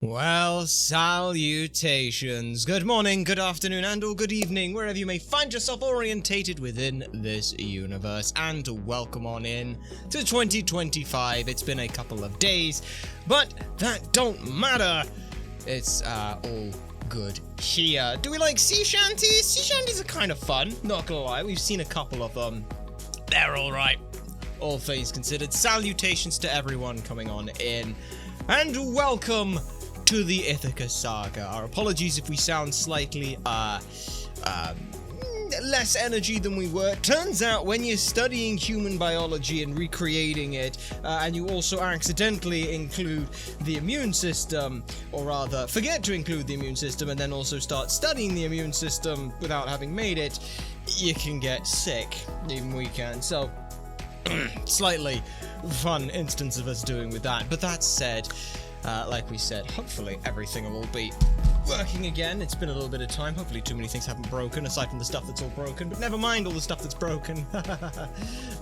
Well, salutations. Good morning, good afternoon, and or good evening, wherever you may find yourself orientated within this universe. And welcome on in to 2025. It's been a couple of days, but that don't matter. It's all good here. Do we like sea shanties? Sea shanties are kind of fun, not gonna lie. We've seen a couple of them. They're alright. All things considered. Salutations to everyone coming on in. And welcome to the Ithaca Saga. Our apologies if we sound slightly, less energy than we were. Turns out when you're studying human biology and recreating it, and you also accidentally include the immune system, or rather, forget to include the immune system and then also start studying the immune system without having made it, you can get sick. Even we can. So, slightly fun instance of us doing with that. But that said, like we said, hopefully everything will be working again. It's been a little bit of time. Hopefully too many things haven't broken, aside from the stuff that's all broken. But never mind all the stuff that's broken.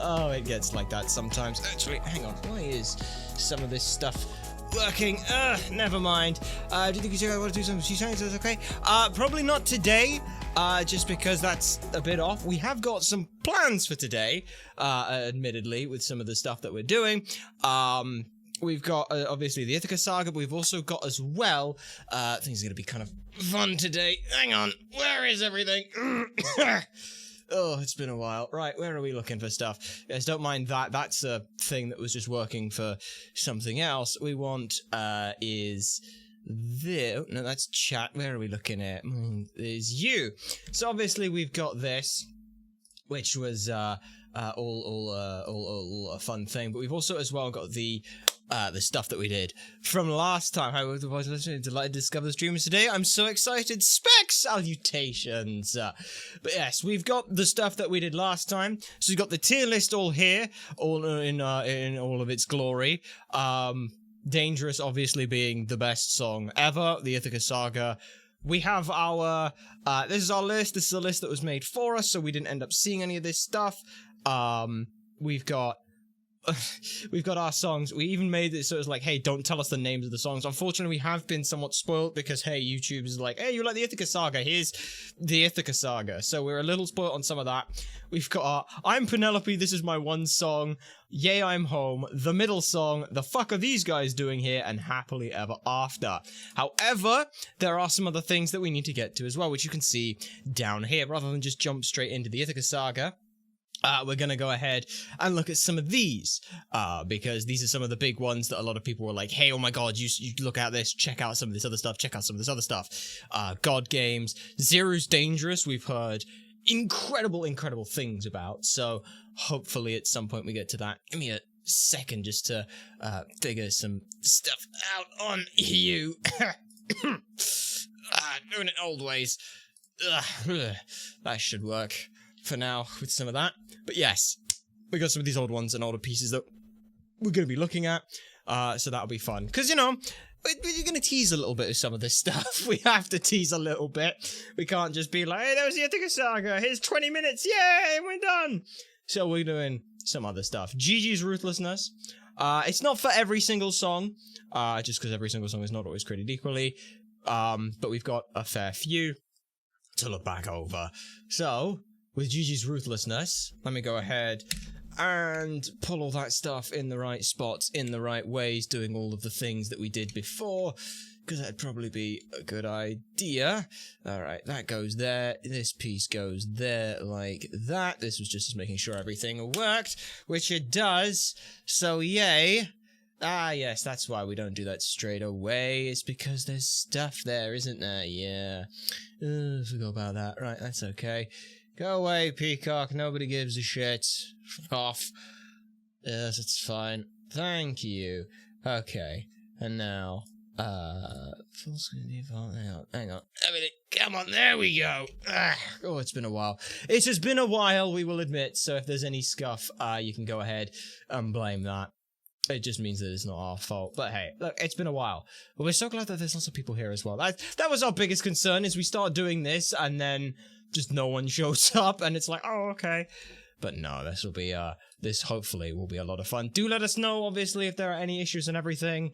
Oh, it gets like that sometimes. Actually, hang on. Why is some of this stuff working? Never mind. Do you think you want to do some sea science? Okay. Probably not today. Just because that's a bit off. We have got some plans for today, admittedly, with some of the stuff that we're doing. We've got, obviously, the Ithaca Saga, but we've also got, as well, things are going to be kind of fun today. Hang on, where is everything? Oh, it's been a while. Right, where are we looking for stuff? Yes, don't mind that. That's a thing that was just working for something else. We want, is this. No, that's chat. Where are we looking at? Is you. So, obviously, we've got this, which was, all a fun thing, but we've also as well got the stuff that we did from last time. I was listening, delighted to discover the streamers today. I'm so excited. Spec salutations. But yes, we've got the stuff that we did last time. So we've got the tier list all here, all in all of its glory. Dangerous obviously being the best song ever, the Ithaca Saga. We have our, this is our list. This is a list that was made for us, so we didn't end up seeing any of this stuff. We've got our songs. We even made it so it was like, hey, don't tell us the names of the songs. Unfortunately, we have been somewhat spoiled because, hey, YouTube is like, hey, you like the Ithaca Saga? Here's the Ithaca Saga. So we're a little spoiled on some of that. We've got our I'm Penelope, this is my one song. Yay, I'm home. The middle song, the fuck are these guys doing here? And Happily Ever After. However, there are some other things that we need to get to as well, which you can see down here. Rather than just jump straight into the Ithaca Saga, we're going to go ahead and look at some of these, because these are some of the big ones that a lot of people were like, hey, oh my god, you look at this, check out some of this other stuff, check out some of this other stuff. God Games, Zero's Dangerous, we've heard incredible things about, so hopefully at some point we get to that. Give me a second just to figure some stuff out on you. Doing it old ways. That should work for now with some of that. But yes, we got some of these old ones and older pieces that we're going to be looking at, so that'll be fun. Because, you know, we're going to tease a little bit of some of this stuff. We have to tease a little bit. We can't just be like, hey, that was the Ithaca Saga, here's 20 minutes, yay, we're done! So we're doing some other stuff. Gigi's Ruthlessness. It's not for every single song, just because every single song is not always created equally, but we've got a fair few to look back over. So, with Gigi's Ruthlessness, let me go ahead and pull all that stuff in the right spots, in the right ways, doing all of the things that we did before, because that'd probably be a good idea. Alright, that goes there, this piece goes there like that. This was just making sure everything worked, which it does, so yay. Ah, yes, that's why we don't do that straight away. It's because there's stuff there, isn't there? Yeah. Forgot about that. Right, that's okay. Go away, Peacock. Nobody gives a shit. Fuck off. Yes, it's fine. Thank you. Okay. And now, full screen default. Hang on. Everything. Come on, there we go. Oh, it's been a while. It has been a while, we will admit. So if there's any scuff, you can go ahead and blame that. It just means that it's not our fault. But hey, look, it's been a while. But we're so glad that there's lots of people here as well. That was our biggest concern, is we start doing this and then just no one shows up and it's like, oh, okay. But no, this will be, this hopefully will be a lot of fun. Do let us know, obviously, if there are any issues and everything.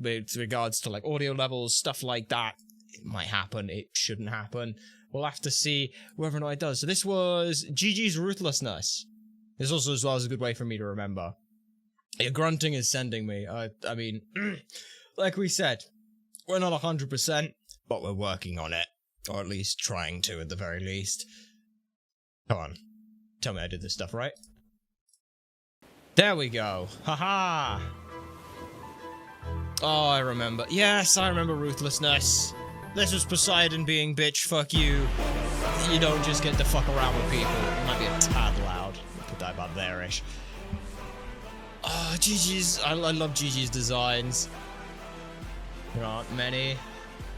with regards to like audio levels, stuff like that. It might happen, it shouldn't happen. We'll have to see whether or not it does. So this was GG's Ruthlessness. This also as well is a good way for me to remember. Your grunting is sending me. I mean, like we said, we're not 100%, but we're working on it. Or at least trying to, at the very least. Come on. Tell me I did this stuff right. There we go. Haha. Oh, I remember. Yes, I remember Ruthlessness. This was Poseidon being bitch, fuck you. You don't just get to fuck around with people. It might be a tad loud. I'll put that about there-ish. Oh, GG's. I love GG's designs. There aren't many.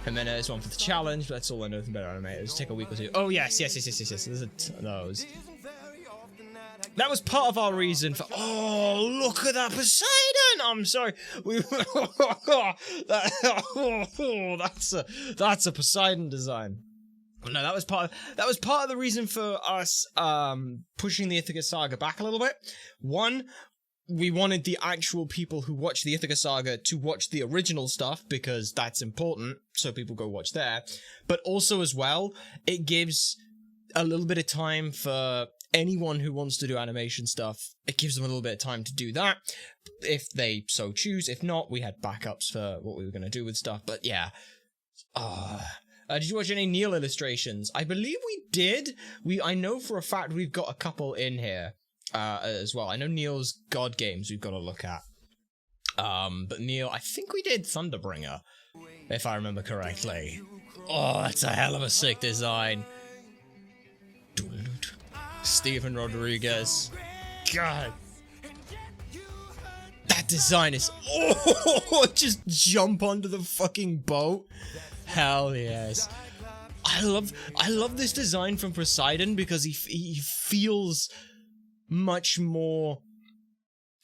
Jimenez, one for the challenge, but that's all I know from better animators. Take a week or two. Oh, yes. There's a ton of those. That was part of our reason for. Oh, look at that Poseidon! I'm sorry. That's a Poseidon design. No, that was part of the reason for us pushing the Ithaca Saga back a little bit. One, we wanted the actual people who watch the Ithaca Saga to watch the original stuff because that's important, so people go watch there. But also as well, it gives a little bit of time for anyone who wants to do animation stuff. It gives them a little bit of time to do that, if they so choose. If not, we had backups for what we were going to do with stuff. But yeah. Did you watch any Neil illustrations? I believe we did. I know for a fact we've got a couple in here. As well. I know Neil's God games we've got to look at. But Neil, I think we did Thunderbringer, if I remember correctly. Oh, that's a hell of a sick design. Steven Rodriguez. God. That design is... Oh, just jump onto the fucking boat. Hell yes. I love this design from Poseidon because he feels much more...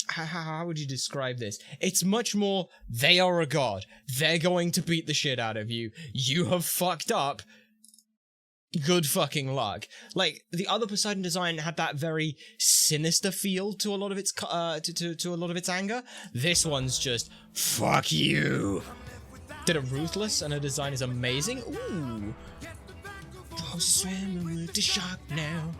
How would you describe this? It's much more, they are a god. They're going to beat the shit out of you. You have fucked up. Good fucking luck. Like, the other Poseidon design had that very sinister feel to a lot of its to a lot of its anger. This one's just, fuck you. Did it ruthless, and her design is amazing. Ooh. Oh, swimming with the shark now.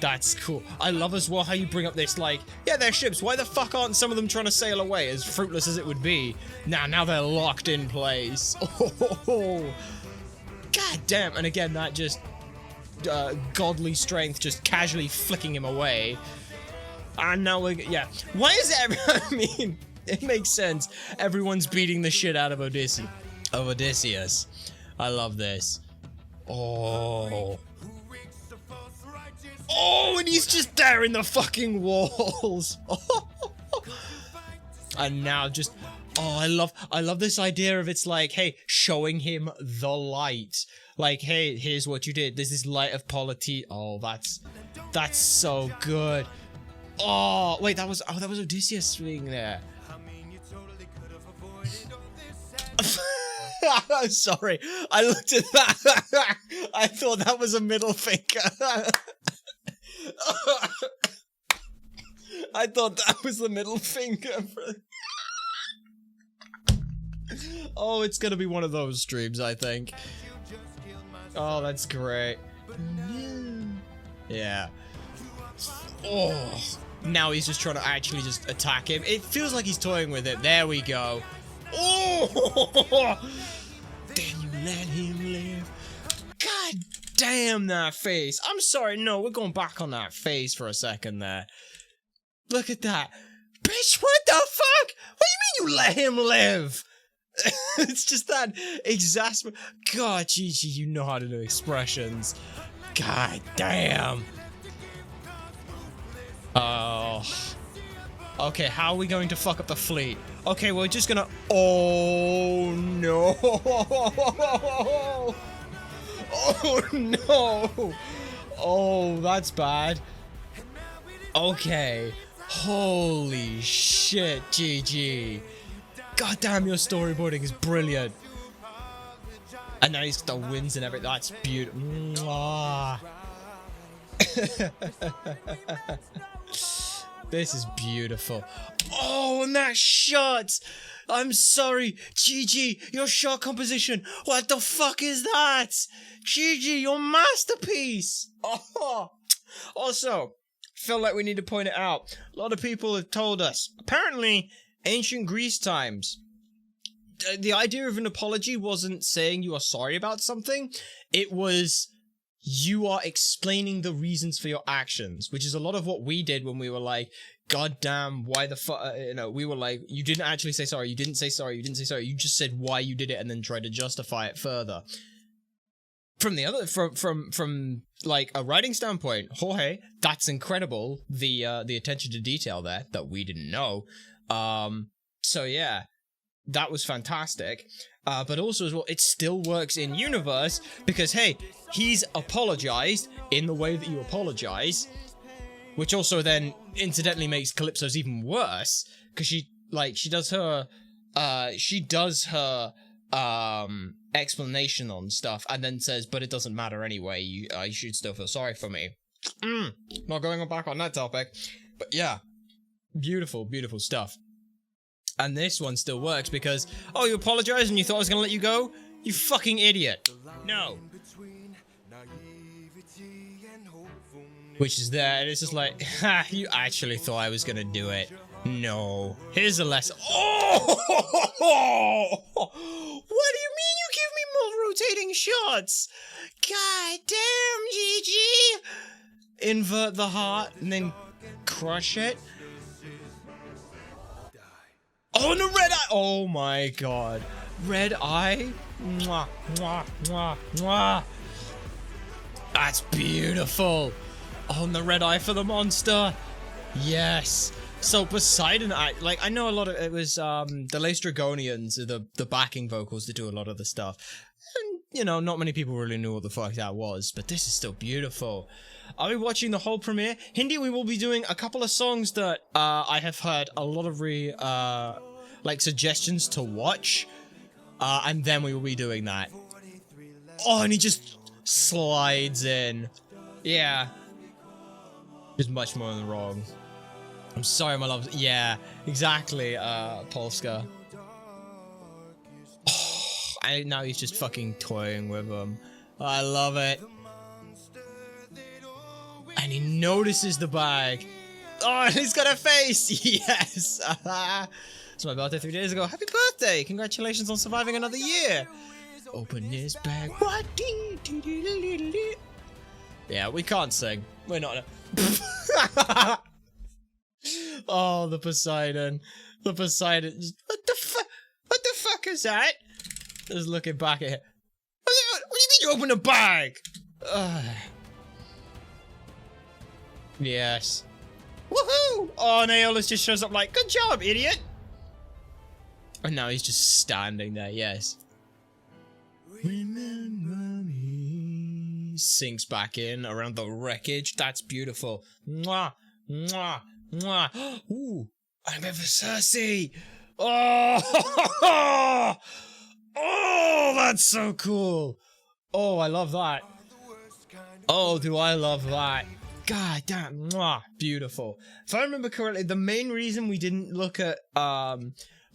That's cool. I love as well how you bring up this, like, yeah, they're ships. Why the fuck aren't some of them trying to sail away, as fruitless as it would be? Now they're locked in place. Oh, god damn. And again, that just godly strength just casually flicking him away. And now we're, yeah. Why is it, I mean, it makes sense. Everyone's beating the shit out of Odysseus. I love this. Oh. Oh, and he's just there in the fucking walls. And now just, oh, I love this idea of it's like, hey, showing him the light. Like, hey, here's what you did. There's this light of polity. Oh, that's so good. Oh, wait, that was Odysseus being there. Sorry, I looked at that. I thought that was a middle finger. I thought that was the middle finger. Oh, it's gonna be one of those streams, I think. Oh, that's great. Yeah. Oh, now he's just trying to actually just attack him. It feels like he's toying with it. There we go. Oh! Then you let him live. God damn that face. I'm sorry, no, we're going back on that face for a second there. Look at that. Bitch, what the fuck? What do you mean you let him live? It's just that exasperate. God, Gigi, you know how to do expressions. God damn. Oh. Okay, how are we going to fuck up the fleet? Okay, we're just gonna... Oh, no. Oh, no. Oh, that's bad. Okay. Holy shit, GG. God damn, your storyboarding is brilliant. And now he's got the winds and everything. That's beautiful. This is beautiful. Oh, and that shot! I'm sorry, Gigi, your shot composition. What the fuck is that? Gigi, your masterpiece. Oh, also, feel like we need to point it out. A lot of people have told us, apparently, ancient Greece times, the idea of an apology wasn't saying you are sorry about something. It was you are explaining the reasons for your actions, which is a lot of what we did when we were like, God damn, why the fuck, we were like, you didn't actually say sorry, you didn't say sorry, you didn't say sorry, you just said why you did it and then tried to justify it further. From the other, from like a writing standpoint, Jorge, that's incredible, the attention to detail there, that we didn't know. So yeah, that was fantastic. But also as well, it still works in universe because, hey, he's apologized in the way that you apologize, which also then incidentally makes Calypso's even worse because she does her explanation on stuff and then says, but it doesn't matter anyway, you should still feel sorry for me. Not going back on that topic, but yeah, beautiful, beautiful stuff. And this one still works because, oh, you apologized and you thought I was gonna let you go? You fucking idiot. No. Which is there, and it's just like, ha, you actually thought I was gonna do it. No. Here's a lesson. Oh! What do you mean you give me more rotating shots? God damn, Gigi! Invert the heart and then crush it. Oh, and a red eye! Oh my god. Red eye? Mwah, mwah, mwah, mwah. That's beautiful. Oh, and the red eye for the monster. Yes. So Poseidon, I know a lot of, it was the Laestrygonians, the backing vocals that do a lot of the stuff. And, you know, not many people really knew what the fuck that was, but this is still beautiful. Are we watching the whole premiere? Hindi, we will be doing a couple of songs that I have heard a lot of suggestions to watch, and then we will be doing that. Oh, and he just slides in. Yeah. Just much more than wrong. I'm sorry, my love. Yeah, exactly, Polska. Oh, and now he's just fucking toying with him. I love it. And he notices the bag. Oh, and he's got a face! Yes! It's my birthday 3 days ago. Happy birthday! Congratulations on surviving another year! Open his bag. Yeah, we can't sing. We're not. Oh, the Poseidon. The Poseidon. What the fuck is that? Just looking back at it. What do you mean you opened a bag? Yes. Woohoo! Oh, and Aeolus just shows up like, good job, idiot! And now he's just standing there, yes. Remember me. Sinks back in around the wreckage. That's beautiful. Mwah! Mwah! Mwah! Ooh! I'm ever Cersei! Oh! Oh, that's so cool! Oh, I love that. Oh, do I love that. God damn, mwah, beautiful. If I remember correctly, the main reason we didn't look at,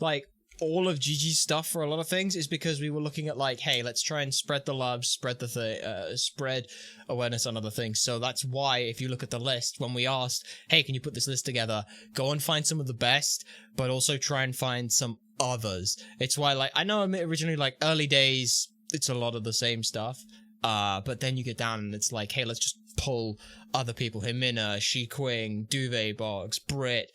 like, all of Gigi's stuff for a lot of things is because we were looking at, like, hey, let's try and spread the love, spread awareness on other things. So that's why, if you look at the list, when we asked, hey, can you put this list together, go and find some of the best, but also try and find some others. It's why, like, I know originally, like, early days, it's a lot of the same stuff, but then you get down and it's like, hey, let's just pull other people, Himina, She-Quing, Duvet Box, Brit,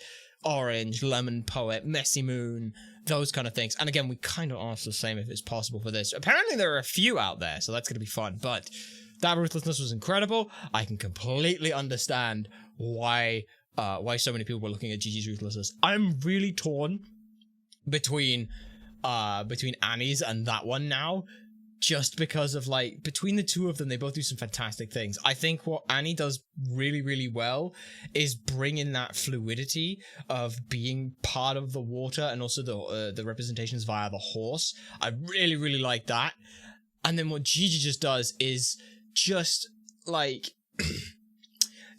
Orange, Lemon Poet, Messy Moon, those kind of things. And again, we kind of asked the same if it's possible for this. Apparently there are a few out there, so that's going to be fun, but that ruthlessness was incredible. I can completely understand why so many people were looking at Gigi's ruthlessness. I'm really torn between Annie's and that one now, just because of, like, between the two of them, they both do some fantastic things. I think what Annie does really, really well is bring in that fluidity of being part of the water and also the representations via the horse. I really, really like that. And then what Gigi just does is just, like,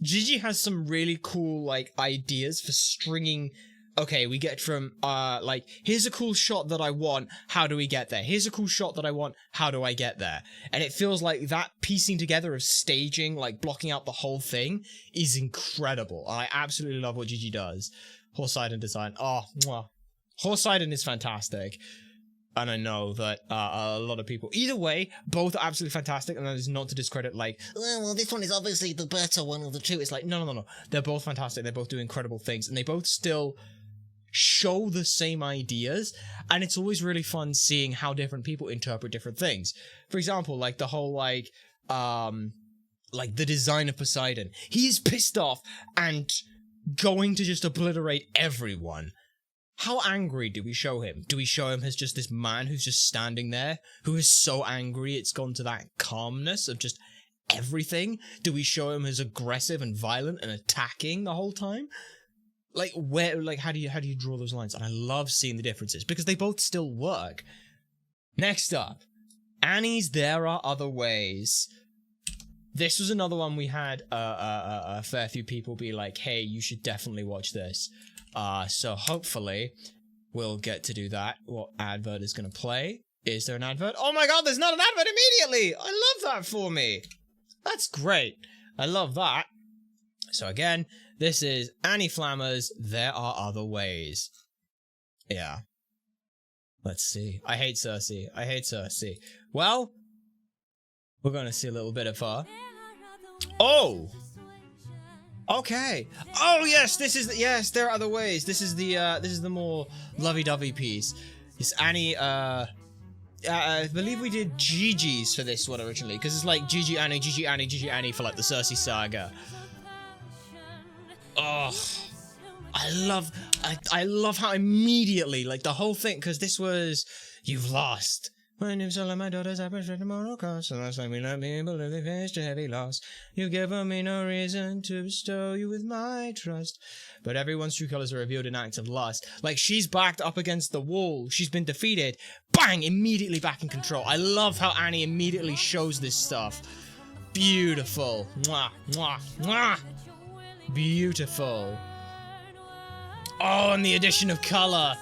Gigi has some really cool, like, ideas for stringing okay, we get from, like, here's a cool shot that I want, how do we get there? Here's a cool shot that I want, how do I get there? And it feels like that piecing together of staging, like, blocking out the whole thing, is incredible. I absolutely love what Gigi does. Horseiden design, oh, mwah. Horseiden is fantastic. And I know that a lot of people, either way, both are absolutely fantastic, and that is not to discredit, like, oh, well, this one is obviously the better one of the two. It's like, no. They're both fantastic, they both do incredible things, and they both still show the same ideas, and it's always really fun seeing how different people interpret different things. For example, like, the whole, like, the design of Poseidon. He's pissed off and going to just obliterate everyone. How angry do we show him? Do we show him as just this man who's just standing there, who is so angry it's gone to that calmness of just everything? Do we show him as aggressive and violent and attacking the whole time? Like, where, like, how do you draw those lines? And I love seeing the differences, because they both still work. Next up, Annie's There Are Other Ways. This was another one we had a fair few people be like, hey, you should definitely watch this. So hopefully we'll get to do that. What advert is going to play? Is there an advert? Oh my god, there's not an advert immediately! I love that for me! That's great. I love that. So again, this is Annie Flammer's There Are Other Ways. Yeah. Let's see. I hate Cersei. Well, we're going to see a little bit of her. Oh! Okay. Oh yes, this is yes. There are other ways. This is the more lovey-dovey piece. It's Annie. I believe we did Gigi's for this one originally, because it's like Gigi Annie, Gigi Annie, Gigi Annie for like the Cersei Saga. Oh, I love how immediately, like, the whole thing, because this was you've lost. My name's all of my daughters, I appreciate the moral cost, and last time we let me believe they faced a heavy loss. You've given me no reason to bestow you with my trust. But everyone's true colors are revealed in acts of lust. Like, she's backed up against the wall, she's been defeated, bang, immediately back in control. I love how Annie immediately shows this stuff. Beautiful. Mwah, mwah, mwah. Beautiful. Oh, and the addition of color.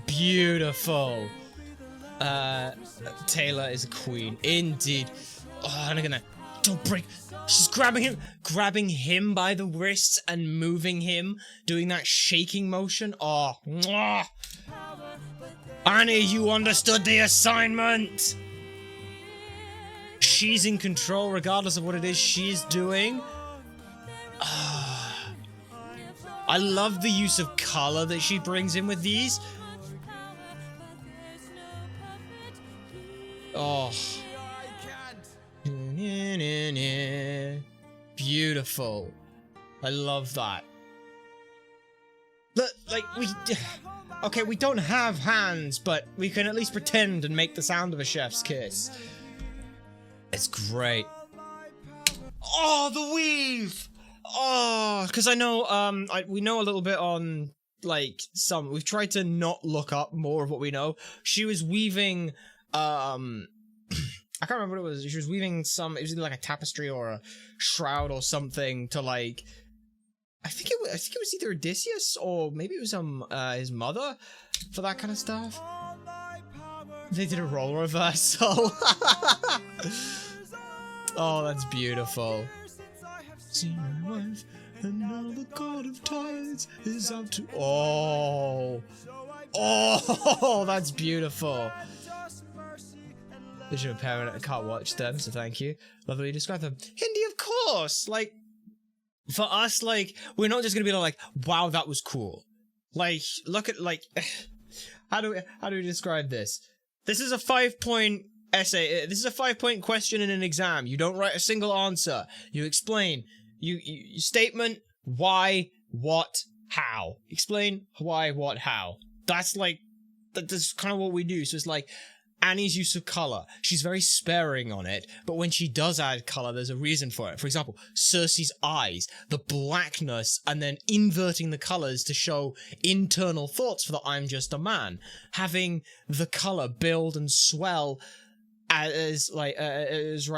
Beautiful. Taylor is a queen. Indeed. Oh, and again, don't break. She's grabbing him by the wrists and moving him, doing that shaking motion. Oh, mwah. Annie, you understood the assignment. She's in control regardless of what it is she's doing. I love the use of color that she brings in with these. Oh. Beautiful. I love that. Like, okay, we don't have hands, but we can at least pretend and make the sound of a chef's kiss. It's great. Oh, the weave! Oh, because I know, we know a little bit on, like, we've tried to not look up more of what we know. She was weaving, I can't remember what it was. She was weaving it was either like a tapestry or a shroud or something to, like, I think it was either Odysseus or maybe it was his mother for that kind of stuff. They did a role reversal. Oh, that's beautiful. Seen my wife, and now the god of tides is out to. Oh, that's beautiful. Visual parent, I can't watch them, so thank you. Love the way you describe them. Hindi, of course. Like, for us, like, we're not just gonna be like, wow, that was cool. Like, look at, like, how do we describe this? This is a 5-point essay. This is a 5-point question in an exam. You don't write a single answer. You explain. You statement, why, what, how. Explain why, what, how. That's like, that's kind of what we do. So it's like, Annie's use of color. She's very sparing on it, but when she does add color, there's a reason for it. For example, Cersei's eyes, the blackness, and then inverting the colors to show internal thoughts for the I'm just a man. Having the color build and swell as right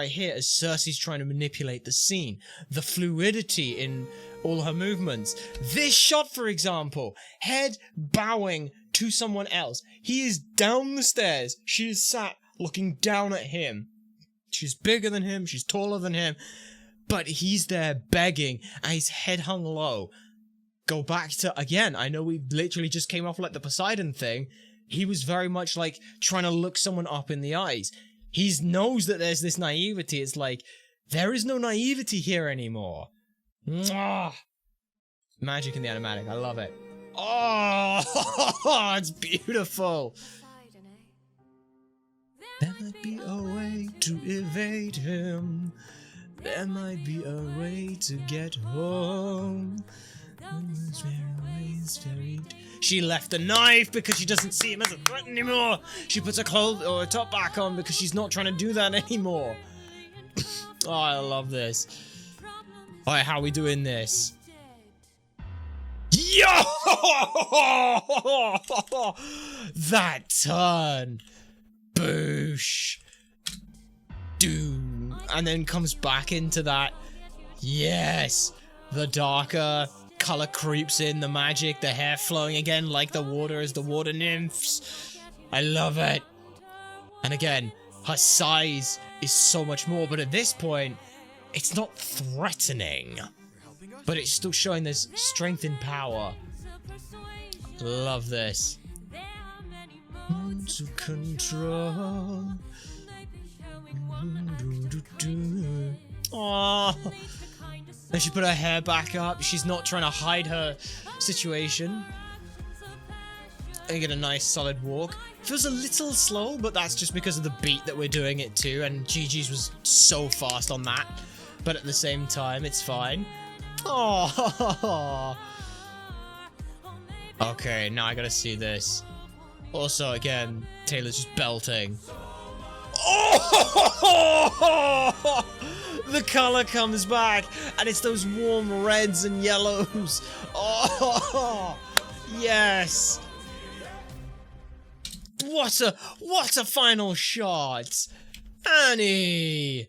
here, as Cersei's trying to manipulate the scene, the fluidity in all her movements. This shot, for example, head bowing to someone else. He is down the stairs. She is sat looking down at him. She's bigger than him. She's taller than him. But he's there begging, and his head hung low. Go back to, again, I know we literally just came off like the Poseidon thing. He was very much like trying to look someone up in the eyes. He knows that there's this naivety. It's like, there is no naivety here anymore. Mwah! Magic in the animatic. I love it. Oh, it's beautiful. There might be a way to evade him. There might be a way to get home. She left the knife because she doesn't see him as a threat anymore. She puts her clothes or her top back on because she's not trying to do that anymore. Oh, I love this. Alright, how are we doing this? Yo! That turn. Boosh. Doom. And then comes back into that. Yes. The darker color creeps in, the magic, the hair flowing again like the water as the water nymphs. I love it. And again, her size is so much more, but at this point, it's not threatening. But it's still showing this strength and power. Love this. To control. Aww. Then she put her hair back up. She's not trying to hide her situation. And get a nice solid walk. Feels a little slow, but that's just because of the beat that we're doing it to. And Gigi's was so fast on that. But at the same time, it's fine. Oh. Okay, now I gotta see this. Also, again, Taylor's just belting. Oh! The color comes back, and it's those warm reds and yellows. Oh, yes. What a final shot. Annie.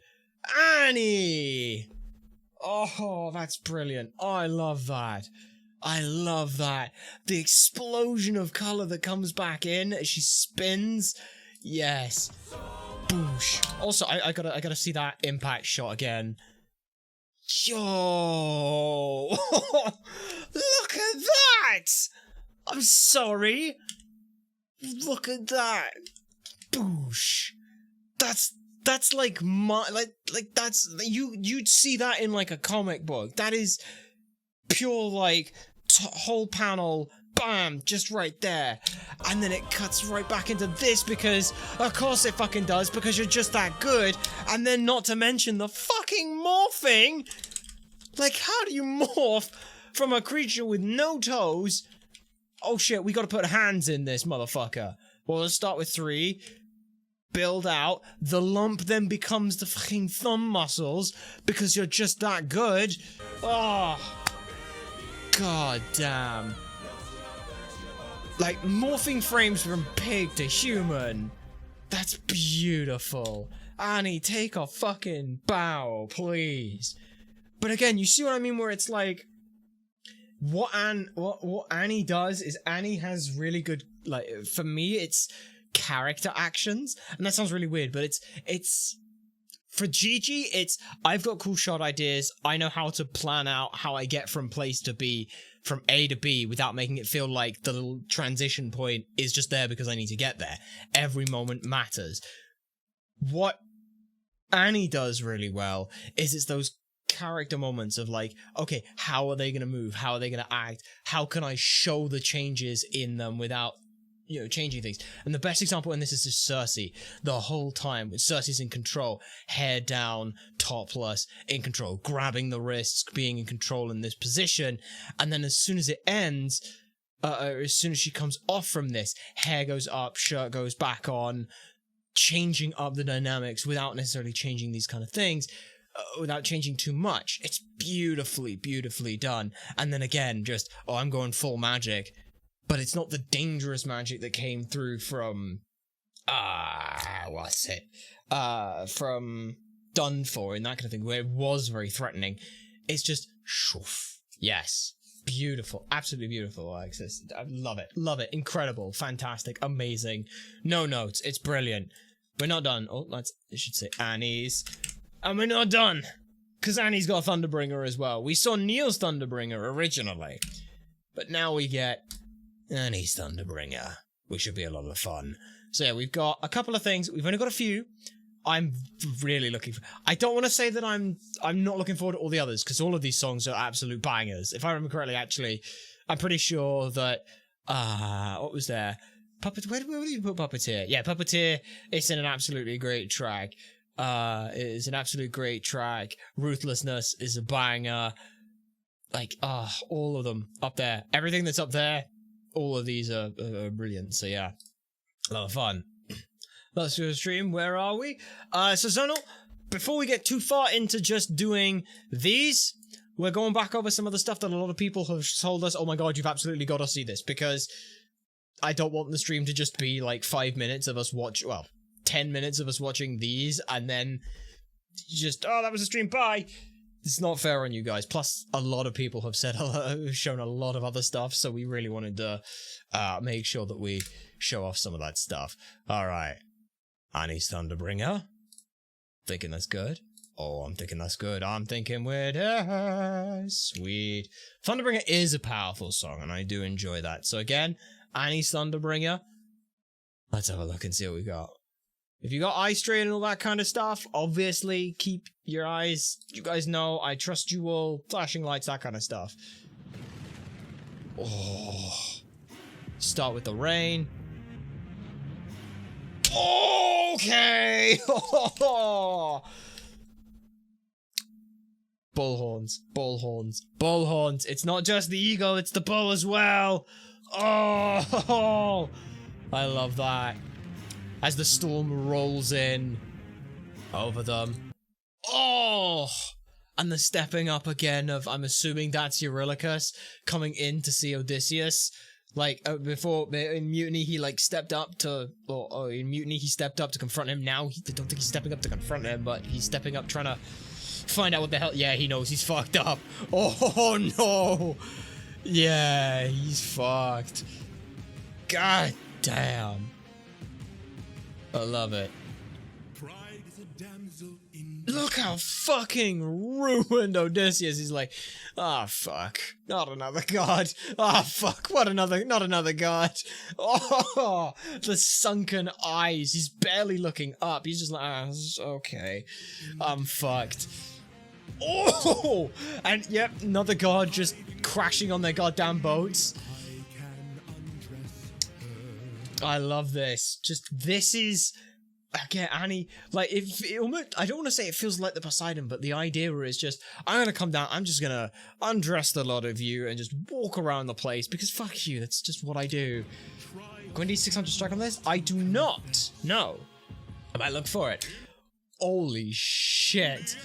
Oh, that's brilliant. Oh, I love that. I love that. The explosion of color that comes back in as she spins. Yes. Boosh. Also, I gotta see that impact shot again. Yo! Look at that! I'm sorry. Look at that. Boosh. That's like that's you'd see that in like a comic book. That is pure like whole panel. Bam, just right there. And then it cuts right back into this because, of course it fucking does, because you're just that good. And then not to mention the fucking morphing. Like, how do you morph from a creature with no toes? Oh shit, we gotta put hands in this motherfucker. Well, let's start with 3. Build out. The lump then becomes the fucking thumb muscles because you're just that good. Oh. God damn. Like, morphing frames from pig to human. That's beautiful. Annie, take a fucking bow, please. But again, you see what I mean, where it's like, what Annie does is Annie has really good, like, for me, it's character actions. And that sounds really weird, but it's for Gigi, it's, I've got cool shot ideas. I know how to plan out how I get from place to B, from A to B, without making it feel like the little transition point is just there because I need to get there. Every moment matters. What Annie does really well is it's those character moments of like, okay, how are they going to move? How are they going to act? How can I show the changes in them without, you know, changing things? And the best example in this is just Cersei. The whole time, when Cersei's in control, hair down, topless, in control, grabbing the wrists, being in control in this position. And then as soon as it ends, as soon as she comes off from this, hair goes up, shirt goes back on, changing up the dynamics without necessarily changing these kind of things, without changing too much. It's beautifully, beautifully done. And then again, just, oh, I'm going full magic. But it's not the dangerous magic that came through from, what's it? From Done For and that kind of thing, where it was very threatening. It's just shoof. Yes. Beautiful. Absolutely beautiful, Alexis. I love it. Love it. Incredible. Fantastic. Amazing. No notes. It's brilliant. We're not done. Oh, I should say Annie's. And we're not done. Because Annie's got Thunderbringer as well. We saw Neil's Thunderbringer originally. But now we get Annie's Thunderbringer, which should be a lot of fun. So yeah, we've got a couple of things. We've only got a few. I'm really looking for... I don't want to say that I'm not looking forward to all the others, because all of these songs are absolute bangers. If I remember correctly, actually, I'm pretty sure that... what was there? Where do you put Puppeteer? Yeah, Puppeteer is in an absolutely great track. It is an absolute great track. Ruthlessness is a banger. Like, all of them up there. Everything that's up there, all of these are brilliant. So yeah, a lot of fun. Let's do a stream. Where are we? So Zonal, before we get too far into just doing these, we're going back over some of the stuff that a lot of people have told us, oh my god, you've absolutely got to see this, because I don't want the stream to just be like 5 minutes of us 10 minutes of us watching these, and then just, oh, that was a stream, bye. It's not fair on you guys. Plus, a lot of people have said, shown a lot of other stuff, so we really wanted to make sure that we show off some of that stuff. Alright. Annie's Thunderbringer. Thinking that's good. Oh, I'm thinking that's good. I'm thinking with her. Sweet. Thunderbringer is a powerful song, and I do enjoy that. So again, Annie's Thunderbringer. Let's have a look and see what we got. If you got eye strain and all that kind of stuff, obviously keep your eyes. You guys know I trust you all. Flashing lights, that kind of stuff. Oh. Start with the rain. Okay. Bullhorns, bullhorns, bullhorns. It's not just the eagle, it's the bull as well. Oh, I love that. As the storm rolls in over them. Oh, and the stepping up again of, I'm assuming that's Eurylochus coming in to see Odysseus. Like, before, in Mutiny, he, like, stepped up to, or in Mutiny, he stepped up to confront him. Now, I don't think he's stepping up to confront him, but he's stepping up trying to find out what the hell. Yeah, he knows he's fucked up. Oh, no. Yeah, he's fucked. God damn. I love it. Look how fucking ruined Odysseus. He's like, ah, fuck. Not another god. Ah, fuck. Not another god. Oh, the sunken eyes. He's barely looking up. He's just like, okay. I'm fucked. Oh, and yep, another god just crashing on their goddamn boats. I love this. Just, this is... Again, Annie, like, I don't want to say it feels like the Poseidon, but the idea is just, I'm gonna come down, I'm just gonna undress the lot of you and just walk around the place, because fuck you, that's just what I do. Going to need 600 strike on this? I do not. No. I might look for it. Holy shit.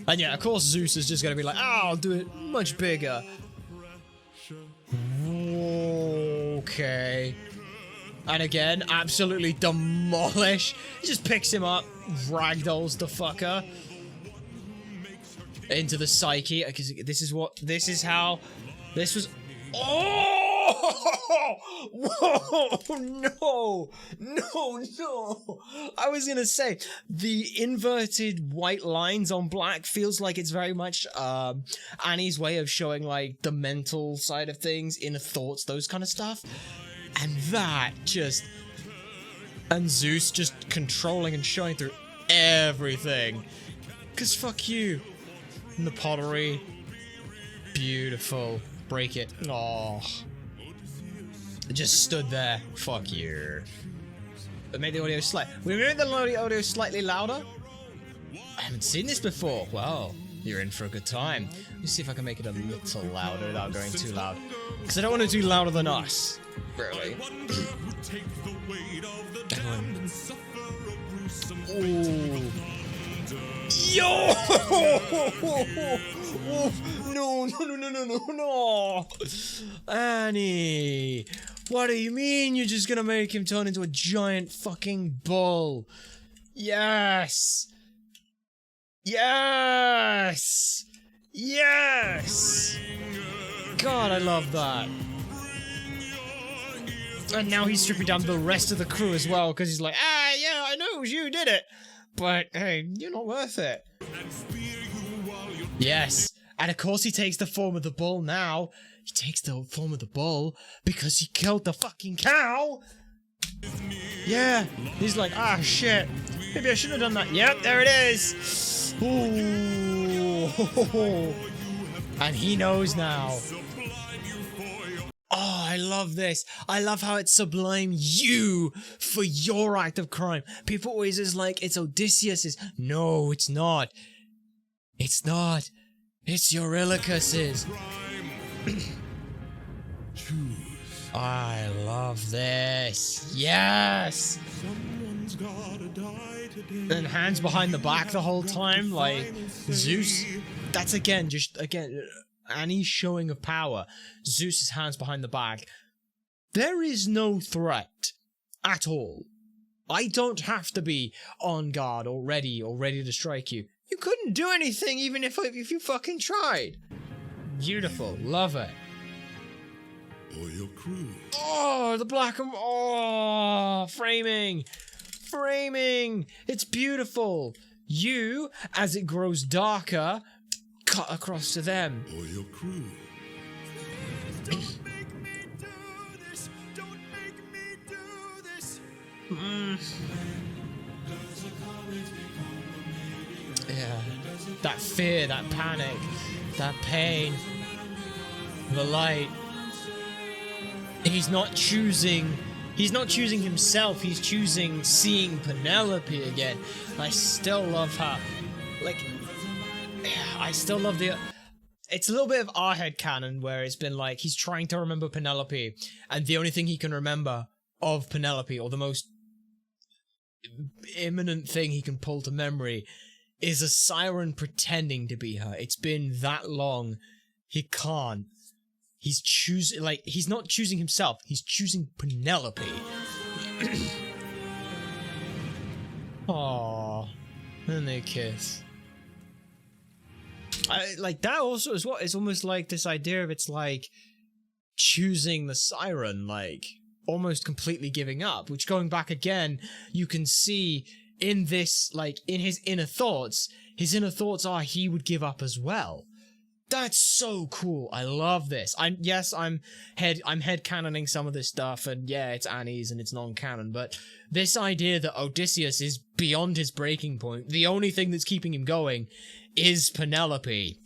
And yeah, of course Zeus is just gonna be like, I'll do it much bigger. Okay. And again, absolutely demolish. He just picks him up, ragdolls the fucker into the psyche. Because this is how this was. Oh! Whoa! No! I was gonna say the inverted white lines on black feels like it's very much Annie's way of showing like the mental side of things, inner thoughts, those kind of stuff. And that just... And Zeus just controlling and showing through everything. Because fuck you. And the pottery. Beautiful. Break it. Oh. It just stood there. Fuck you. But made the audio we made the audio slightly louder? I haven't seen this before. Well, you're in for a good time. Let me see if I can make it a little louder without going too loud. Because I don't want to do louder than us. Really. Ooh. Yo! No. Annie. What do you mean you're just gonna make him turn into a giant fucking bull? Yes! Yes! Yes! God, I love that. And now he's stripping down the rest of the crew as well, because he's like, ah, yeah, I know it was you who did it. But, hey, you're not worth it. Yes. And of course he takes the form of the bull now. He takes the form of the bull because he killed the fucking cow. Yeah. He's like, ah, shit. Maybe I shouldn't have done that. Yep, there it is. Ooh. And he knows now. Oh, I love this. I love how it sublimed you for your act of crime. People always is like, it's Odysseus's. No, it's not. It's not. It's Eurylochus's. I love this. Yes. And hands behind the back the whole time, like Zeus. That's again, Annie's showing of power. Zeus's hands behind the back. There is no threat at all. I don't have to be on guard or ready to strike you. You couldn't do anything even if you fucking tried. Beautiful. Love it. Or your crew. Oh, the black and... Oh, framing. Framing. It's beautiful. You, as it grows darker, cut across to them. Or your crew. Don't make me do this. Don't make me do this. Yeah. That fear, that panic, that pain. The light. He's not choosing himself, he's choosing seeing Penelope again. I still love her. Like, I still love the... It's a little bit of our headcanon where it's been like, he's trying to remember Penelope, and the only thing he can remember of Penelope, or the most imminent thing he can pull to memory, is a siren pretending to be her. It's been that long, he can't. He's choosing, like, he's not choosing himself, he's choosing Penelope. Aww. And they kiss. Like, that also is what, it's almost like this idea of it's like choosing the siren, like, almost completely giving up, which going back again, you can see in this, like, in his inner thoughts are he would give up as well. That's so cool. I love this. I'm headcanoning some of this stuff, and yeah, it's Annie's and it's non-canon, but this idea that Odysseus is beyond his breaking point, the only thing that's keeping him going is Penelope,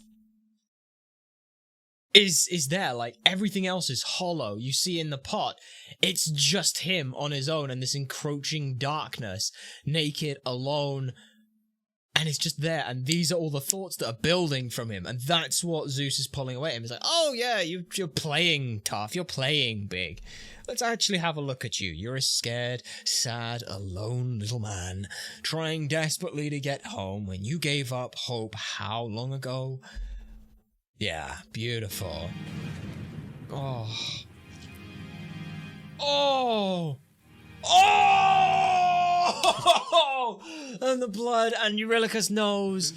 is there. Like, everything else is hollow. You see in the pot, it's just him on his own and this encroaching darkness, naked, alone, and it's just there, and these are all the thoughts that are building from him, and that's what Zeus is pulling away at him. He's like, oh yeah, you're playing tough, you're playing big. Let's actually have a look at you. You're a scared, sad, alone little man, trying desperately to get home when you gave up hope how long ago? Yeah, beautiful. Oh. Oh! Oh! And the blood, and Eurylochus knows.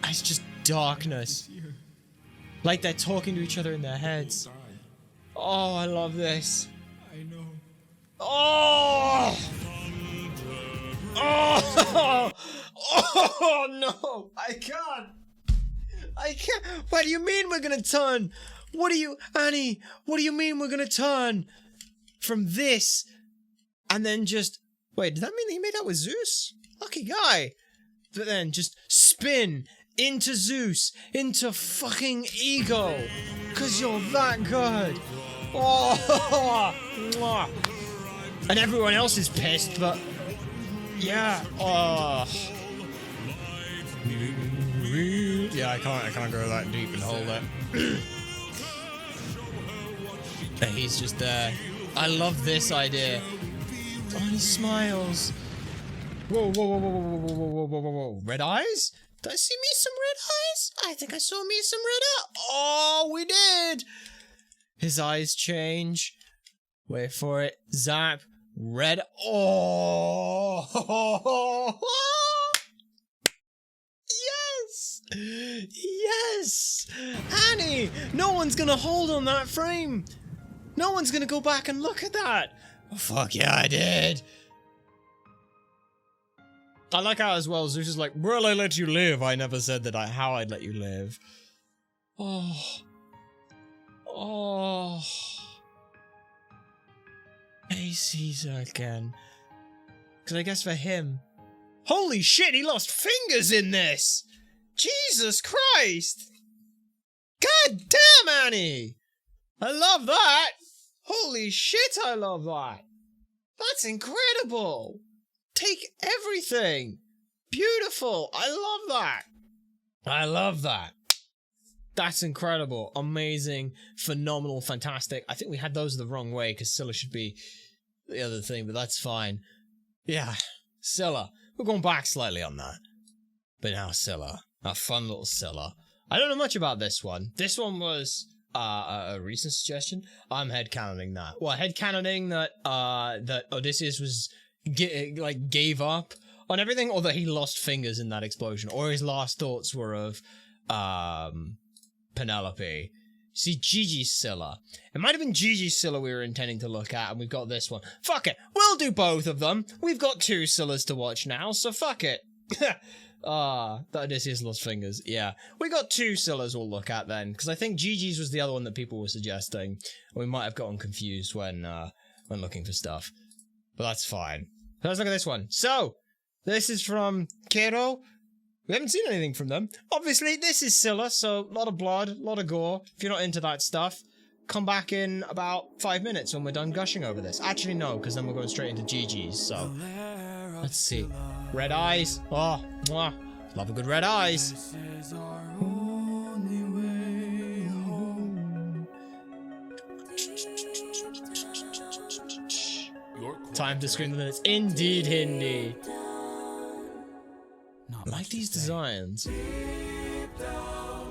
It's just darkness. Like they're talking to each other in their heads. Oh, I love this. I know. Oh! Oh! Oh no! I can't! What do you mean we're gonna turn? Annie, what do you mean we're gonna turn from this and then just... Wait, does that mean he made out with Zeus? Lucky guy. But then just spin into Zeus, into fucking ego, cause you're that good. Oh, mwah. And everyone else is pissed, but yeah. Oh. Yeah, I can't go that deep and hold it. He's just there. I love this idea. Oh, he smiles. Whoa, whoa, whoa, whoa, whoa, whoa, whoa, whoa, whoa, whoa. Red eyes? Did I see me some red eyes? I think I saw me some red eyes. Oh, we did. His eyes change. Wait for it. Zap. Red. Oh! Yes! Yes! Annie! No one's gonna hold on that frame! No one's gonna go back and look at that! Oh, fuck yeah, I did! I like how as well, Zeus is like, well, I let you live. I never said that how I'd let you live. Oh. Oh. Hey, Caesar again. Because I guess for him... Holy shit, he lost fingers in this! Jesus Christ! God damn, Annie! I love that! Holy shit, I love that! That's incredible! Take everything! Beautiful! I love that! I love that! That's incredible, amazing, phenomenal, fantastic. I think we had those the wrong way because Scylla should be the other thing, but that's fine. Yeah, Scylla. We're going back slightly on that. But now Scylla. A fun little Scylla. I don't know much about this one. This one was a recent suggestion. I'm headcanoning that. Well, headcanoning that that Odysseus was gave up on everything, or that he lost fingers in that explosion, or his last thoughts were of Penelope. See, Gigi's Scylla. It might have been Gigi's Scylla we were intending to look at, and we've got this one. Fuck it, we'll do both of them. We've got 2 Scyllas to watch now, so fuck it. That Odysseus lost fingers. Yeah, we got 2 Scyllas we'll look at then, because I think Gigi's was the other one that people were suggesting. We might have gotten confused when looking for stuff, but that's fine. Let's look at this one. So, this is from Cairo. We haven't seen anything from them. Obviously, this is Scylla, so a lot of blood, a lot of gore. If you're not into that stuff, come back in about 5 minutes when we're done gushing over this. Actually, no, because then we're going straight into Gigi's, so... Let's see. Red eyes. Oh, mwah. Love a good red eyes. This is our only way home. Time to scream the minutes. Indeed, Hindi. I like these designs.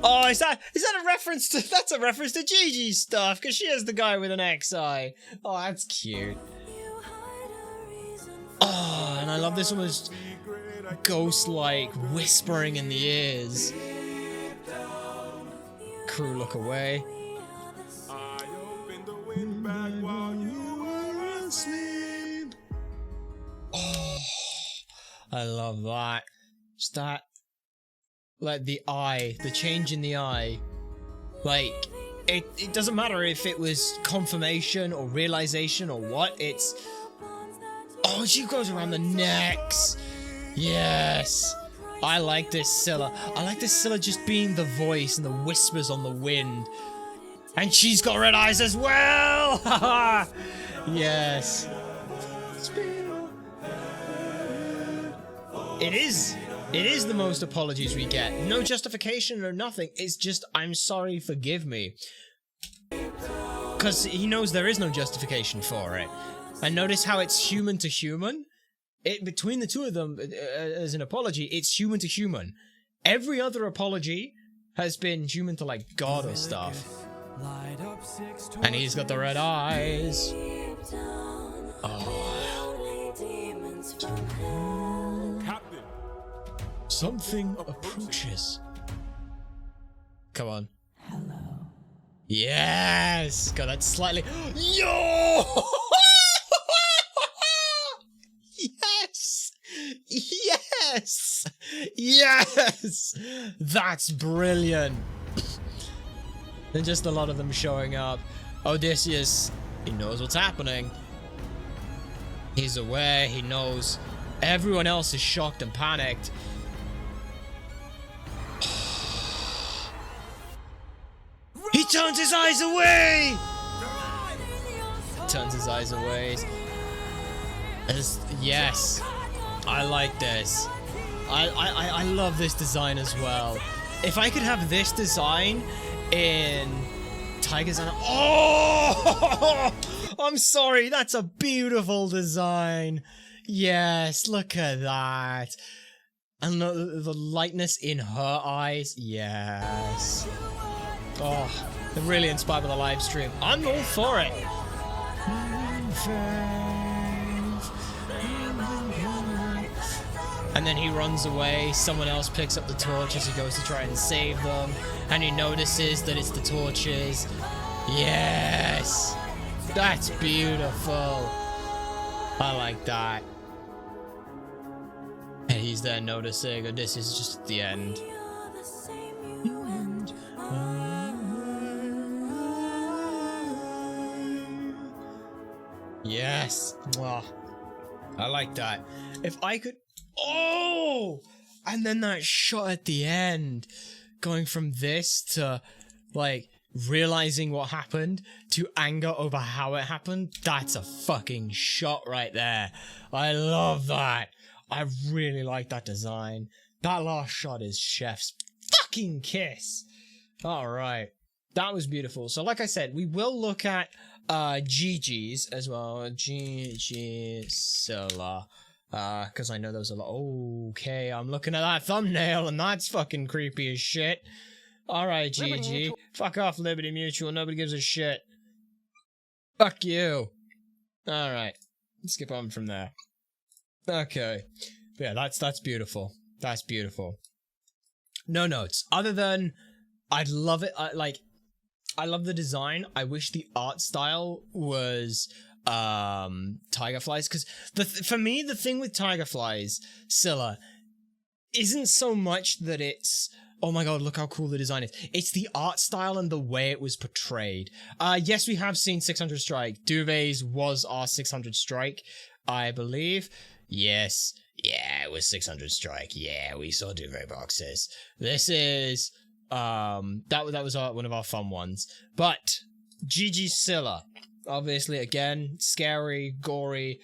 Oh, is that a reference to... That's a reference to Gigi's stuff, because she has the guy with an XI. Oh, that's cute. Oh, and I love this almost ghost-like whispering in the ears. Crew look away. I opened the wind back while you were asleep. Oh, I love that. Just that, like the eye, the change in the eye. Like, it doesn't matter if it was confirmation or realization or what, it's... Oh, she goes around the necks. Yes. I like this Scylla. I like this Scylla just being the voice and the whispers on the wind. And she's got red eyes as well. Haha. Yes. It is the most apologies we get. No justification or nothing. It's just, I'm sorry, forgive me. Because he knows there is no justification for it. And notice how it's human to human? Between the two of them, as an apology, it's human to human. Every other apology has been human to, like, God or stuff. And he's got the red eyes. Oh. Captain. Something approaches. Come on. Hello. Yes! Got that slightly... Yo! Yes! Yes! Yes! That's brilliant! And just a lot of them showing up. Odysseus, he knows what's happening. He's aware, he knows. Everyone else is shocked and panicked. He turns his eyes away! Turns his eyes away. Yes, I like this. I love this design as well. If I could have this design in Tigers and... Oh! I'm sorry, that's a beautiful design. Yes, look at that. And the lightness in her eyes. Yes. Oh, they're really inspired by the live stream. I'm all for it. And then he runs away, someone else picks up the torches, he goes to try and save them, and he notices that it's the torches. Yes! That's beautiful. I like that. And he's there noticing, and this is just the end. Yes. Oh, I like that. If I could... Oh! And then that shot at the end. Going from this to, like, realizing what happened to anger over how it happened. That's a fucking shot right there. I love that. I really like that design. That last shot is chef's fucking kiss. Alright. That was beautiful. So like I said, we will look at GG's as well. GG Silla. Because I know there's a lot. Okay, I'm looking at that thumbnail and that's fucking creepy as shit. Alright, GG. Fuck off, Liberty Mutual. Nobody gives a shit. Fuck you. Alright. Let's skip on from there. Okay. Yeah, that's beautiful. That's beautiful. No notes. Other than, I'd love it. I love the design. I wish the art style was tiger flies, because for me the thing with tiger flies, Scylla, isn't so much that it's, oh my god, look how cool the design is. It's the art style and the way it was portrayed. Yes, we have seen 600 Strike. Duvet's was our 600 Strike, I believe. Yes. Yeah, it was 600 Strike. Yeah, we saw Duvet boxes. This is that was one of our fun ones. But GG Scylla, obviously, again, scary, gory.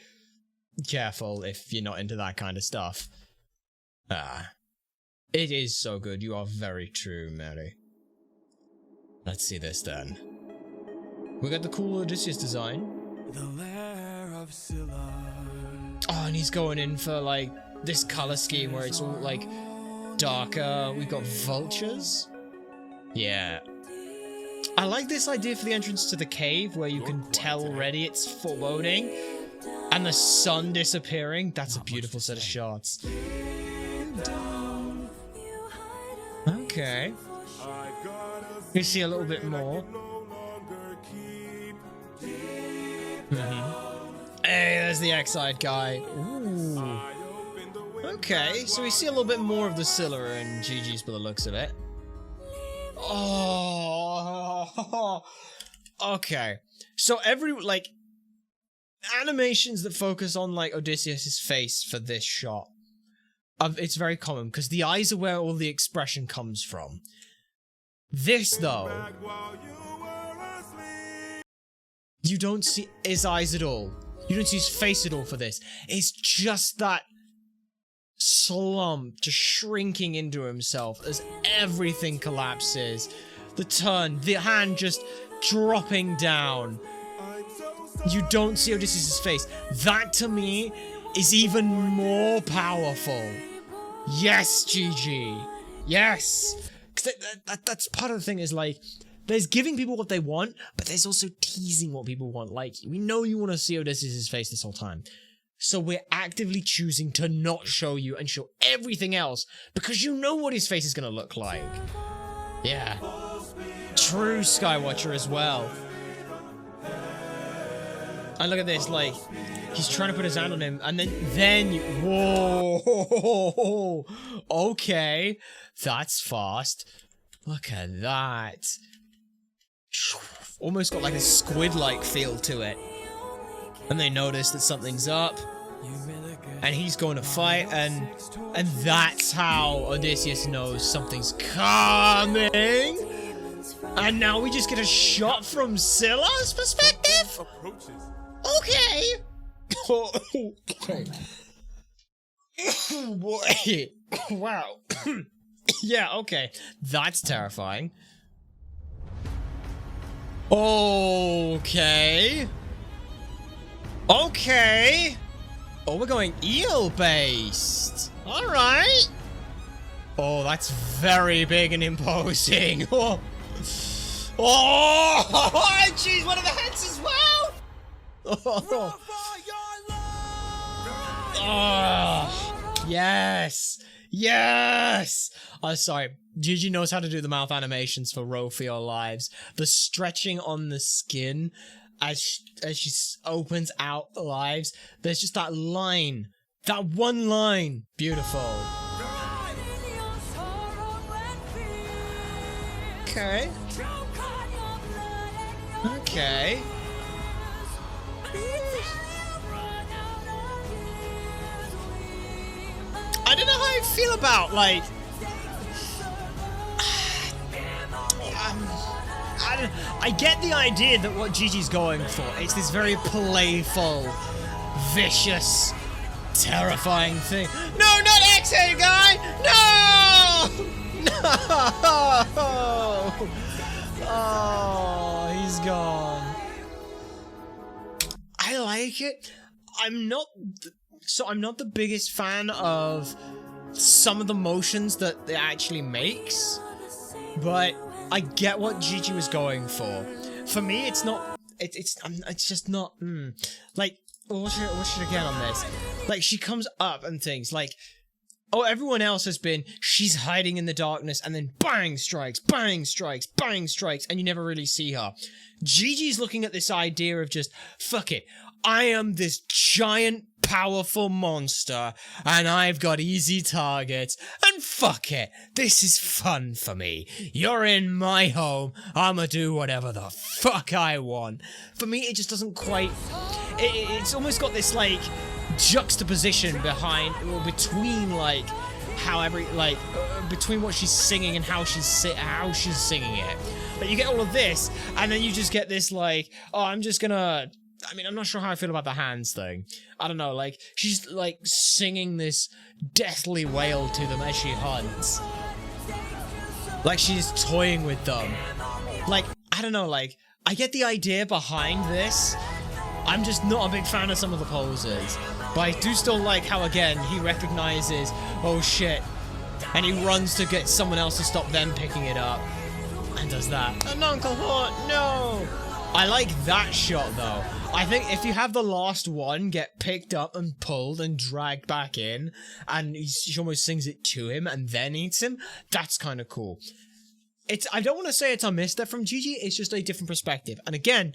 Careful if you're not into that kind of stuff. It is so good. You are very true, Mary. Let's see this then. We got the cool Odysseus design. The lair of Scylla. Oh, and he's going in for like this color scheme where it's all like darker. We've got vultures. Yeah. I like this idea for the entrance to the cave where you can tell already it's foreboding. And the sun disappearing. That's a beautiful set of shots. Okay. You see a little bit more. Hey, there's the X-Side guy. Ooh. Okay, so we see a little bit more of the Scylla and GG's by the looks of it. Oh. Okay. So animations that focus on like Odysseus's face for this shot, it's very common because the eyes are where all the expression comes from. This though, you don't see his eyes at all. You don't see his face at all for this. It's just that slump, just shrinking into himself as everything collapses. The turn, the hand just dropping down. You don't see Odysseus' face. That to me is even more powerful. Yes, GG. Yes. Because that's part of the thing is like, there's giving people what they want, but there's also teasing what people want. Like, we know you want to see Odysseus' face this whole time. So we're actively choosing to not show you and show everything else because you know what his face is going to look like. Yeah. True Skywatcher as well. And look at this, like, he's trying to put his hand on him, and then you, whoa, okay, that's fast. Look at that. Almost got like a squid-like feel to it. And they notice that something's up, and he's going to fight, and that's how Odysseus knows something's coming. And now we just get a shot from Scylla's perspective? Okay. Okay. Boy. Wow. Yeah, okay. That's terrifying. Okay. Okay. Oh, we're going eel-based. Alright. Oh, that's very big and imposing. Oh. Oh, jeez, one of the heads as well. Oh, For your love. oh, yes, yes. Oh, sorry. Gigi knows how to do the mouth animations for Row for Your Lives. The stretching on the skin as she opens out the lives. There's just that line, that one line. Beautiful. Okay. Okay. I don't know how I feel about, like, I get the idea that what Gigi's going for, it's this very playful, vicious, terrifying thing. No, not X-Head guy! No! No! Oh, he's gone. I like it. I'm not the biggest fan of some of the motions that it actually makes, but I get what Gigi was going for. For me, it's not. It's just not. Like, what should I get on this? Like, she comes up and things like, oh, everyone else has been. She's hiding in the darkness, and then bang strikes, bang strikes, bang strikes, and you never really see her. Gigi's looking at this idea of just fuck it. I am this giant, powerful monster, and I've got easy targets, and fuck it, this is fun for me. You're in my home, I'ma do whatever the fuck I want. For me, it just doesn't quite... It's almost got this, like, juxtaposition between, like, between what she's singing and how she's singing it. But you get all of this, and then you just get this, like, oh, I'm just gonna... I mean, I'm not sure how I feel about the hands thing. I don't know, like, she's, like, singing this deathly wail to them as she hunts. Like, she's toying with them. Like, I don't know, like, I get the idea behind this. I'm just not a big fan of some of the poses. But I do still like how, again, he recognizes, oh shit, and he runs to get someone else to stop them picking it up. And does that. An Uncle Hort, no! I like that shot, though. I think if you have the last one get picked up and pulled and dragged back in, and she almost sings it to him and then eats him, that's kind of cool. I don't want to say it's a misstep from Gigi, it's just a different perspective. And again,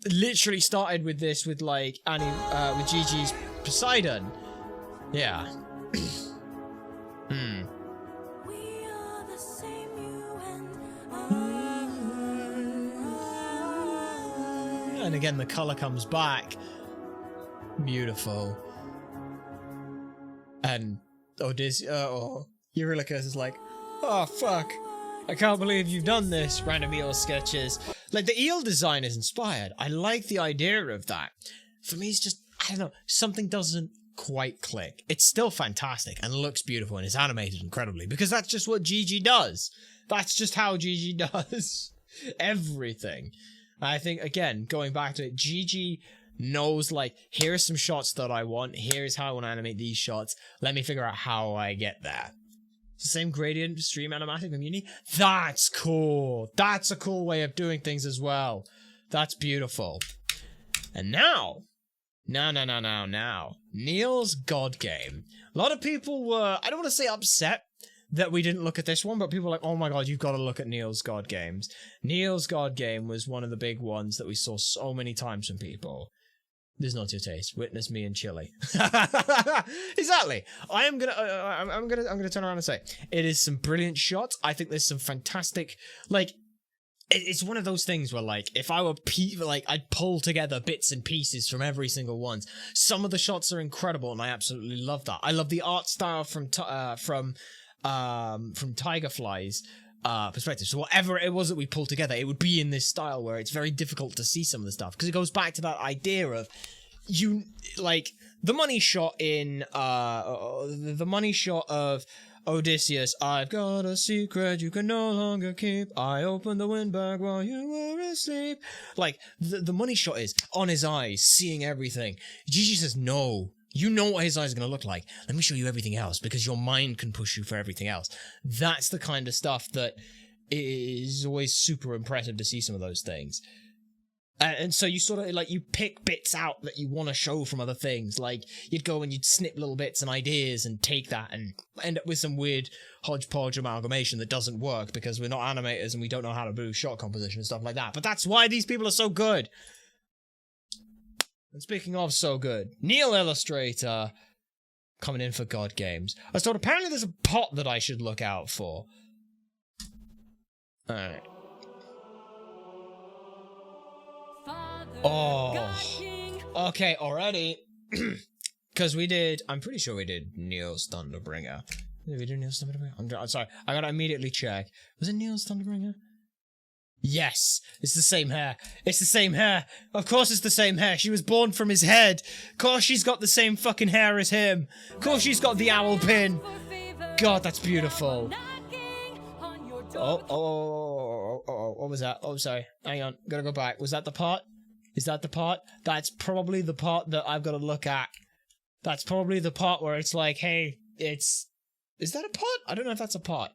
literally started with this with, like, with Gigi's Poseidon. Yeah. And again, the color comes back. Beautiful. And Odysseus, Eurylochus is like, oh fuck, I can't believe you've done this, random eel sketches. Like, the eel design is inspired. I like the idea of that. For me, it's just, I don't know, something doesn't quite click. It's still fantastic and looks beautiful and is animated incredibly, because that's just what Gigi does. That's just how Gigi does everything. I think, again, going back to it, Gigi knows, like, here are some shots that I want, here's how I want to animate these shots, let me figure out how I get there. It's the same gradient stream animatic community. That's cool. That's a cool way of doing things as well. That's beautiful. And now, Neil's God Game. A lot of people were, I don't want to say upset that we didn't look at this one, but people were like, oh my god, you've got to look at Neil's God Games. Neil's God Game was one of the big ones that we saw so many times from people. This is not your taste. Witness me in Chile. Exactly. I'm gonna turn around and say it is some brilliant shots. I think there's some fantastic, like, it's one of those things where, like, if I were I'd pull together bits and pieces from every single one. Some of the shots are incredible, and I absolutely love that. I love the art style from Tigerfly's perspective. So whatever it was that we pulled together, it would be in this style where it's very difficult to see some of the stuff, because it goes back to that idea of the money shot in the money shot of Odysseus. I've got a secret you can no longer keep. I opened the windbag while you were asleep. Like, the money shot is on his eyes, seeing everything. Gigi says, no. You know what his eyes are going to look like. Let me show you everything else, because your mind can push you for everything else. That's the kind of stuff that is always super impressive to see some of those things. And so you sort of, like, you pick bits out that you want to show from other things. Like, you'd go and you'd snip little bits and ideas and take that and end up with some weird hodgepodge amalgamation that doesn't work because we're not animators and we don't know how to do shot composition and stuff like that. But that's why these people are so good. And speaking of so good, Neil Illustrator coming in for God Games. I was told apparently there's a pot that I should look out for. Alright. Oh, okay, already. Because we did, I'm pretty sure we did Neil's Thunderbringer. Did we do Neil's Thunderbringer? I'm sorry, I gotta immediately check. Was it Neil's Thunderbringer? Yes, it's the same hair. It's the same hair. Of course it's the same hair. She was born from his head. Of course she's got the same fucking hair as him. Of course she's got the owl pin. God, that's beautiful. Oh, what was that? Oh, sorry. Hang on, gotta go back. Was that the part? Is that the part? That's probably the part that I've got to look at. That's probably the part where it's like, hey, it's... Is that a pot? I don't know if that's a pot.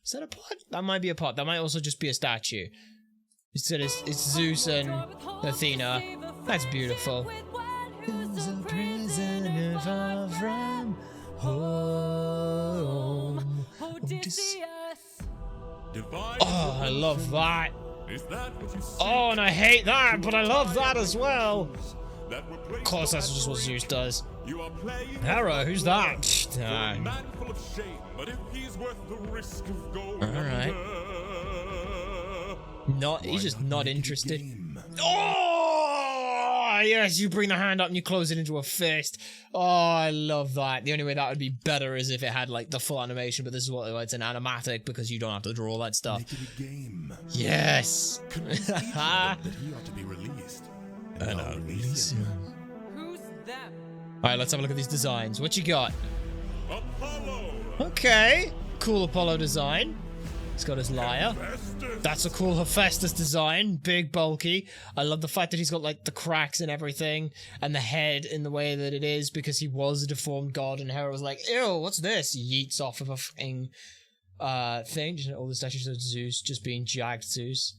Is that a pot? That might be a pot. That might also just be a statue. It's Zeus and Athena. That's beautiful. Is a prisoner far from home. Odysseus. Oh, I love that. Is that what you see? Oh, and I hate that, but I love that as well. That were placed Of course, that's on just what that Zeus blade? does. You are playing Hera, who's that? for a man full of shame, but if he's worth the risk of going Alright. under, He's just not interested. Oh, yes, you bring the hand up and you close it into a fist. Oh, I love that. The only way that would be better is if it had, like, the full animation, but this is what it's an animatic because you don't have to draw all that stuff. Make it a game. Yes. Convince each of them that he ought to be released. And I'll release him. Who's them? Alright, let's have a look at these designs. What you got? Apollo, Okay. Cool Apollo design. He's got his lyre. Festus, That's a cool Hephaestus design. Big, bulky. I love the fact that he's got, like, the cracks and everything, and the head in the way that it is, because he was a deformed god, and Hera was like, ew, what's this? Yeets off of a fucking, thing. Just all the statues of Zeus just being jagged Zeus.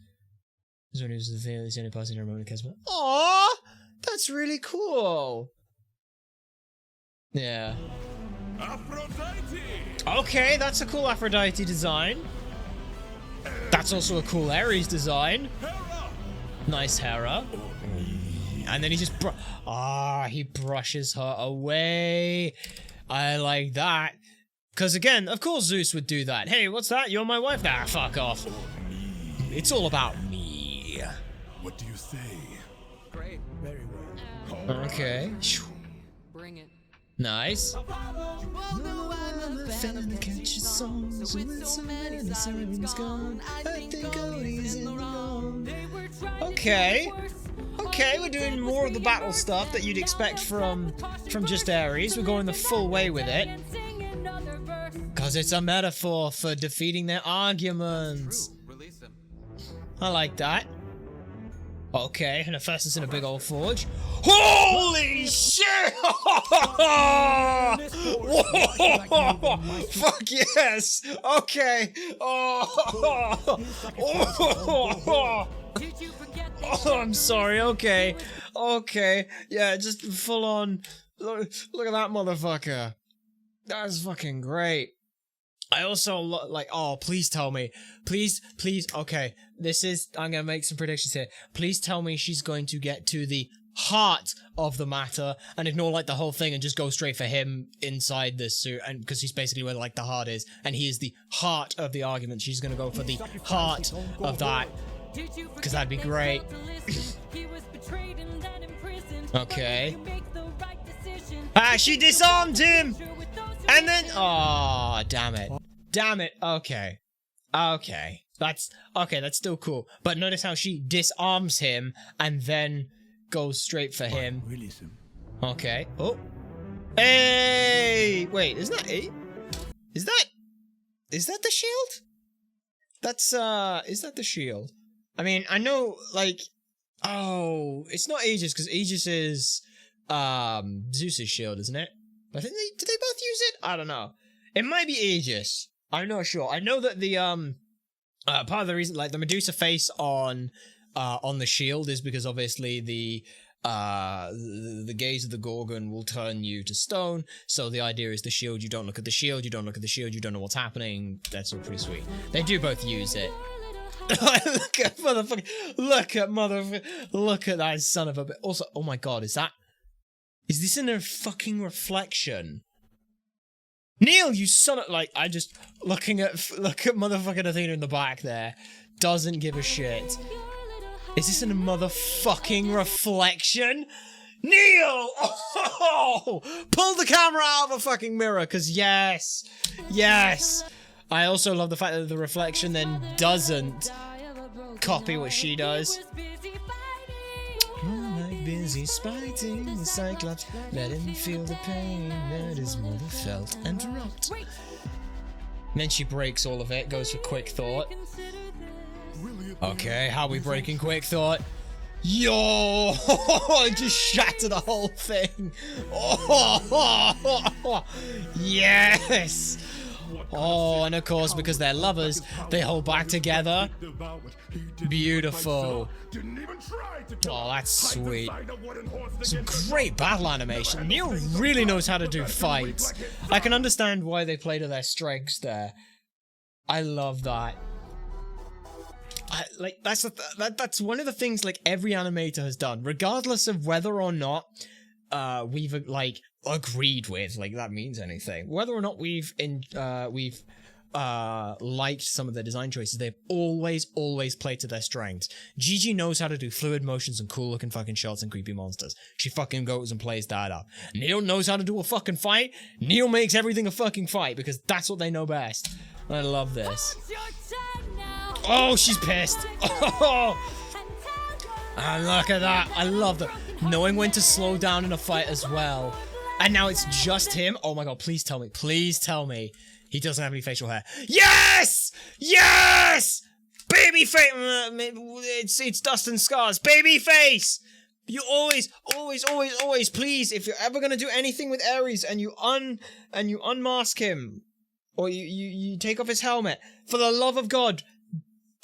This one is the only person in Roman Kesma. Aww! That's really cool. Yeah. Aphrodite, Okay, that's a cool Aphrodite design. That's also a cool Ares design. Hera, Nice Hera. And then he just he brushes her away. I like that. Because again, of course Zeus would do that. Hey, what's that? You're my wife? Nah, fuck off. It's all about me. What do you say? Great. Very well. Okay. Bring it. Nice. Okay. Okay, we're doing more of the battle stuff that you'd expect from just Ares. We're going the full way with it. Because it's a metaphor for defeating their arguments. Release him. I like that. Okay, and Hephaestus in a big old forge. Holy shit! Fuck yes! Okay. Did you forget Oh, I'm sorry. Okay. Okay. Yeah, just full on. Look at that motherfucker. That's fucking great. I also like, oh, please tell me. Please, okay. I'm gonna make some predictions here. Please tell me she's going to get to the heart of the matter and ignore, like, the whole thing and just go straight for him inside this suit, and because he's basically where, like, the heart is, and he is the heart of the argument. She's gonna go for the heart of that. Because that'd be great. Okay. She disarmed him! And then... Oh, damn it. Damn it. Okay. Okay. That's still cool. But notice how she disarms him and then goes straight for him. Release him. Okay. Oh. Hey! Wait, isn't that it? Is that the shield? Is that the shield? I mean, I know, like, oh, it's not Aegis, because Aegis is, Zeus's shield, isn't it? But I think did they both use it? I don't know. It might be Aegis. I'm not sure. I know that the, part of the reason, like, the Medusa face on, on the shield is because obviously the gaze of the Gorgon will turn you to stone. So the idea is the shield, you don't look at the shield, you don't look at the shield, you don't know what's happening. That's all pretty sweet. They do both use it. Look at that son of a bit. Also, oh my god, is this in a fucking reflection? Neil, you son of, like, I just look at motherfucking Athena in the back there. Doesn't give a shit. Is this in a motherfucking reflection? Neil! Oh! Pull the camera out of a fucking mirror, because yes! Yes! I also love the fact that the reflection then doesn't copy what she does. Like busy spiting the Cyclops, let him feel the pain that his mother felt and dropped. And then she breaks all of it, goes for quick thought. Okay, how are we breaking quick thought? Yo! Just shatter the whole thing. Oh, yes! Oh, and of course, because they're lovers, they hold back together. Beautiful. Oh, that's sweet. Some great battle animation. Neil really knows how to do fights. I can understand why they play to their strengths there. I love that. That's one of the things like every animator has done, regardless of whether or not we've like agreed with, like that means anything. Whether or not we've liked some of their design choices, they've always played to their strengths. Gigi knows how to do fluid motions and cool looking fucking shots and creepy monsters. She fucking goes and plays that up. Neil knows how to do a fucking fight. Neil makes everything a fucking fight because that's what they know best. I love this. Oh, she's pissed. Oh, and look at that. I love that. Knowing when to slow down in a fight as well. And now it's just him. Oh my god, please tell me. Please tell me he doesn't have any facial hair. Yes! Yes! Baby face. It's dust and scars. Baby face! You always, please, if you're ever gonna do anything with Ares and you unmask him, or you take off his helmet, for the love of God,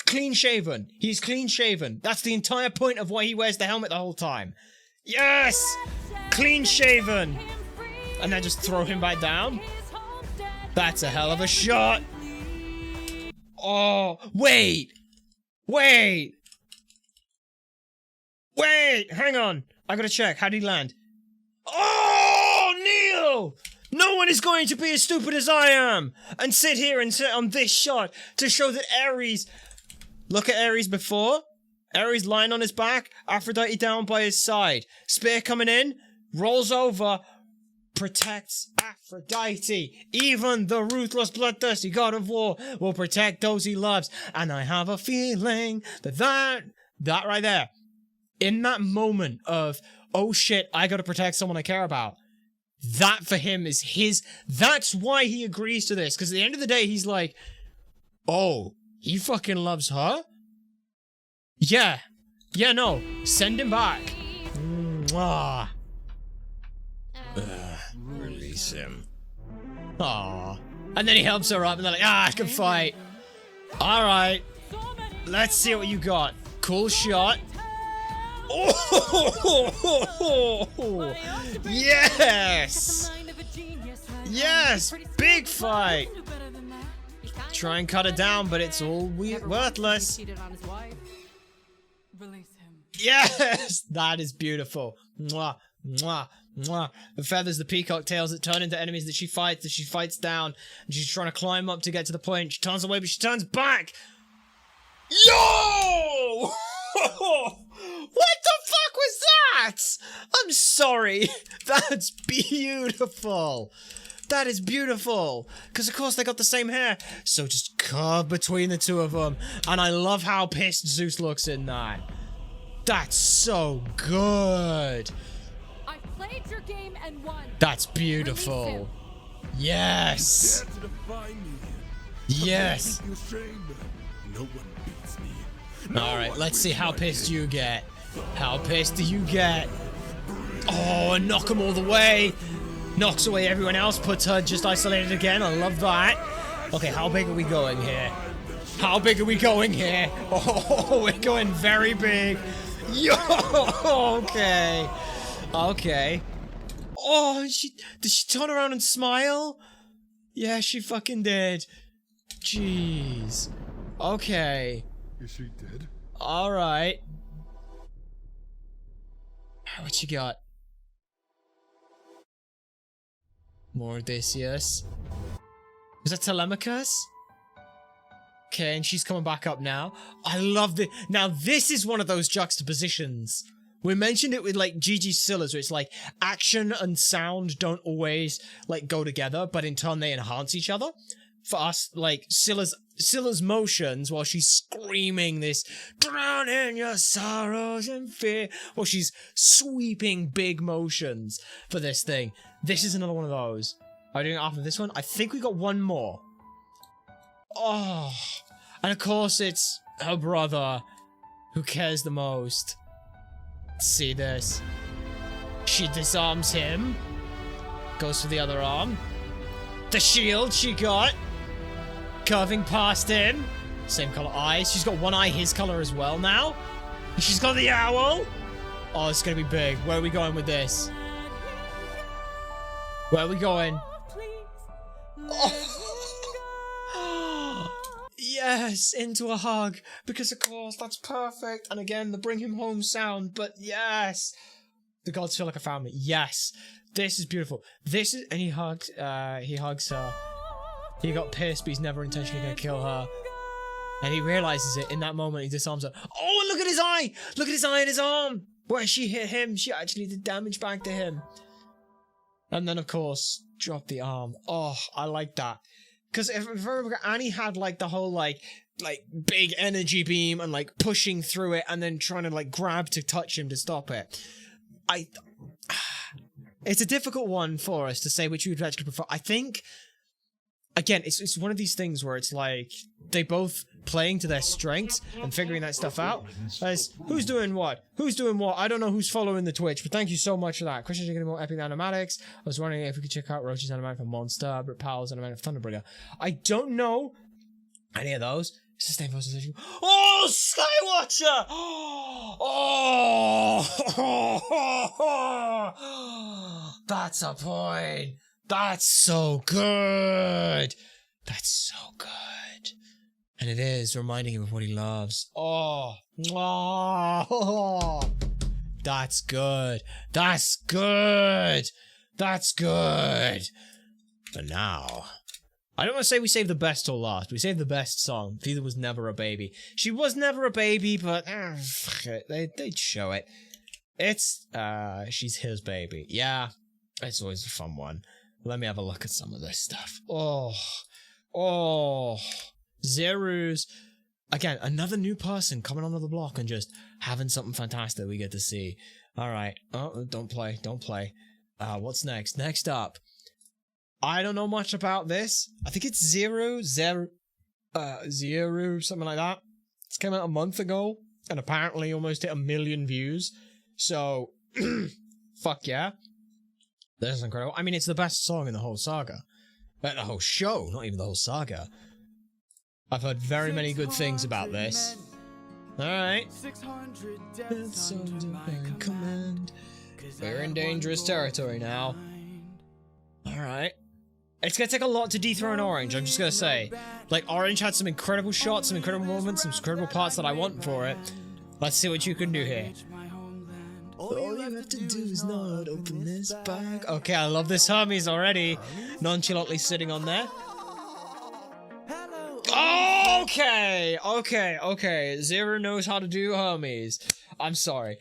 clean shaven. He's clean shaven. That's the entire point of why he wears the helmet the whole time. Yes! Clean shaven! And then just throw him back down? That's a hell of a shot! Oh, wait! Wait! Wait! Hang on! I gotta check. How did he land? Oh, Neil! No one is going to be as stupid as I am and sit here and sit on this shot to show that Ares... Look at Ares before. Ares lying on his back, Aphrodite down by his side. Spear coming in, rolls over, protects Aphrodite. Even the ruthless, bloodthirsty god of war will protect those he loves. And I have a feeling that right there, in that moment of, oh shit, I gotta protect someone I care about, that for him is his, that's why he agrees to this. Because at the end of the day, he's like, oh, he fucking loves her? Yeah. Yeah, no. Send him back. Mwah. Release him. Aww. And then he helps her up and they're like, I can fight. Alright. Let's see what you got. Cool shot. Oh! Yes! Yes! Big fight! Try and cut it down, but it's all worthless. Yes! That is beautiful. Mwah, mwah, mwah. The feathers, the peacock tails that turn into enemies that she fights down. And she's trying to climb up to get to the point. She turns away, but she turns back. Yo! What the fuck was that? I'm sorry. That's beautiful. That is beautiful. Because, of course, they got the same hair. So just carve between the two of them. And I love how pissed Zeus looks in that. That's so good. I played your game and won. That's beautiful. Yes. Yes. No one beats me. Alright, let's see how pissed you get. How pissed do you get? Oh, and knock him all the way. Knocks away everyone else, puts her just isolated again. I love that. Okay, how big are we going here? How big are we going here? Oh, we're going very big. Yo, okay. Okay. Oh, did she turn around and smile? Yeah, she fucking did. Jeez. Okay. Is she dead? Alright. What you got? More Odysseus. Was that Telemachus? Okay, and she's coming back up now. I love the... Now, this is one of those juxtapositions. We mentioned it with, like, Gigi Scylla's, where it's like, action and sound don't always, like, go together, but in turn they enhance each other. For us, like, Scylla's motions while she's screaming this, drown in your sorrows and fear, while she's sweeping big motions for this thing. This is another one of those. Are we doing it after this one? I think we got one more. Oh, and of course it's her brother who cares the most. Let's see this. She disarms him. Goes for the other arm. The shield she got. Curving past him. Same color eyes. She's got one eye his color as well now. And she's got the owl. Oh, it's gonna be big. Where are we going with this? Where are we going? Oh. Yes, into a hug. Because of course, that's perfect. And again, the bring him home sound. But yes. The gods feel like a family. Yes. This is beautiful. This is... And he hugs her. He got pissed, but he's never intentionally gonna kill her. And he realizes it in that moment. He disarms her. Oh, and look at his eye! Look at his eye and his arm! Where she hit him, she actually did damage back to him. And then, of course, drop the arm. Oh, I like that. Because if I remember, Annie had, like, the whole, like, big energy beam and, like, pushing through it and then trying to, like, grab to touch him to stop it. It's a difficult one for us to say which we would actually prefer. I think... Again, it's one of these things where it's like they both playing to their strengths and figuring that stuff out. As who's doing what? Who's doing what? I don't know who's following the Twitch, but thank you so much for that. Questions are getting more epic animatics. I was wondering if we could check out Roshi's animatic for Monster, Brit Powell's animatic for Thunderbringer. I don't know any of those. It's the same position. Oh, Skywatcher! Oh, that's a point. That's so good. That's so good. And it is reminding him of what he loves. Oh. Oh. That's good. That's good. That's good. But now, I don't want to say we saved the best till last. We saved the best song. Feather was never a baby. She was never a baby, but fuck it. They'd show it. It's, she's his baby. Yeah. It's always a fun one. Let me have a look at some of this stuff. Oh. Oh. Zeru's. Again, another new person coming onto the block and just having something fantastic we get to see. Alright. Oh, don't play. Don't play. What's next? Next up. I don't know much about this. I think it's Zeru, something like that. It's came out a month ago and apparently almost hit 1 million views. So, fuck yeah. This is incredible. I mean, it's the best song in the whole saga. The whole show, not even the whole saga. I've heard very many good things about this. Alright. We're in dangerous territory now. Alright. It's gonna take a lot to dethrone Orange, I'm just gonna say. Like, Orange had some incredible shots, some incredible moments, some incredible parts that I want for it. Let's see what you can do here. All you have to do is not open this bag. Okay, I love this Hermes already. Nonchalantly sitting on there. Okay. Zero knows how to do Hermes. I'm sorry.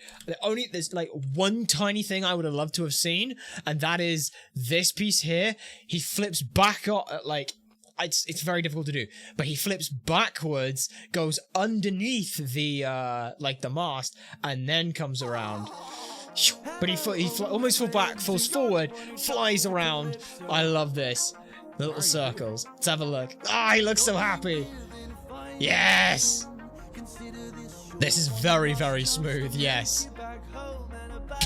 There's like one tiny thing I would have loved to have seen, and that is this piece here. He flips back like it's very difficult to do, but he flips backwards, goes underneath the like the mast, and then comes around. But he almost falls back, falls forward, flies around. I love this. The little circles. Let's have a look. Ah, he looks so happy. Yes! This is very, very smooth, yes.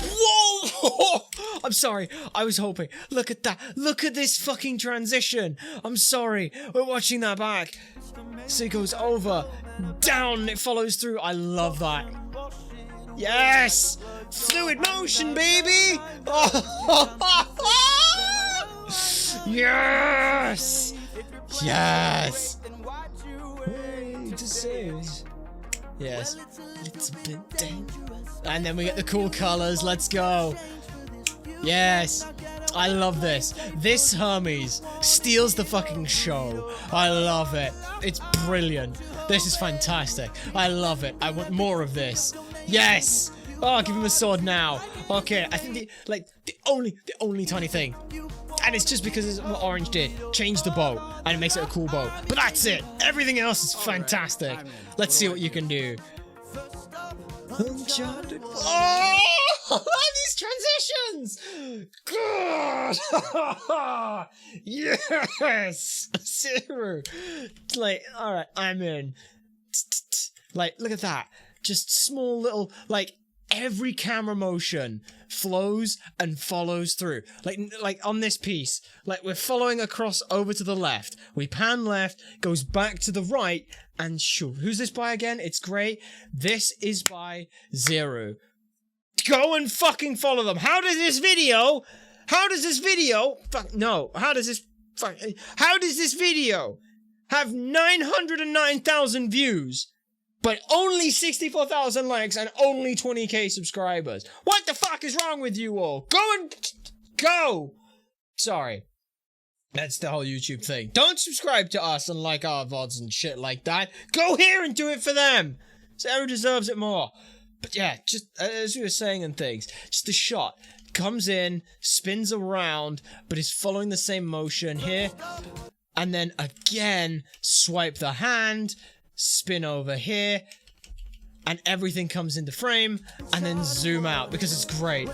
Whoa! I'm sorry. I was hoping. Look at that. Look at this fucking transition. I'm sorry. We're watching that back. So it goes over, down, it follows through. I love that. Yes! Fluid motion, baby! Oh. Yes! Yes! Yes. It's a bit dangerous. And then we get the cool colors. Let's go. Yes. I love this. This Hermes steals the fucking show. I love it. It's brilliant. This is fantastic. I love it. I want more of this. Yes. Oh, give him a sword now. Okay, I think the only tiny thing, and it's just because it's what Orange did. Change the bow, and it makes it a cool bow. But that's it. Everything else is fantastic. Let's see what you can do. Uncharted. Oh! These transitions! God! Yes! Zero! Like, alright, I'm in. Like, look at that. Just small little, like, every camera motion flows and follows through. Like on this piece, like we're following across over to the left. We pan left, goes back to the right, and shoot. Who's this by again? It's great. This is by Zero. Go and fucking follow them. How does this video have 909,000 views? But only 64,000 likes and only 20k subscribers. What the fuck is wrong with you all? Go! Sorry. That's the whole YouTube thing. Don't subscribe to us and like our VODs and shit like that. Go here and do it for them. Sarah deserves it more. But yeah, just as we were saying and things, just the shot comes in, spins around, but is following the same motion here. And then again, swipe the hand, spin over here, and everything comes into frame, and then zoom out because it's great.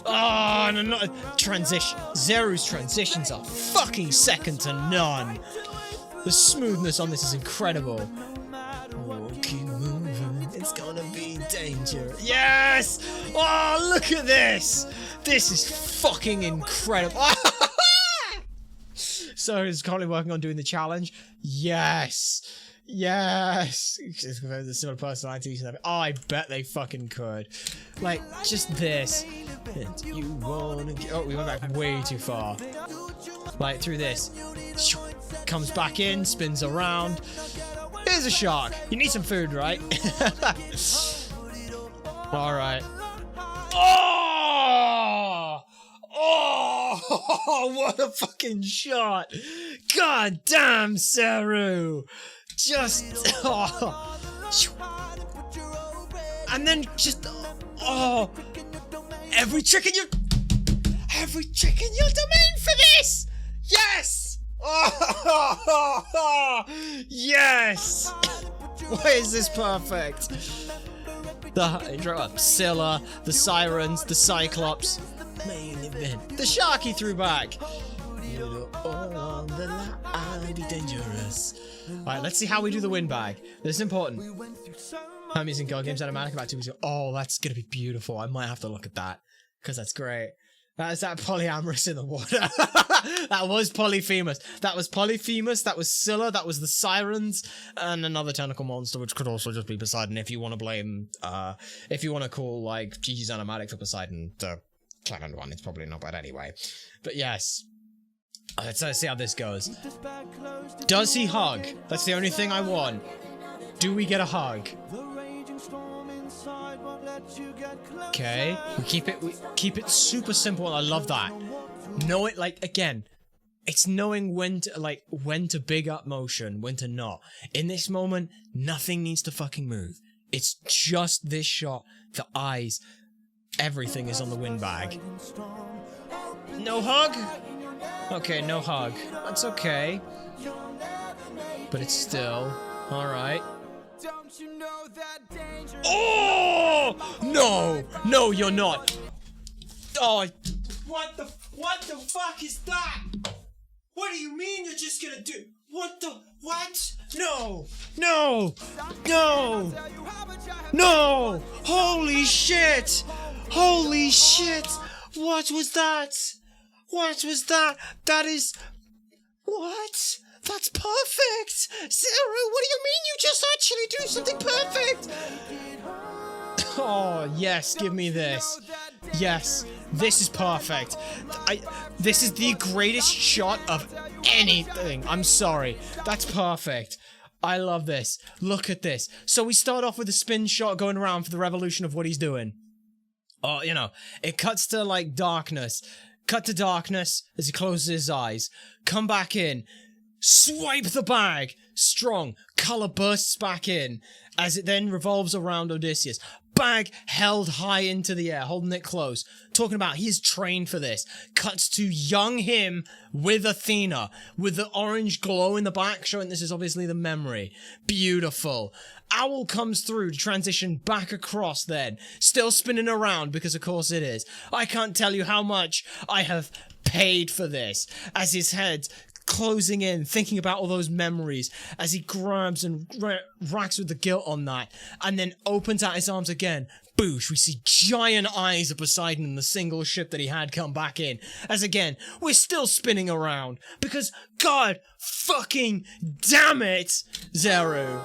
Oh, no, transition. Zero's transitions are fucking second to none. The smoothness on this is incredible. Keep moving. It's gonna be dangerous. Yes! Oh, look at this! This is fucking incredible. So he's currently working on doing the challenge. Yes! Yes! The similar personalities. Oh, I bet they fucking could. Like, just this. You wanna get... Oh, we went back way too far. Like, through this. Comes back in, spins around. Here's a shark. You need some food, right? Alright. Oh! Oh! What a fucking shot! God damn, Saru! Just... Oh. And then just... Oh! Every trick in your domain for this! Yes! Oh, yes! Why is this perfect? The Scylla, the Sirens, the Cyclops, main event. The shark he threw back. On the line, be dangerous. Alright, let's see how we do the win bag. This is important. Hermes and Girl Games Automatic about 2 weeks ago. Oh, that's gonna be beautiful. I might have to look at that. Because that's great. That is that polyamorous in the water. That was Polyphemus. That was Polyphemus. That was Scylla. That was the Sirens. And another tentacle monster, which could also just be Poseidon if you want to blame, if you want to call, like, Gigi's Animatic for Poseidon. The Clement one, it's probably not bad anyway. But yes. Let's see how this goes. Does he hug? That's the only thing I want. Do we get a hug? Okay, we keep it super simple, and I love that. Know it, like, again, it's knowing when to big up motion, when to not. In this moment, nothing needs to fucking move. It's just this shot, the eyes, everything is on the win bag. No hug? Okay, no hug. That's okay. But it's still alright. Oh! No! No, you're not. Oh, what the fuck is that? What do you mean you're just gonna do? What the? What? No! No! No! No! Holy shit! Holy shit! What was that? What was that? That is... What? That's perfect! Zero, what do you mean you just actually do something perfect? Oh, yes, give me this. Yes, this is perfect. This is the greatest shot of anything. I'm sorry. That's perfect. I love this. Look at this. So we start off with a spin shot going around for the revolution of what he's doing. Oh, you know, it cuts to, like, darkness. Cut to darkness as he closes his eyes. Come back in. Swipe the bag. Strong. Color bursts back in as it then revolves around Odysseus. Bag held high into the air, holding it close. Talking about he is trained for this. Cuts to young him with Athena, with the orange glow in the back, showing this is obviously the memory. Beautiful. Owl comes through to transition back across then. Still spinning around, because of course it is. I can't tell you how much I have paid for this. As his head closing in, thinking about all those memories as he grabs and racks with the guilt on that, and then opens out his arms again. Boosh, we see giant eyes of Poseidon in the single ship that he had come back in. As again, we're still spinning around, because god fucking damn it, Zero.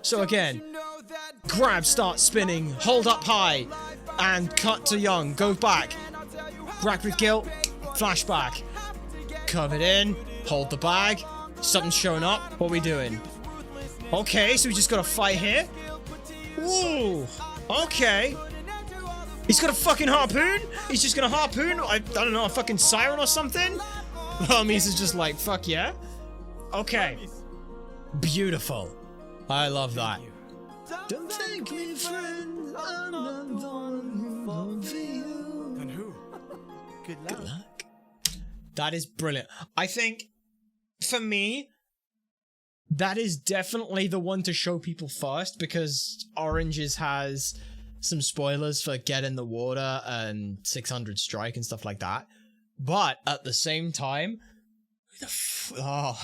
So again, grab, start spinning, hold up high, and cut to young, go back, rack with guilt, flashback. Covered in, hold the bag, something's showing up, what are we doing? Okay, so we just got a fight here. Whoa, okay. He's got a fucking harpoon? He's just gonna harpoon, I don't know, a fucking siren or something? Hermes is just like, fuck yeah. Okay. Beautiful. I love that. Don't thank me, friend, I'm not the one who fought for you. And who? Good luck. Good luck. That is brilliant. I think, for me, that is definitely the one to show people first, because Oranges has some spoilers for Get in the Water and 600 Strike and stuff like that. But at the same time, remember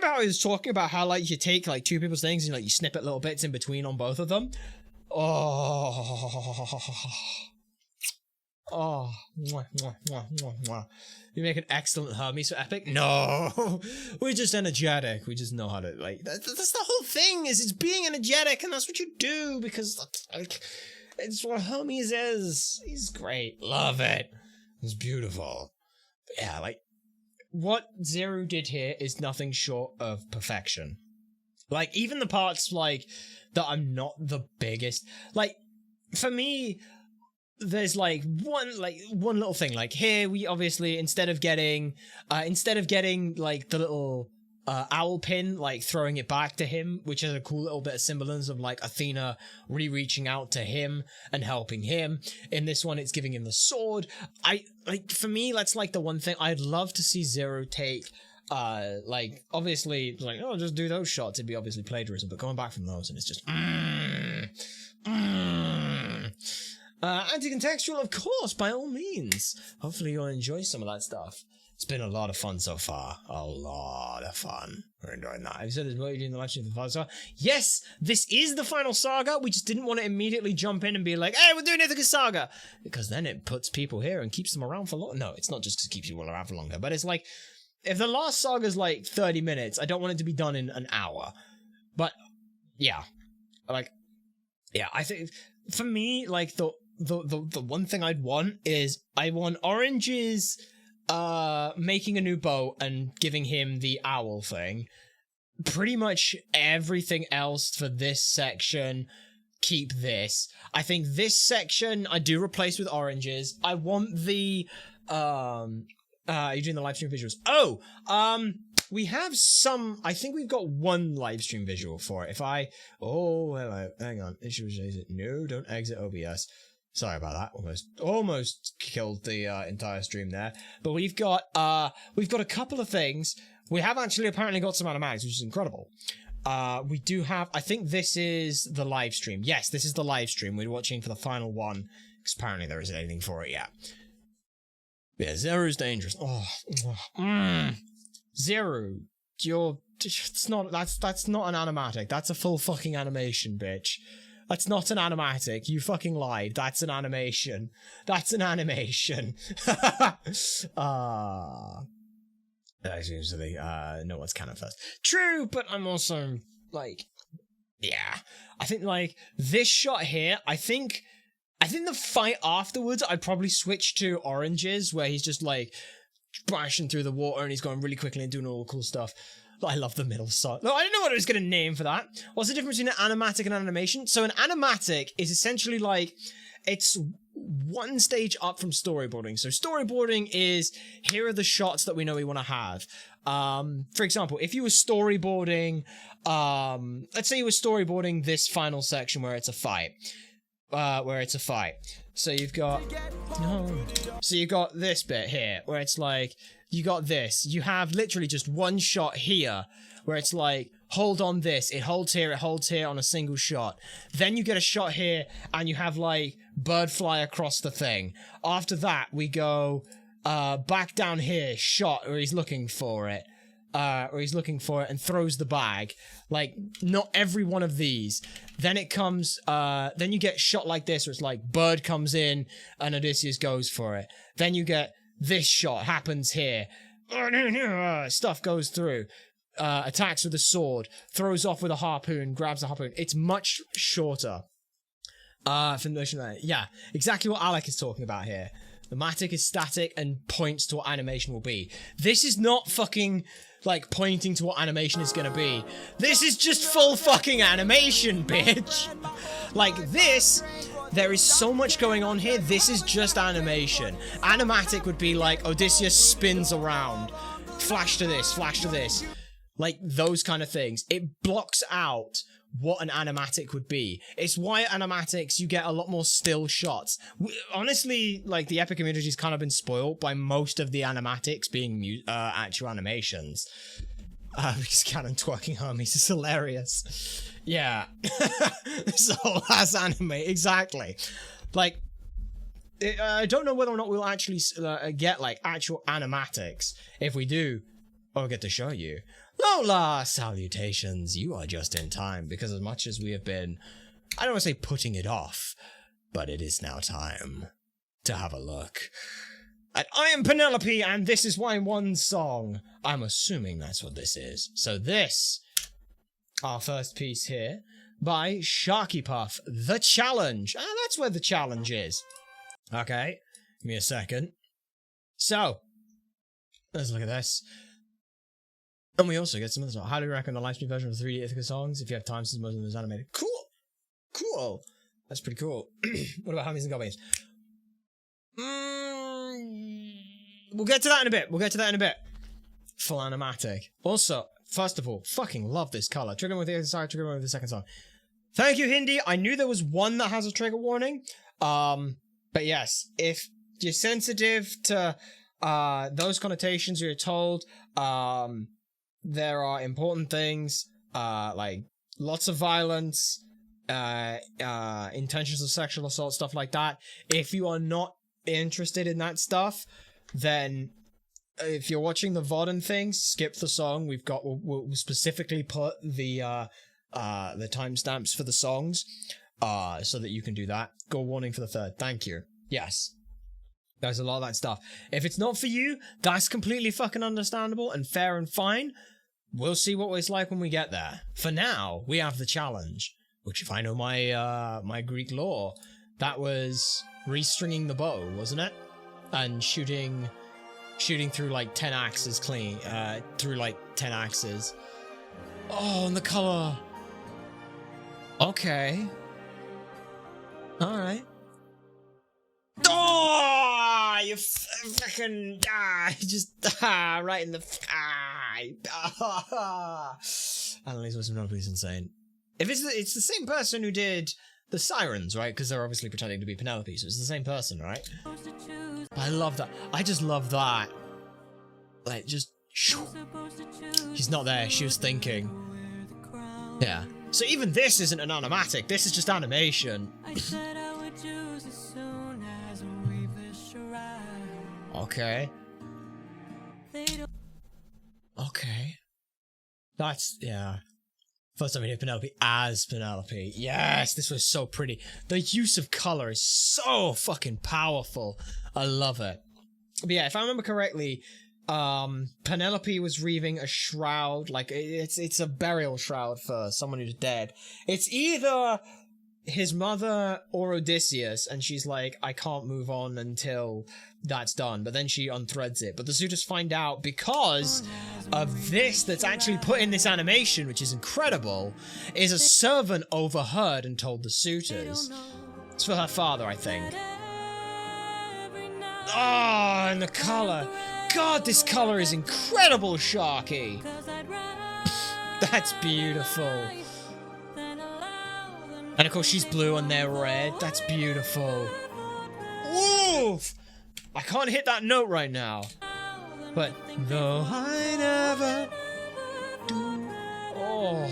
how I was talking about how, like, you take, like, two people's things and, like, you snip it little bits in between on both of them? Oh, mwah, mwah, mwah, mwah, mwah. You make an excellent Hermes for Epic? No, we're just energetic. We just know how to, like, that's the whole thing, is it's being energetic, and that's what you do, because that's, like, it's what Hermes is. He's great. Love it. It's beautiful. But yeah, like, what Zero did here is nothing short of perfection. Like, even the parts, like, that I'm not the biggest, like, for me, there's like one little thing. Like here, we obviously instead of getting like the little owl pin, like throwing it back to him, which is a cool little bit of symbolism, like Athena reaching out to him and helping him. In this one, it's giving him the sword. For me, that's like the one thing I'd love to see Zero take. Like obviously, like, oh, just do those shots. It'd be obviously plagiarism, but going back from those, and it's just anti-contextual, of course, by all means. Hopefully you'll enjoy some of that stuff. It's been a lot of fun so far. A lot of fun. We're enjoying that. Have you said this what you doing the live stream for the final saga? Yes, this is the final saga. We just didn't want to immediately jump in and be like, hey, we're doing Ithaca Saga. Because then it puts people here and keeps them around for long. No, it's not just because it keeps people around for longer. But it's like, if the last saga's like 30 minutes, I don't want it to be done in an hour. But, yeah. Like, yeah, I think, for me, like, the one thing I'd want is I want Orange's making a new boat and giving him the owl thing. Pretty much everything else for this section, keep this. I think this section I do replace with Orange's. I want the you're doing the live stream visuals. We have some, I think we've got one live stream visual for it. Hello, hang on. No, don't exit OBS. Sorry about that. Almost killed the entire stream there. But we've got a couple of things. We have actually apparently got some animatics, which is incredible. We do have, I think this is the live stream. Yes, this is the live stream. We're watching for the final one, because apparently there isn't anything for it yet. Yeah, Zero's dangerous. Zero. It's not. That's not an animatic. That's a full fucking animation, bitch. That's not an animatic. You fucking lied. That's an animation. That's an animation. Usually, no one's canon first. True, but I'm also like, yeah. I think like this shot here. I think the fight afterwards, I'd probably switch to Oranges, where he's just like bashing through the water and he's going really quickly and doing all the cool stuff. I love the middle shot. No, I don't know what I was going to name for that. What's the difference between an animatic and an animation? So an animatic is essentially like, it's one stage up from storyboarding. So storyboarding is, here are the shots that we know we want to have. For example, if you were storyboarding, let's say you were storyboarding this final section where it's a fight. So you've got, so you got this bit here where it's like, you got this. You have literally just one shot here where it's like, hold on this. It holds here on a single shot. Then you get a shot here and you have like bird fly across the thing. After that, we go back down here, shot where he's looking for it. And throws the bag. Like, not every one of these. Then it comes, then you get shot like this where it's like bird comes in and Odysseus goes for it. Then you get this shot happens here. Stuff goes through. Attacks with a sword. Throws off with a harpoon. Grabs a harpoon. It's much shorter. From the yeah, exactly what Alec is talking about here. The matic is static and points to what animation will be. This is not fucking, like, pointing to what animation is gonna be. This is just full fucking animation, bitch! Like, this, there is so much going on here, this is just animation. Animatic would be like, Odysseus spins around. Flash to this, flash to this. Like, those kind of things. It blocks out what an animatic would be. It's why animatics, you get a lot more still shots. Honestly, like, the Epic community's kind of been spoiled by most of the animatics being actual animations. Because Canon twerking Hermes is hilarious. Yeah. This whole ass anime, exactly. Like, I don't know whether or not we'll actually get, like, actual animatics. If we do, I'll get to show you. Lola, salutations, you are just in time, because as much as we have been, I don't want to say putting it off, but it is now time to have a look at I Am Penelope, and this is why one song. I'm assuming that's what this is. So this, our first piece here, by Sharky Puff, The Challenge. Ah, that's where the challenge is. Okay, give me a second. So, let's look at this. And we also get some of this. Highly recommend the livestream version of the 3D Ithaca songs if you have time, since most of them is animated. Cool! Cool! That's pretty cool. What about Hermes and Goblins? We'll get to that in a bit. Full animatic. Also, first of all, fucking love this color. Trigger with the Ithaca Saga, trigger with the second song. Thank you, Hindi. I knew there was one that has a trigger warning. But yes, if you're sensitive to those connotations, you're told, there are important things, like lots of violence, intentions of sexual assault, stuff like that. If you are not interested in that stuff, then if you're watching the VOD and things, skip the song. We'll specifically put the timestamps for the songs, so that you can do that. Go warning for the third. Thank you. Yes. There's a lot of that stuff. If it's not for you, that's completely fucking understandable and fair and fine. We'll see what it's like when we get there. For now, we have the challenge, which, if I know my my Greek lore, that was restringing the bow, wasn't it? And shooting through like 10 axes clean, through like 10 axes. Oh, and the color. Okay. All right. Oh, you fucking right in the Annalise was not please insane. If it's the same person who did the sirens, right? Because they're obviously pretending to be Penelope, so it's the same person, right? I love that. I just love that. Like, just she's not there. She was thinking. Yeah. So even this isn't an animatic. This is just animation. Okay. Okay. That's, yeah. First time I hear Penelope as Penelope. Yes, this was so pretty. The use of color is so fucking powerful. I love it. But yeah, if I remember correctly, Penelope was reaving a shroud, like it's a burial shroud for someone who's dead. It's either his mother or Odysseus, and she's like, I can't move on until that's done, but then she unthreads it. But the suitors find out because of this that's actually put in this animation, which is incredible, is a servant overheard and told the suitors. It's for her father, I think. Oh, and the color. God, this color is incredible, Sharky. That's beautiful. And of course she's blue and they're red. That's beautiful. Woof! I can't hit that note right now. But though I never do. Oh.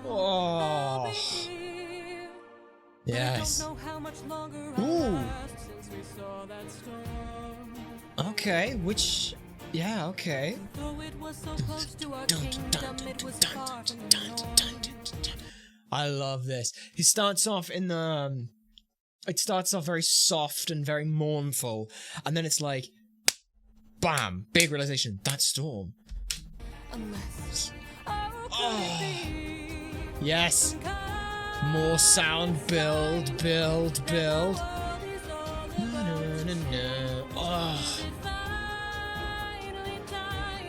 Oh. Yes. Ooh. Okay, which... Yeah, okay. I love this. He starts off in the... It starts off very soft and very mournful, and then it's like... Bam! Big realization. That's Storm. Oh. Yes! More sound. Build, build, build. Oh.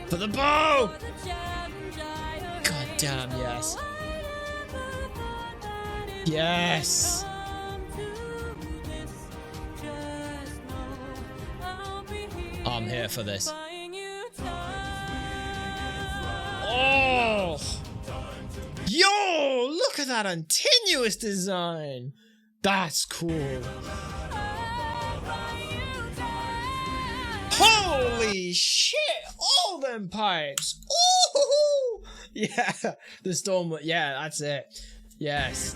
For the bow! God damn, yes. Yes! I'm here for this. Oh! Yo! Look at that continuous design! That's cool. Holy shit! All them pipes! Ooh! Yeah, the storm. Yeah, that's it. Yes.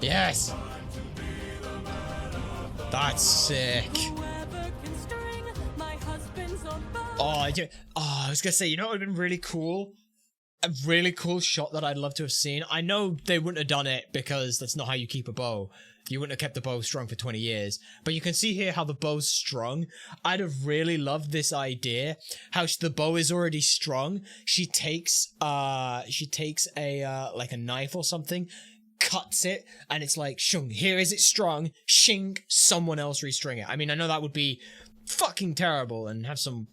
Yes. That's sick. Oh, yeah. Oh, I was gonna say, you know what would have been really cool? A really cool shot that I'd love to have seen. I know they wouldn't have done it because that's not how you keep a bow. You wouldn't have kept the bow strung for 20 years. But you can see here how the bow's strung. I'd have really loved this idea. How the bow is already strung. She takes a like a knife or something, cuts it, and it's like, shung, here is it strung, shing, someone else restring it. I mean, I know that would be fucking terrible and have some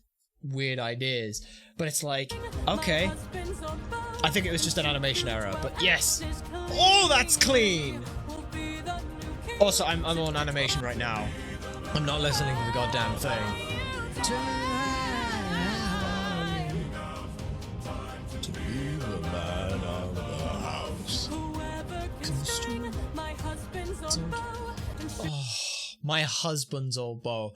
weird ideas, but it's like, okay. I think it was just an animation error, but yes. Oh, that's clean. Also, I'm on animation right now. I'm not listening to the goddamn thing. To be the man of the house. Oh, my husband's old bow.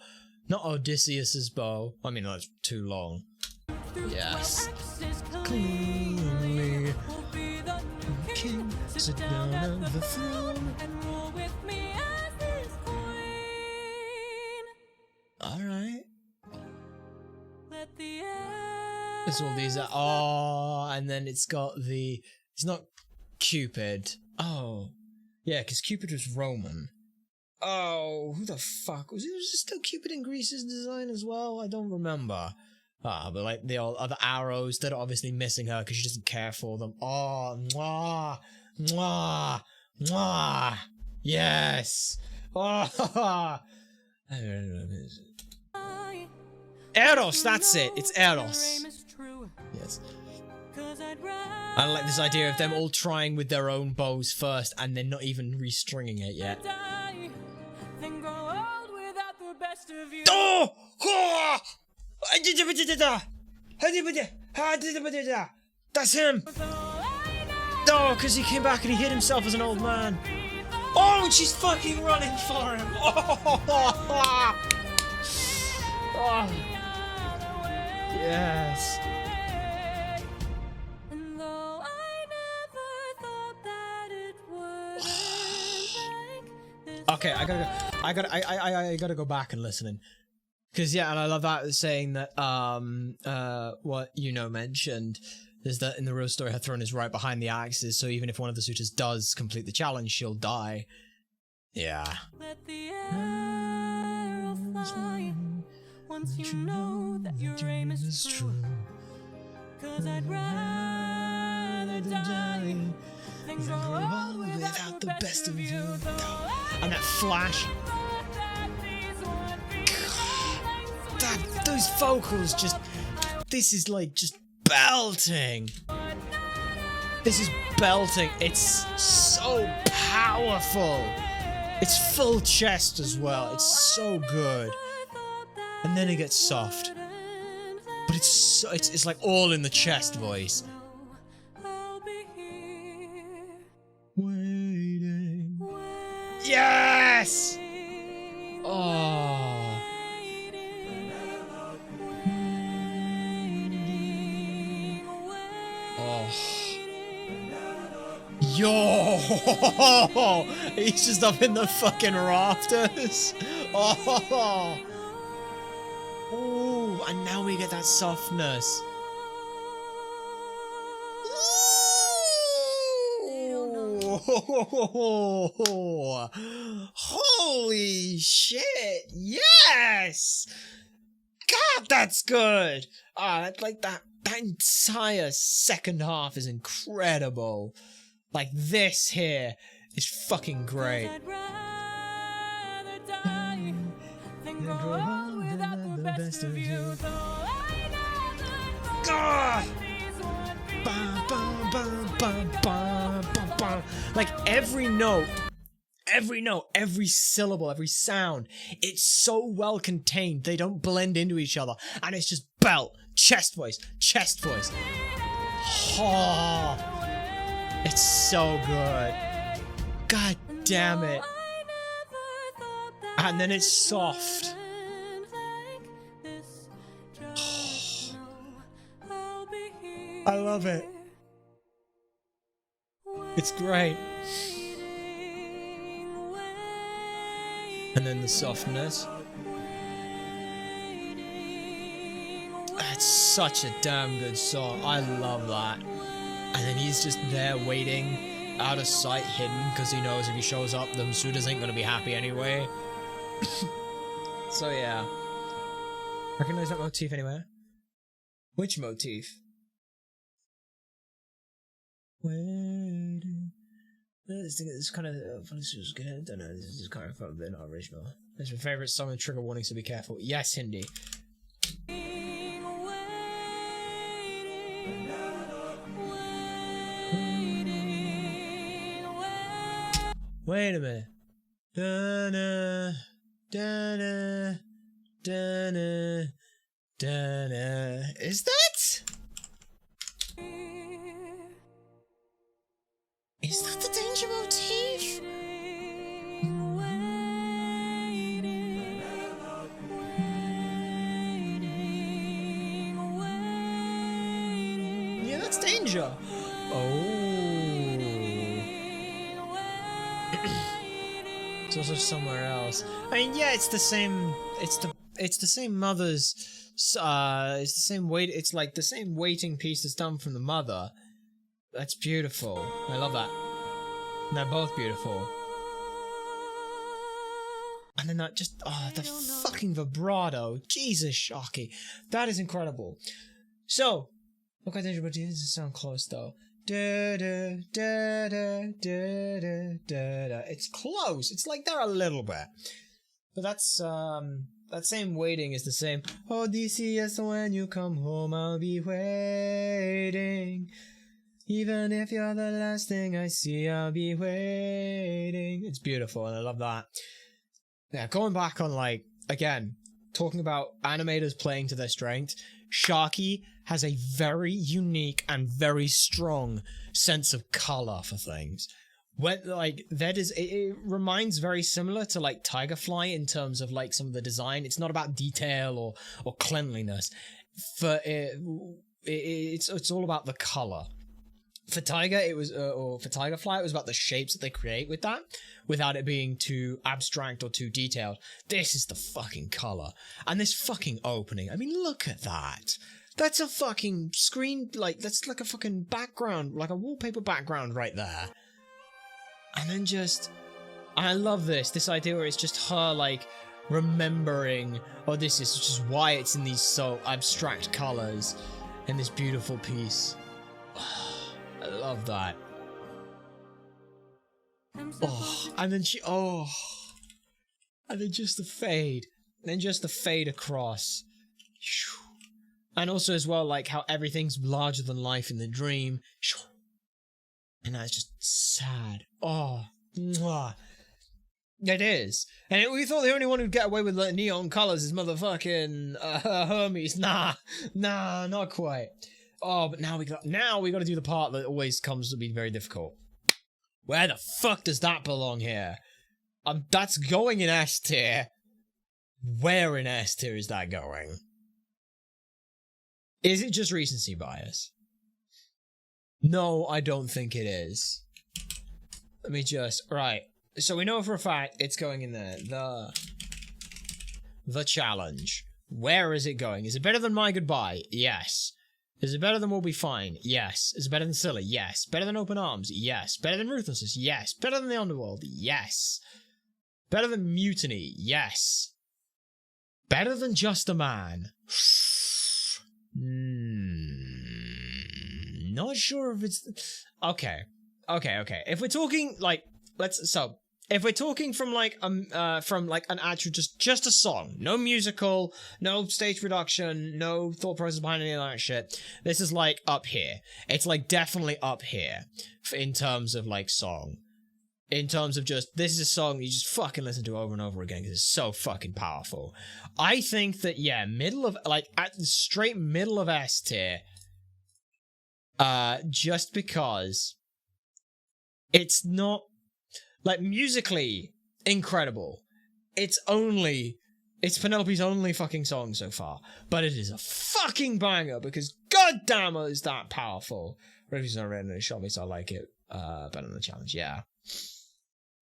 Not Odysseus's bow. I mean, that's too long. Yes. Cleanly. King, sit down on the throne. Alright. That's all these are. Oh, and then it's got the... It's not Cupid. Oh. Yeah, because Cupid was Roman. Oh, who the fuck? Was it still Cupid in Greece's design as well? I don't remember. Ah, but like the other arrows that are obviously missing her because she doesn't care for them. Oh, mwah, mwah, mwah. Yes. Oh. Eros, that's it. It's Eros. Yes. I like this idea of them all trying with their own bows first and then not even restringing it yet. Oh! That's him! Oh, because he came back and he hit himself as an old man. Oh, and she's fucking running for him! Oh! Oh. Yes. Okay, I gotta go back and listen. Cause yeah, and I love that saying that what mentioned is that in the real story her throne is right behind the axes, so even if one of the suitors does complete the challenge, she'll die. Yeah. Let the arrow fly once you know that your aim is true. 'Cause I'd rather die than grow old without the best of you. And that flash. Those vocals just. This is like just belting. This is belting. It's so powerful. It's full chest as well. It's so good. And then it gets soft. But it's so, it's like all in the chest voice. Waiting. Yes! Oh. Oh. Yo! He's just up in the fucking rafters. Oh. Oh, and now we get that softness. Oh. Holy shit! Yes! God, that's good. Like that entire second half is incredible. Like this here is fucking great. God! Like every note, every syllable, every sound, it's so well contained. They don't blend into each other, and it's just belt, chest voice, chest voice. Oh, it's so good. God damn it. And then it's soft. I love it. It's great. And then the softness. It's such a damn good song. I love that. And then he's just there waiting, out of sight, hidden, because he knows if he shows up, them suitors ain't gonna be happy anyway. So yeah. Recognize that motif anywhere? Which motif? Waiting. This kind of good. I don't know. This is kind of fun, but not original. It's my favorite song with trigger warning, so be careful. Yes, Hindi. Wait a minute. Da-na, da-na, da-na, da-na. Is that? Is that the danger motif? Yeah, that's danger. Oh. It's also somewhere else. I mean, yeah, it's the same. It's the same mother's. It's the same weight. It's like the same weighting piece that's done from the mother. That's beautiful. I love that. And they're both beautiful. And then that just, the fucking vibrato. Jesus, Shocky. That is incredible. So, look, I think about it doesn't sound close though. Da, da, da, da, da, da, da, da. It's close. It's like they're a little bit. But that's, that same waiting is the same. Odysseus, when you come home, I'll be waiting. Even if you're the last thing I see, I'll be waiting. It's beautiful, and I love that. Yeah, going back on, like, again, talking about animators playing to their strength, Sharky has a very unique and very strong sense of color for things. When, like, that is, it reminds very similar to, like, Tigerfly in terms of, like, some of the design. It's not about detail or cleanliness. It's all about the color. For Tiger, it was, or for Tiger Fly, it was about the shapes that they create with that, without it being too abstract or too detailed. This is the fucking color. And this fucking opening. I mean, look at that. That's a fucking screen, like, that's like a fucking background, like a wallpaper background right there. And then just, I love this idea where it's just her, like, remembering Odysseus, which is why it's in these so abstract colors in this beautiful piece. I love that. Oh, and then and then just the fade. And then just the fade across. And also as well, like how everything's larger than life in the dream. And that's just sad. Oh, mwah. It is. And we thought the only one who'd get away with like, neon colors is motherfucking Hermes. Nah, not quite. Oh, but now we got to do the part that always comes to be very difficult. Where the fuck does that belong here? That's going in S tier. Where in S tier is that going? Is it just recency bias? No, I don't think it is. Let me just... Right. So we know for a fact it's going in there. The challenge. Where is it going? Is it better than My Goodbye? Yes. Is it better than We'll Be Fine? Yes. Is it better than Silly? Yes. Better than Open Arms? Yes. Better than Ruthlessness? Yes. Better than The Underworld? Yes. Better than Mutiny? Yes. Better than Just a Man? Not sure if it's... Okay. If we're talking, like, if we're talking from like an actual just a song, no musical, no stage production, no thought process behind any of that shit, this is like up here. It's like definitely up here in terms of like song. In terms of just, this is a song you just fucking listen to over and over again because it's so fucking powerful. I think that, yeah, middle of, like, at the straight middle of S tier, just because it's not, like, musically incredible. It's Penelope's only fucking song so far, but it is a fucking banger because goddamn is that powerful. Reviews not written and it shot me, so I like it better than the challenge, yeah.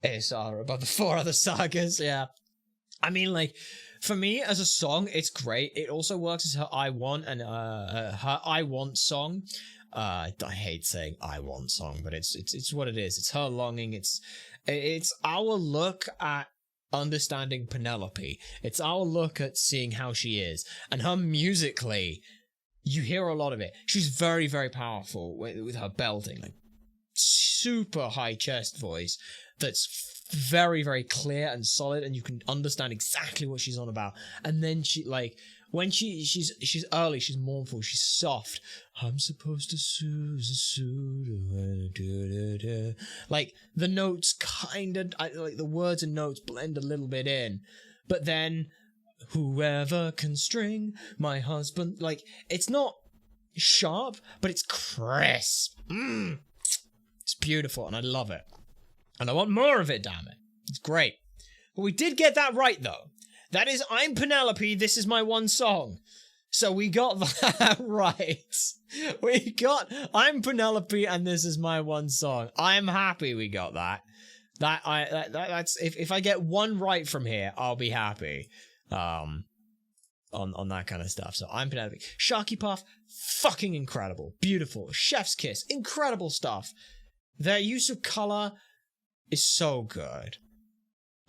ASR above the 4 other sagas, yeah. I mean, like, for me, as a song, it's great. It also works as her I Want and her I Want song. I hate saying I Want song, but it's what it is. It's her longing. It's our look at understanding Penelope. It's our look at seeing how she is. And her musically, you hear a lot of it. She's very, very powerful with her belting, like super high chest voice that's very, very clear and solid, and you can understand exactly what she's on about. And then she, like, when she's early, she's mournful, she's soft. I'm supposed to like, the notes kind of, like, the words and notes blend a little bit in. But then, whoever can string my husband, like, it's not sharp, but it's crisp. It's beautiful, and I love it. And I want more of it, damn it. It's great. But we did get that right, though. That is, I'm Penelope, this is my one song. So we got that right. We got, I'm Penelope, and this is my one song. I'm happy we got that. That's, if I get one right from here, I'll be happy. On that kind of stuff. So I'm Penelope. Sharky Puff, fucking incredible. Beautiful. Chef's Kiss, incredible stuff. Their use of color is so good.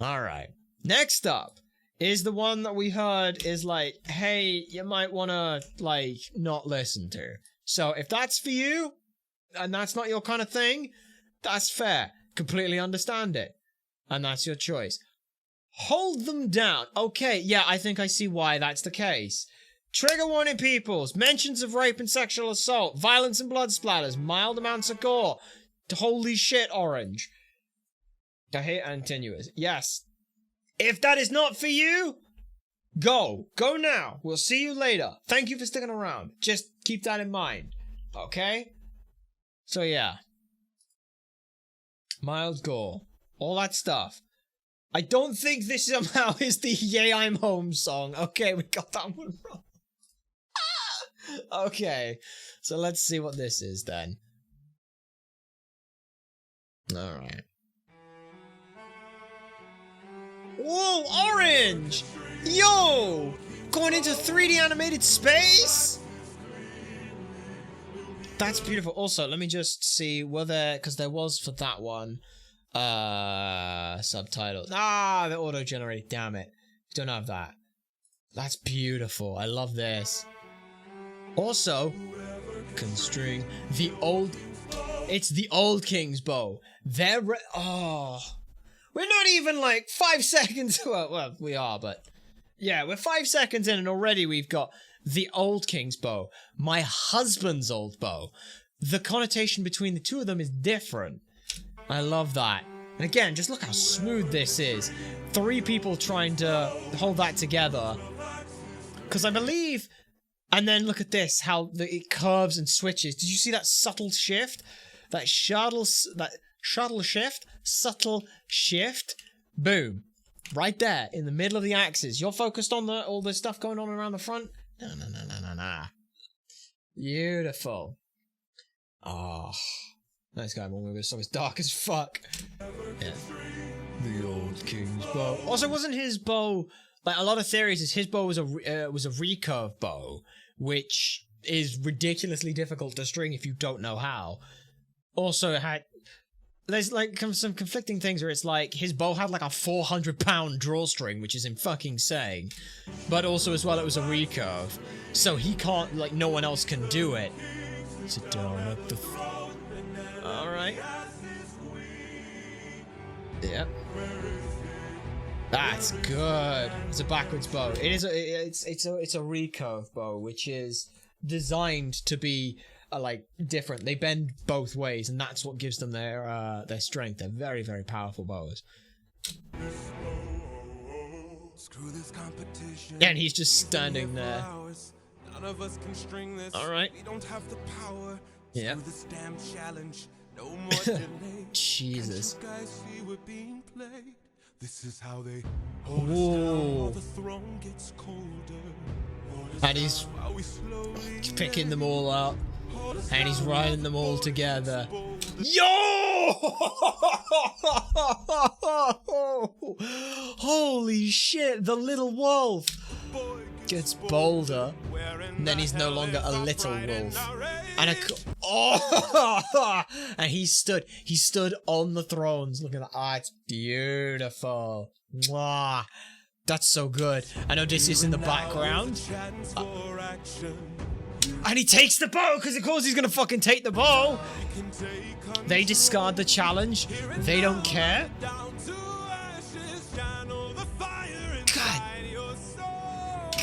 Alright. Next up is the one that we heard is like, hey, you might want to, like, not listen to. So if that's for you, and that's not your kind of thing, that's fair. Completely understand it. And that's your choice. Hold Them Down. Okay, yeah, I think I see why that's the case. Trigger warning, peoples. Mentions of rape and sexual assault. Violence and blood splatters. Mild amounts of gore. Holy shit, Orange. I hate continuous. Yes. If that is not for you, go. Go now. We'll see you later. Thank you for sticking around. Just keep that in mind. Okay? So yeah. Mild gore. All that stuff. I don't think this somehow is the Yay I'm Home song. Okay, we got that one wrong. Okay. So let's see what this is then. Alright. Whoa, orange! Yo! Going into 3D animated space? That's beautiful. Also, let me just see, were there, because there was for that one, subtitles. Ah, they're auto-generated, damn it. Don't have that. That's beautiful. I love this. Also, constring the old... It's the old King's bow. Oh. We're not even like 5 seconds... Well, we are, but... Yeah, we're 5 seconds in and already we've got the old King's bow. My husband's old bow. The connotation between the two of them is different. I love that. And again, just look how smooth this is. 3 people trying to hold that together. Because I believe... And then look at this, how it curves and switches. Did you see that subtle shift? That shuttle shift? Subtle shift? Boom. Right there, in the middle of the axis. You're focused on all the stuff going on around the front? No. Beautiful. Oh. Nice guy, man. This song is dark as fuck. Yeah. The old King's bow. Also, wasn't his bow... Like, a lot of theories is his bow was a recurve bow, which is ridiculously difficult to string if you don't know how. Also, it had... There's, like, some conflicting things where it's like, his bow had, like, a 400-pound drawstring, which is fucking insane. But also, as well, it was a recurve. So he can't, like, no one else can do it. Sit down at the... Alright. Yep. That's good. It's a backwards bow. It is it's a recurve bow, which is designed to be like different. They bend both ways, and that's what gives them their strength. They're very, very powerful bows. Yeah, and he's just standing there. None of us can string this. All right. We don't have the power. Yeah. This damn challenge. No more delay. Jesus. Can't you guys see we're being played? This is how they hold us Whoa. down while the throne gets colder. And he's picking them all up. And he's riding them all together. Yo! Holy shit, the little wolf gets bolder. And then he's no longer a little wolf. And and he stood on the thrones. Look at that. Ah, it's beautiful. Mwah. That's so good. And Odysseus in the background. And he takes the bow, because of course he's gonna fucking take the bow. They discard the challenge. They don't care.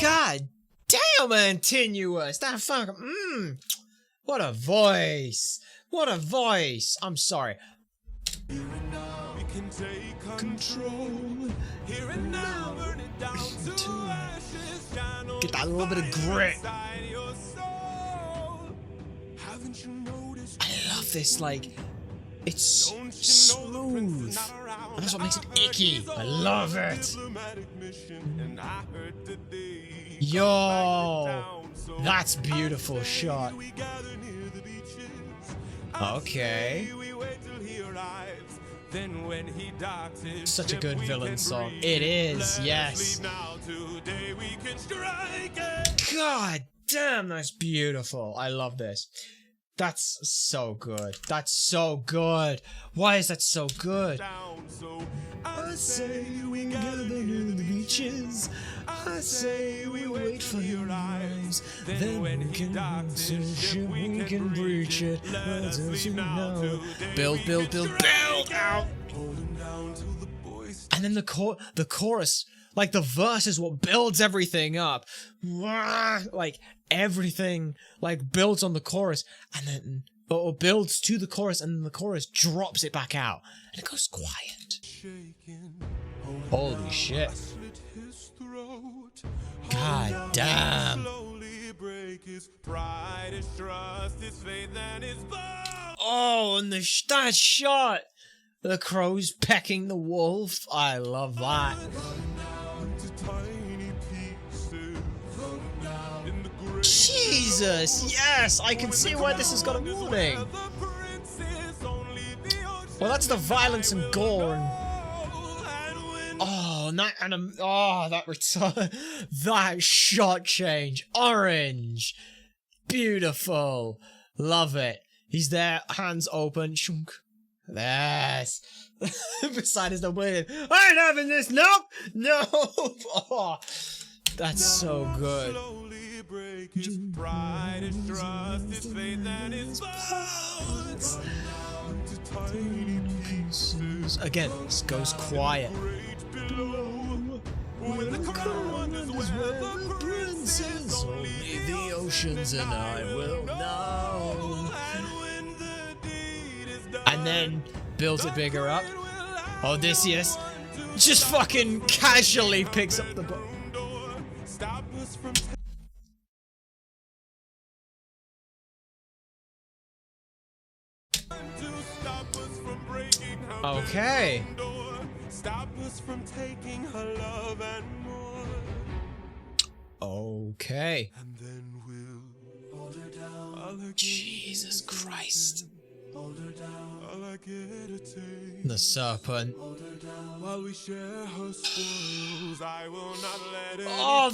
God damn, Antinuous. That fucking what a voice. What a voice. I'm sorry. Control. Get that little bit of grit. I love this, like, it's smooth. And that's what makes it icky. I love it. Yo, that's beautiful shot. Okay. Such a good villain song. It is, yes. God damn, that's beautiful. I love this. That's so good. That's so good. Why is that so good? I say we gather near the beaches. I say we wait for your eyes. Then we can we can breach it. Build out. And then the chorus, like the verse is what builds everything up. Like everything like builds on the chorus and then or builds to the chorus and then the chorus drops it back out and it goes quiet. Holy shit. God damn. Oh, and that shot. The crow's pecking the wolf. I love that. Jesus, yes, I can see why this has got a warning. Well, that's the violence and gore and... Oh, and that that shot change. Orange. Beautiful. Love it. He's there, hands open. Shunk. Yes. Beside his no bleeding. I ain't having this. Nope. No. Oh, that's so good. Break his pride, his trust, his faith, and his bones to tiny pieces. Again, this goes quiet. When the crown is where the prince is, Only the oceans and I will know. And then builds it bigger up. Odysseus just fucking casually picks up the book. Stop us from Okay. stop us from taking her love and more. Okay. And then we'll hold her down. Jesus Christ. Hold her down. All I get a taste. The serpent. Hold her down. While we share her spoils, I will not let it. Oh,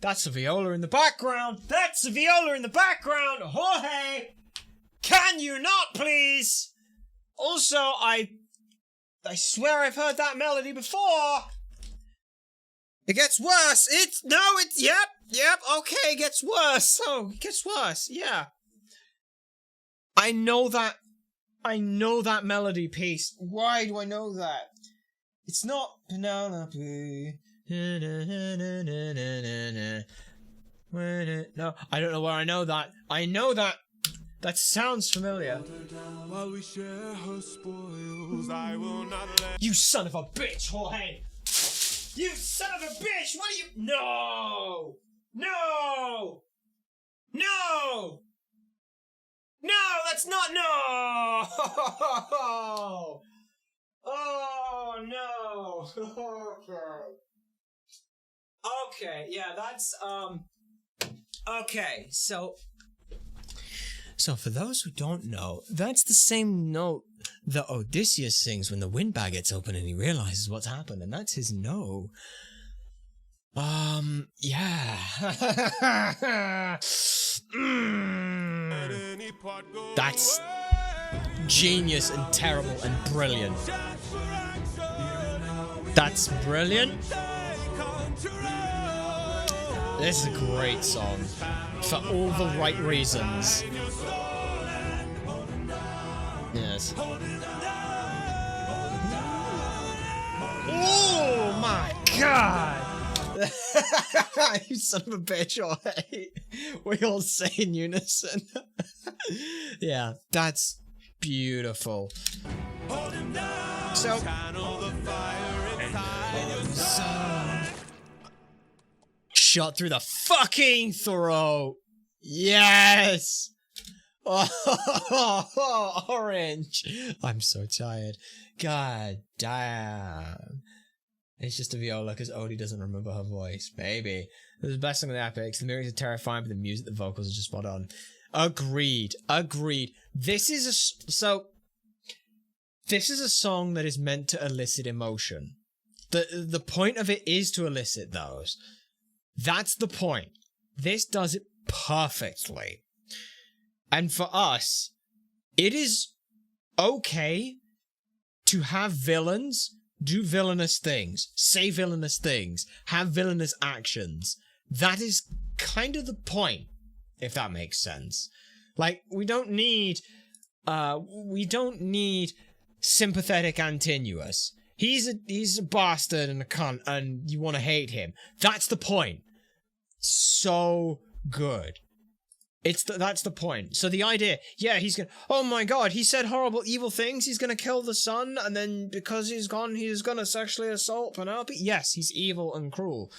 that's the viola in the background. That's the viola in the background. Jorge, can you not please? Also, I swear I've heard that melody before. It gets worse. Yep, okay, it gets worse. Oh, it gets worse, yeah. I know that melody piece. Why do I know that? It's not Penelope. No, I don't know where I know that. I know that. That sounds familiar. While we share her spoils, I will not let. You son of a bitch, Jorge! You son of a bitch! What are you? No! No! No! No! That's not no! Oh no! Okay, yeah, that's okay, so for those who don't know, that's the same note that Odysseus sings when the windbag gets open and he realizes what's happened, and that's his no. Yeah. That's genius and terrible and brilliant. That's brilliant. This is a great song for all the right reasons. Yes. Oh my god! You son of a bitch, Jorge. We all say in unison. Yeah, that's beautiful. So, shot through the fucking throat. Yes. Oh, orange. I'm so tired. God damn. It's just a viola because Odie doesn't remember her voice. Maybe. This is the best song of the epics. The lyrics are terrifying, but the music, the vocals are just spot on. Agreed. This is a song that is meant to elicit emotion. The point of it is to elicit those. That's the point. This does it perfectly. And for us, it is okay to have villains do villainous things, say villainous things, have villainous actions. That is kind of the point, if that makes sense. Like, we don't need sympathetic Antinuous. He's a bastard and a cunt, and you want to hate him. That's the point. So good. That's the point. So the idea, yeah, he's gonna, oh my god, he said horrible, evil things, he's gonna kill the son, and then because he's gone, he's gonna sexually assault Penelope. Yes, he's evil and cruel.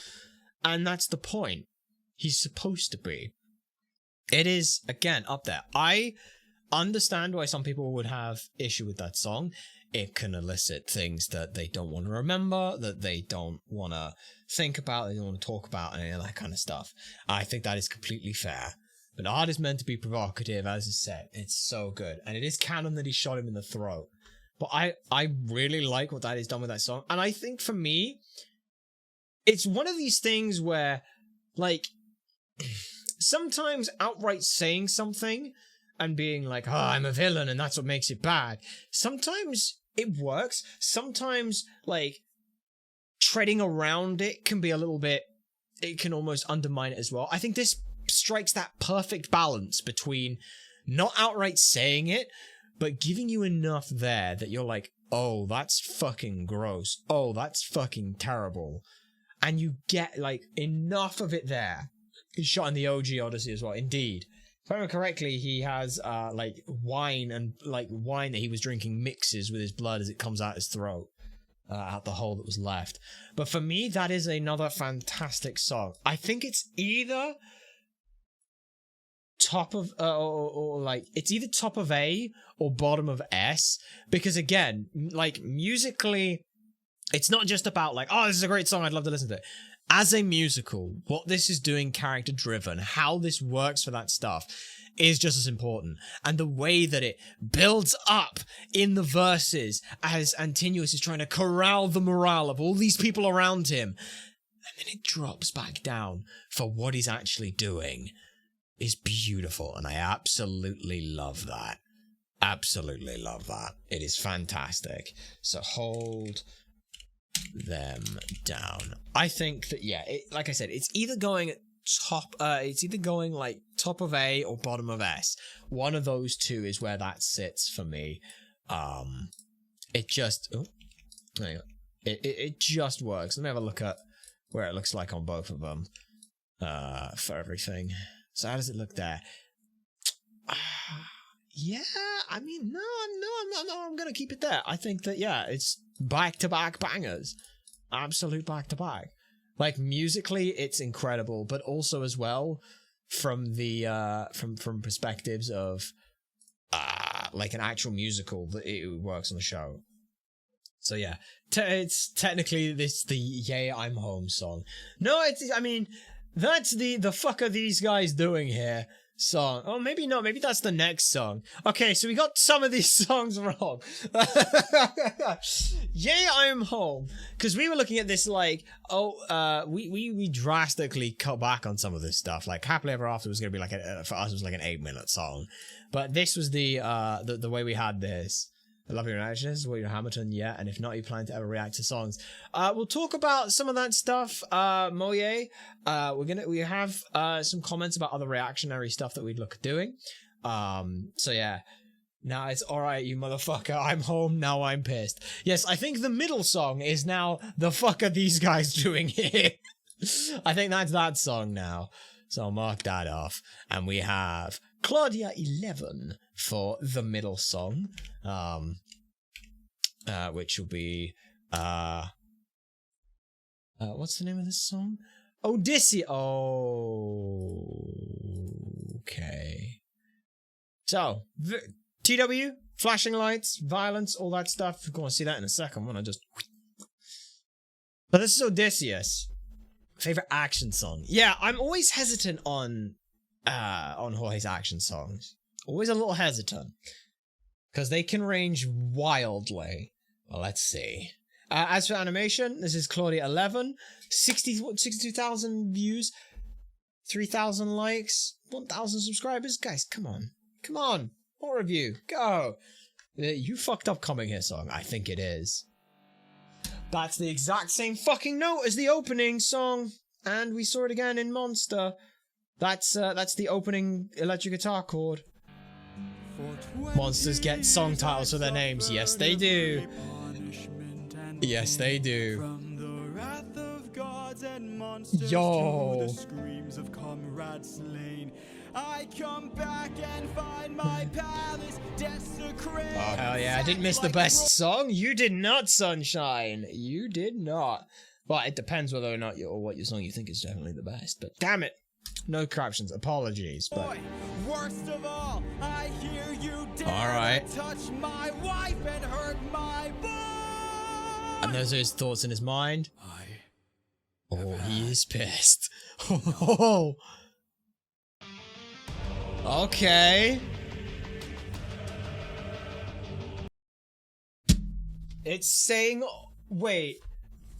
And that's the point. He's supposed to be. It is, again, up there. I understand why some people would have issue with that song. It can elicit things that they don't want to remember, that they don't want to think about, they don't want to talk about, and any of that kind of stuff. I think that is completely fair. But art is meant to be provocative, as I said. It's so good. And it is canon that he shot him in the throat. But I really like what Daddy's done with that song. And I think for me, it's one of these things where, like, sometimes outright saying something and being like, oh, I'm a villain and that's what makes it bad. Sometimes it works. Sometimes, like, treading around it can be a little bit, it can almost undermine it as well. I think this strikes that perfect balance between not outright saying it, but giving you enough there that you're like, oh, that's fucking gross. Oh, that's fucking terrible. And you get, like, enough of it there. He's shot in the OG Odyssey as well. Indeed. If I remember correctly, he has, like, wine that he was drinking mixes with his blood as it comes out his throat. Out the hole that was left. But for me, that is another fantastic song. I think it's either top of or like it's either top of A or bottom of S, because again, like, musically, it's not just about like, oh, this is a great song, I'd love to listen to it. As a musical, what this is doing, character driven, how this works for that stuff is just as important. And the way that it builds up in the verses as Antinous is trying to corral the morale of all these people around him, and then it drops back down for what he's actually doing, is beautiful. And I absolutely love that. Absolutely love that. It is fantastic. So hold them down. I think that, yeah, like I said, it's either going like top of A or bottom of S. One of those two is where that sits for me. It just, it just works. Let me have a look at where it looks like on both of them for everything. So how does it look there? Yeah, I mean, I'm gonna keep it there. I think that, yeah, it's back-to-back bangers. Absolute back-to-back. Like, musically, it's incredible, but also as well from the from perspectives of like an actual musical that it works on the show. So yeah, it's technically the "Yay, I'm Home" song. No, I mean, that's the fuck are these guys doing here song. Oh, maybe not. Maybe that's the next song. Okay, so we got some of these songs wrong. Yay, I'm Home. Because we were looking at this like, we drastically cut back on some of this stuff. Like, Happily Ever After was going to be like, for us, it was like an 8-minute song. But this was the way we had this. I love your reactions. What your Hamilton, yeah. And if not, you plan to ever react to songs. We'll talk about some of that stuff. Moye. We have some comments about other reactionary stuff that we'd look at doing. So yeah. Now it's alright, you motherfucker. I'm home, now I'm pissed. Yes, I think the middle song is now the fuck are these guys doing here? I think that's that song now. So I'll mark that off. And we have Claudia 11 for the middle song. Which will be what's the name of this song? Odysseus. Oh, okay. So TW, flashing lights, violence, all that stuff. We're going to see that in a second. When I just. But this is Odysseus. Favorite action song? Yeah, I'm always hesitant on Jorge's action songs. Always a little hesitant. Because they can range wildly. Well, let's see. As for animation, this is Claudia 11. 62,000 views. 3,000 likes. 1,000 subscribers. Guys, come on. Come on. More of you. Go. You fucked up coming here song. I think it is. That's the exact same fucking note as the opening song. And we saw it again in Monster. That's the opening electric guitar chord. Monsters get song titles for their names. Yes, they do. Yes, they do. Yo. I come back and find my palace desecrated. Oh, hell yeah. I didn't miss the best song. You did not, Sunshine. You did not. Well, it depends whether or not what your song you think is definitely the best. But damn it. No corruptions. Apologies. But worst of all, I hear you dare to touch my wife and hurt my boy. And those are his thoughts in his mind. Oh, he is pissed. Oh. Okay. It's saying, wait,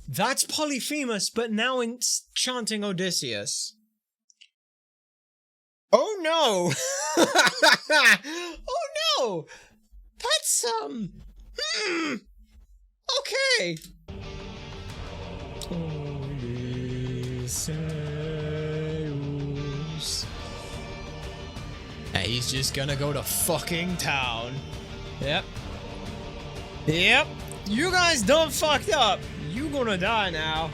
that's Polyphemus, but now it's chanting Odysseus. Oh no! Oh no! That's, okay. Odysseus. And he's just gonna go to fucking town. Yep. Yep. You guys done fucked up. You gonna die now.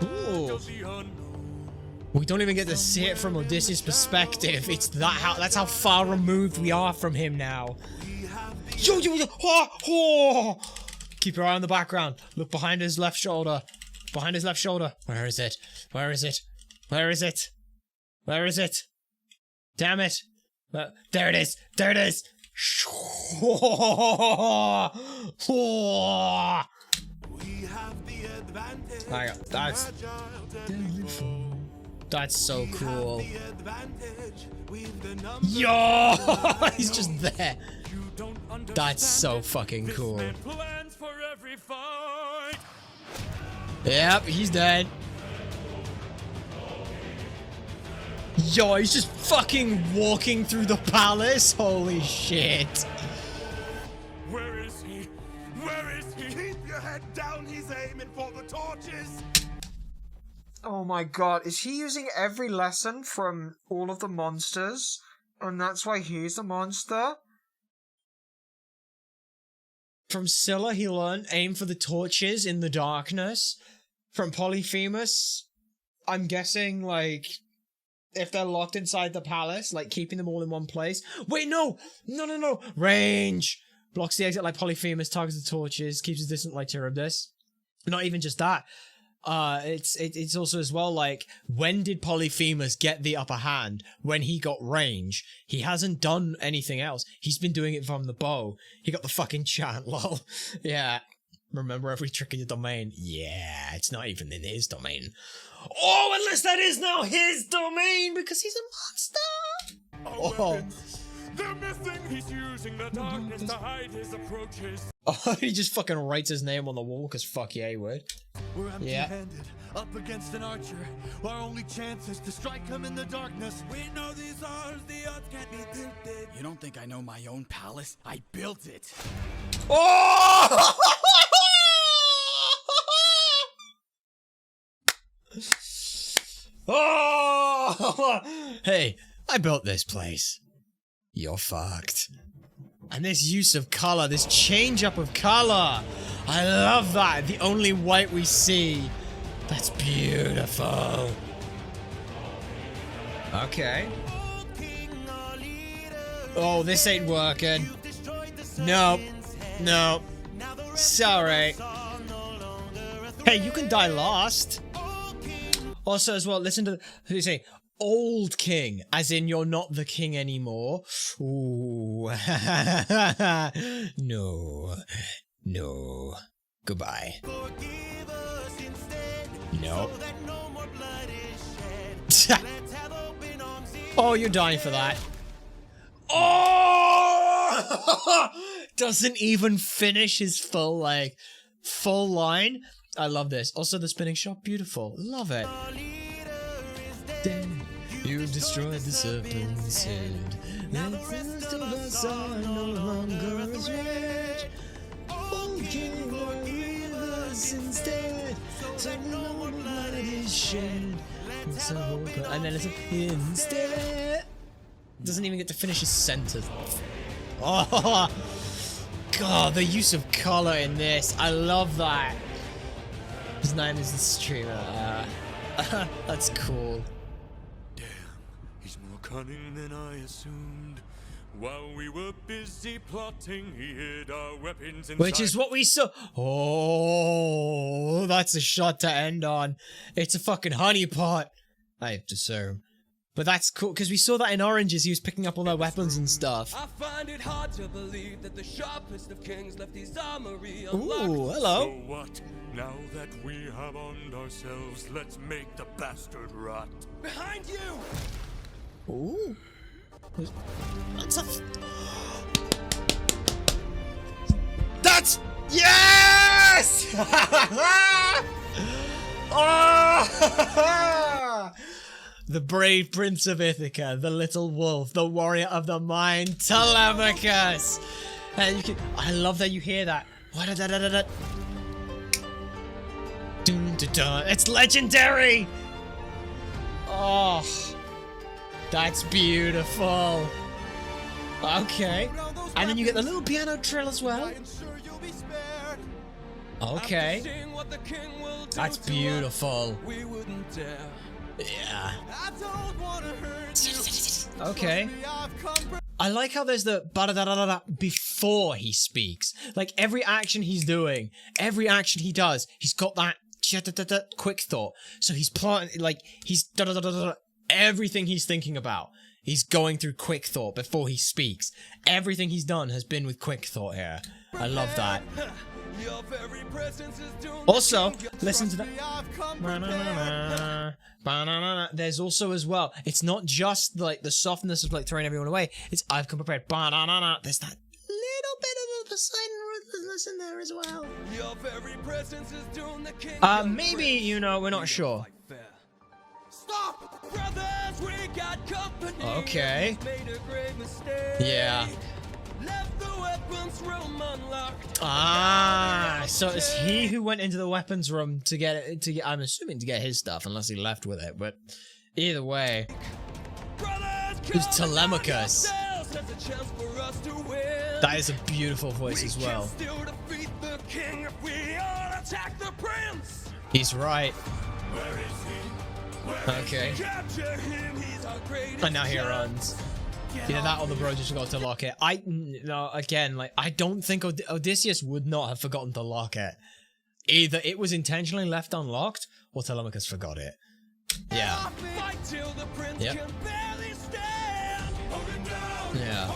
Ooh. We don't even get to see it from Odysseus' perspective. It's that's how far removed we are from him now. Yo, keep your eye on the background. Look behind his left shoulder. Behind his left shoulder. Where is it? Where is it? Where is it? Where is it? Damn it. There it is. There it is. That's so cool. Yo! He's just there. That's so fucking cool. Yep, he's dead. Yo, he's just fucking walking through the palace. Holy shit. Where is he? Where is he? Keep your head down. He's aiming for the torches. Oh my god, is he using every lesson from all of the monsters? And that's why he's a monster? From Scylla, he learned aim for the torches in the darkness. From Polyphemus, I'm guessing, like, if they're locked inside the palace, like, keeping them all in one place. Wait, no! No! Range! Blocks the exit like Polyphemus, targets the torches, keeps his distance like Charybdis. Not even just that. It's also as well, like, when did Polyphemus get the upper hand? When he got range. He hasn't done anything else. He's been doing it from the bow. He got the fucking chant, lol. Yeah. Remember every trick in your domain? Yeah, it's not even in his domain. Oh, unless that is now his domain, because he's a monster! Oh. They're missing. He's using the darkness to hide his approaches. Oh, he just fucking writes his name on the wall, because fuck yeah, he would. We're empty-handed, up against an archer. Our only chance is to strike him in the darkness. We know these odds, the odds can't be tilted. You don't think I know my own palace? I built it. Oh! Oh! Hey, I built this place. You're fucked. And this use of color, this change up of color. I love that. The only white we see. That's beautiful. Okay. Oh, this ain't working. Nope. Nope. Sorry. Hey, you can die last. Also, as well, listen to who say old king, as in you're not the king anymore. Ooh. No. Goodbye. Nope. Oh, you're dying for that. Oh! Doesn't even finish his full line. I love this. Also, the spinning shot, beautiful. Love it. You've destroyed the serpent's head. The rest of us are no longer as rich. Old king, what rivers instead? So no more blood is shed. And then it's instead. Doesn't even get to finish his sentence. Oh, God, the use of color in this. I love that. His name is the streamer. That's cool. Damn, he's more cunning than I assumed. While we were busy plotting, he hid our weapons inside. Which is what we saw. Oh, that's a shot to end on. It's a fucking honeypot. I have to assume. But that's cool, because we saw that in Oranges, he was picking up all their weapons and stuff. I find it hard to believe that the sharpest of kings left his armory unlocked. Ooh, hello. So what? Now that we have armed ourselves, let's make the bastard rot. Behind you! Ooh. That's a... That's... Yes! Oh! The brave prince of Ithaca, the little wolf, the warrior of the mind, Telemachus! And you can... I love that you hear that. Dun, dun, dun. It's legendary! Oh, that's beautiful. Okay. And then you get the little piano trill as well. Okay. That's beautiful. Yeah. Okay. I like how there's the ba-da-da-da-da before he speaks. Like every action he's doing, every action he does, he's got that quick thought. So he's plotting, like, he's da-da-da-da-da, everything he's thinking about. He's going through quick thought before he speaks. Everything he's done has been with quick thought here. I love that. Also, listen to that. There's also as well, it's not just like the softness of like throwing everyone away. It's I've come prepared. There's that little bit of the Poseidon ruthlessness in there as well. Maybe, you know, we're not sure. Stop! Brothers, we got company. Okay. Yeah. Left the weapons room unlocked. Ah, so it's he who went into the weapons room to get it, I'm assuming to get his stuff, unless he left with it, but either way. Who's Telemachus? That is a beautiful voice as well. He's right. Okay. And now he runs. Either that or the bro just forgot to lock it. No, again, like, I don't think Odysseus would not have forgotten to lock it. Either it was intentionally left unlocked, or Telemachus forgot it. Yeah. Yep. Yeah.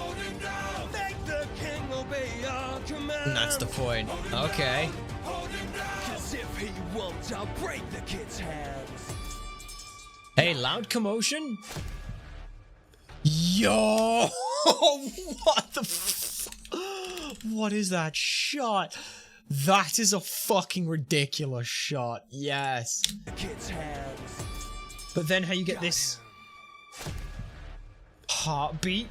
And that's the point. Okay. Hey, loud commotion? Yo! What the what is that shot? That is a fucking ridiculous shot. Yes. But then how you get this heartbeat?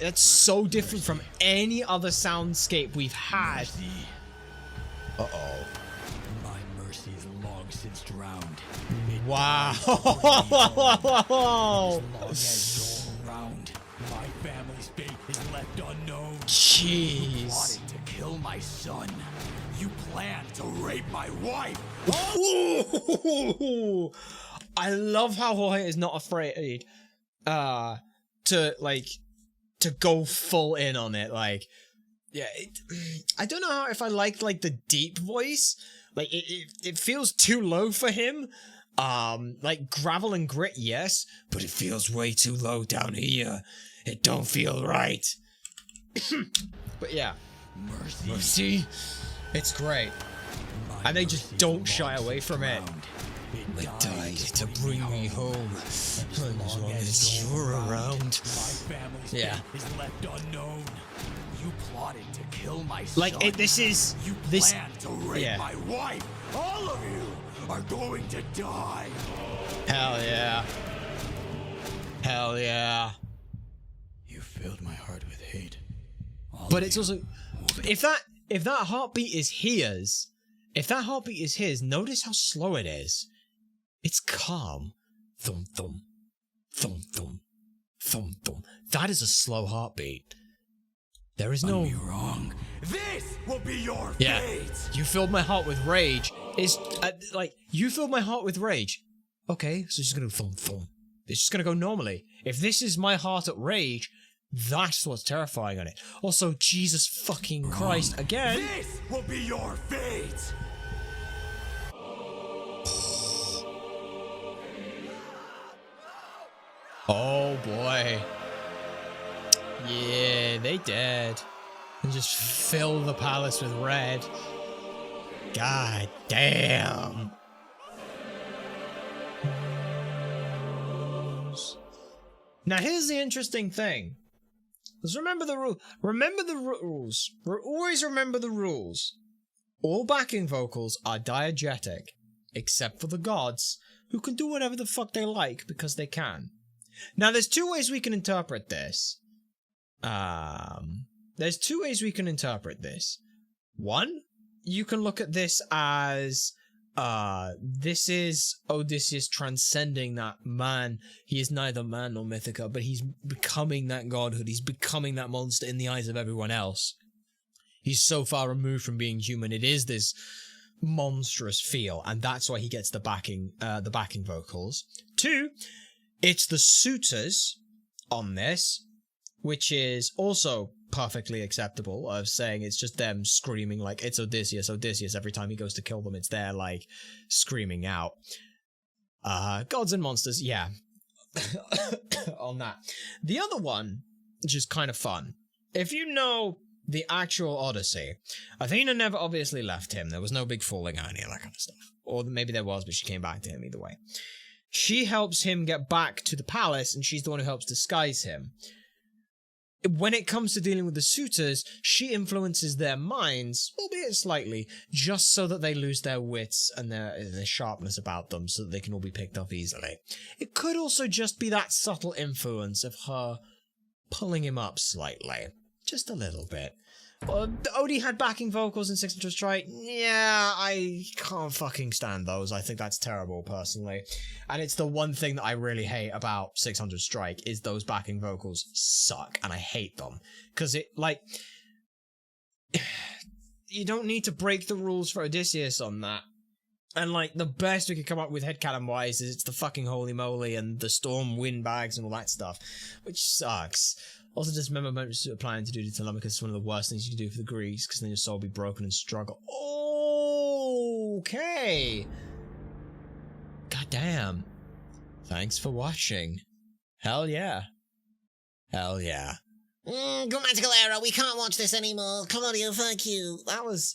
That's so different from any other soundscape we've had. Uh-oh. My mercy is long since drowned. Wow. As long as you're around, my family's fate is left unknown. Jeez. You plotted to kill my son. You planned to rape my wife. Ooh. I love how Jorge is not afraid to go full in on it. Like, yeah, I don't know how, if I like the deep voice. Like it feels too low for him. Like gravel and grit, yes, but it feels way too low down here. It don't feel right. But yeah, mercy, it's great, and they just don't shy away from it. They died to bring me home. As long as you're around. Yeah. You plotted to kill my son. Like this. You planned to rape my wife. All of you are going to die. Hell yeah. Hell yeah. You filled my heart with hate. But it's also, if that heartbeat is his, notice how slow it is. It's calm. Thump thump, thump thump, thump thump. That is a slow heartbeat. There is no. You're wrong. This will be your Yeah. fate. You filled my heart with rage. Is like you filled my heart with rage. Okay, so it's just gonna thump thump. It's just gonna go normally. If this is my heart at rage, that's what's terrifying on it. Also, Jesus fucking Christ again. This will be your fate. Oh boy. Yeah, they dead. And just fill the palace with red. God damn. Now here's the interesting thing. Let's remember the rule. Remember the rules. Always remember the rules. All backing vocals are diegetic, except for the gods, who can do whatever the fuck they like because they can. Now, there's two ways we can interpret this. One, you can look at this as this is Odysseus transcending that man. He is neither man nor Mythica, but he's becoming that godhood. He's becoming that monster in the eyes of everyone else. He's so far removed from being human. It is this monstrous feel, and that's why he gets the backing vocals. Two, it's the suitors on this, which is also perfectly acceptable, of saying it's just them screaming like it's Odysseus, Odysseus. Every time he goes to kill them, it's there like screaming out. Gods and monsters, yeah. On that. The other one, which is kind of fun. If you know the actual Odyssey, Athena never obviously left him. There was no big falling out, any of that kind of stuff. Or maybe there was, but she came back to him either way. She helps him get back to the palace, and she's the one who helps disguise him. When it comes to dealing with the suitors, she influences their minds, albeit slightly, just so that they lose their wits and their sharpness about them, so that they can all be picked up easily. It could also just be that subtle influence of her pulling him up slightly. Just a little bit. Odie had backing vocals in 600 Strike. Yeah, I can't fucking stand those. I think that's terrible, personally. And it's the one thing that I really hate about 600 Strike, is those backing vocals suck, and I hate them. Because it, like... you don't need to break the rules for Odysseus on that. And, like, the best we could come up with headcanon-wise is it's the fucking holy moly and the storm wind bags and all that stuff. Which sucks. Also, just remember moments applying to do to Telemachus is one of the worst things you can do for the Greeks, because then your soul will be broken and struggle. Okay. God damn. Thanks for watching. Hell yeah. Hell yeah. Grammatical error, we can't watch this anymore. Claudio, fuck you. That was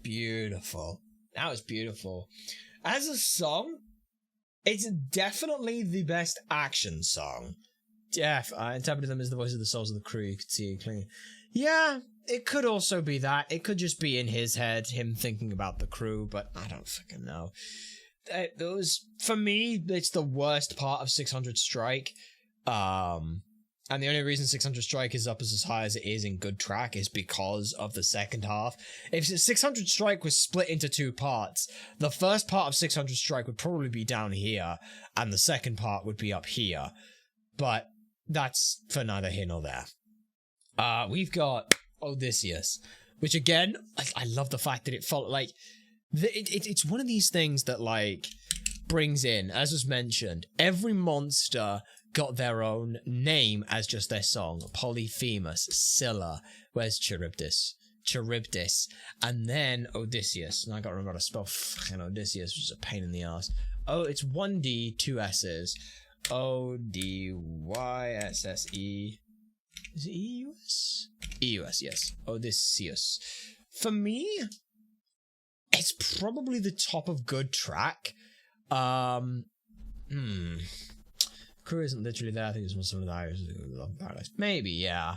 beautiful. That was beautiful. As a song, it's definitely the best action song. Yeah, I interpreted them as the voice of the souls of the crew. You could see it clearly. Yeah, it could also be that. It could just be in his head, him thinking about the crew, but I don't fucking know. For me, it's the worst part of 600 Strike. And the only reason 600 Strike is up as high as it is in Good Track is because of the second half. If 600 Strike was split into two parts, the first part of 600 Strike would probably be down here, and the second part would be up here. But that's for neither here nor there. We've got Odysseus, which again, I love the fact that it felt like it's one of these things that like brings in, as was mentioned, every monster got their own name as just their song. Polyphemus, Scylla, where's Charybdis, and then Odysseus. And I gotta remember how to spell fucking Odysseus, which is a pain in the ass. Oh, it's 1D, 2 S's. O-D-Y-S-S-E. Is it E-U-S? E-U-S, yes. Odysseus. For me, it's probably the top of Good Track. Crew isn't literally there. I think it's one of the Irish Paradise. Maybe, yeah.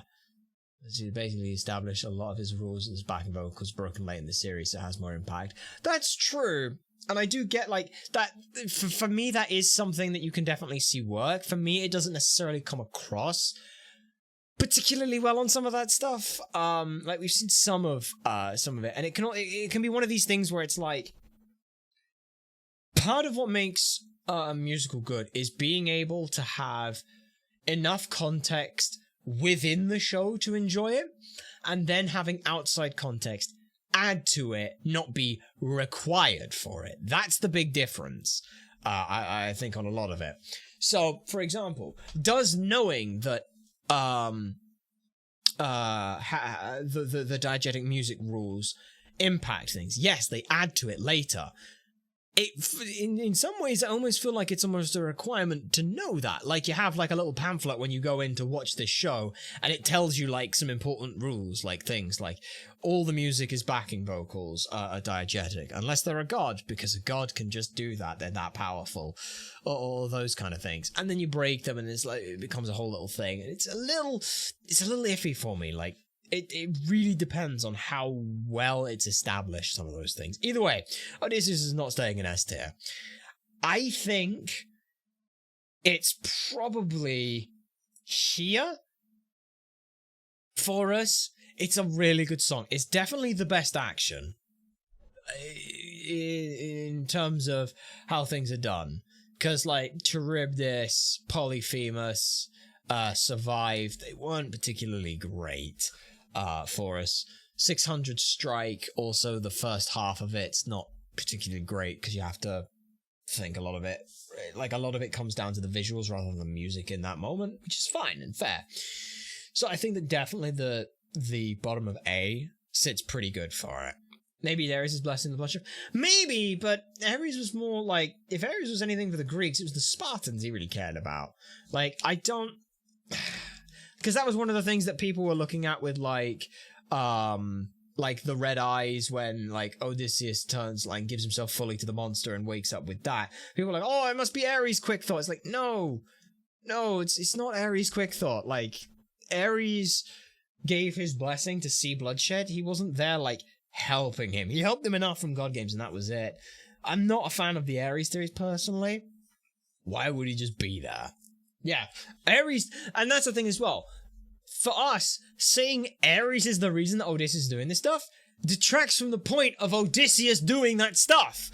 He basically established a lot of his rules as backing vocals broken late in the series, so it has more impact. That's true. And I do get, like, that, for me, that is something that you can definitely see work. For me, it doesn't necessarily come across particularly well on some of that stuff. Like, we've seen some of it, and it can be one of these things where it's like, part of what makes a musical good is being able to have enough context within the show to enjoy it, and then having outside context add to it, not be required for it. That's the big difference, I think, on a lot of it. So, for example, does knowing that the diegetic music rules impact things? Yes, they add to it later. in some ways, I almost feel like it's almost a requirement to know that. Like, you have like a little pamphlet when you go in to watch this show, and it tells you like some important rules, like things like all the music is backing vocals are diegetic, unless they're a god, because a god can just do that. They're that powerful, or all those kind of things. And then you break them, and it's like it becomes a whole little thing. And it's a little iffy for me. Like, it really depends on how well it's established, some of those things. Either way, Odysseus is not staying in S tier. I think it's probably here for us. It's a really good song. It's definitely the best action in terms of how things are done. Because, like, Charybdis, Polyphemus, Survive, they weren't particularly great. For us. 600 Strike, also the first half of it's not particularly great because you have to think a lot of it comes down to the visuals rather than the music in that moment, which is fine and fair. So I think that definitely the bottom of A sits pretty good for it. Maybe Ares is blessing the bloodshed. Maybe, but Ares was more like, if Ares was anything for the Greeks, it was the Spartans he really cared about. Like, I don't... Because that was one of the things that people were looking at with, like the red eyes when, like, Odysseus turns, like, gives himself fully to the monster and wakes up with that. People were like, oh, it must be Ares' quick thought. It's like, no, it's not Ares' quick thought. Like, Ares gave his blessing to see bloodshed. He wasn't there, like, helping him. He helped him enough from God Games, and that was it. I'm not a fan of the Ares theories, personally. Why would he just be there? Yeah, Ares, and that's the thing as well. For us, saying Ares is the reason that Odysseus is doing this stuff detracts from the point of Odysseus doing that stuff.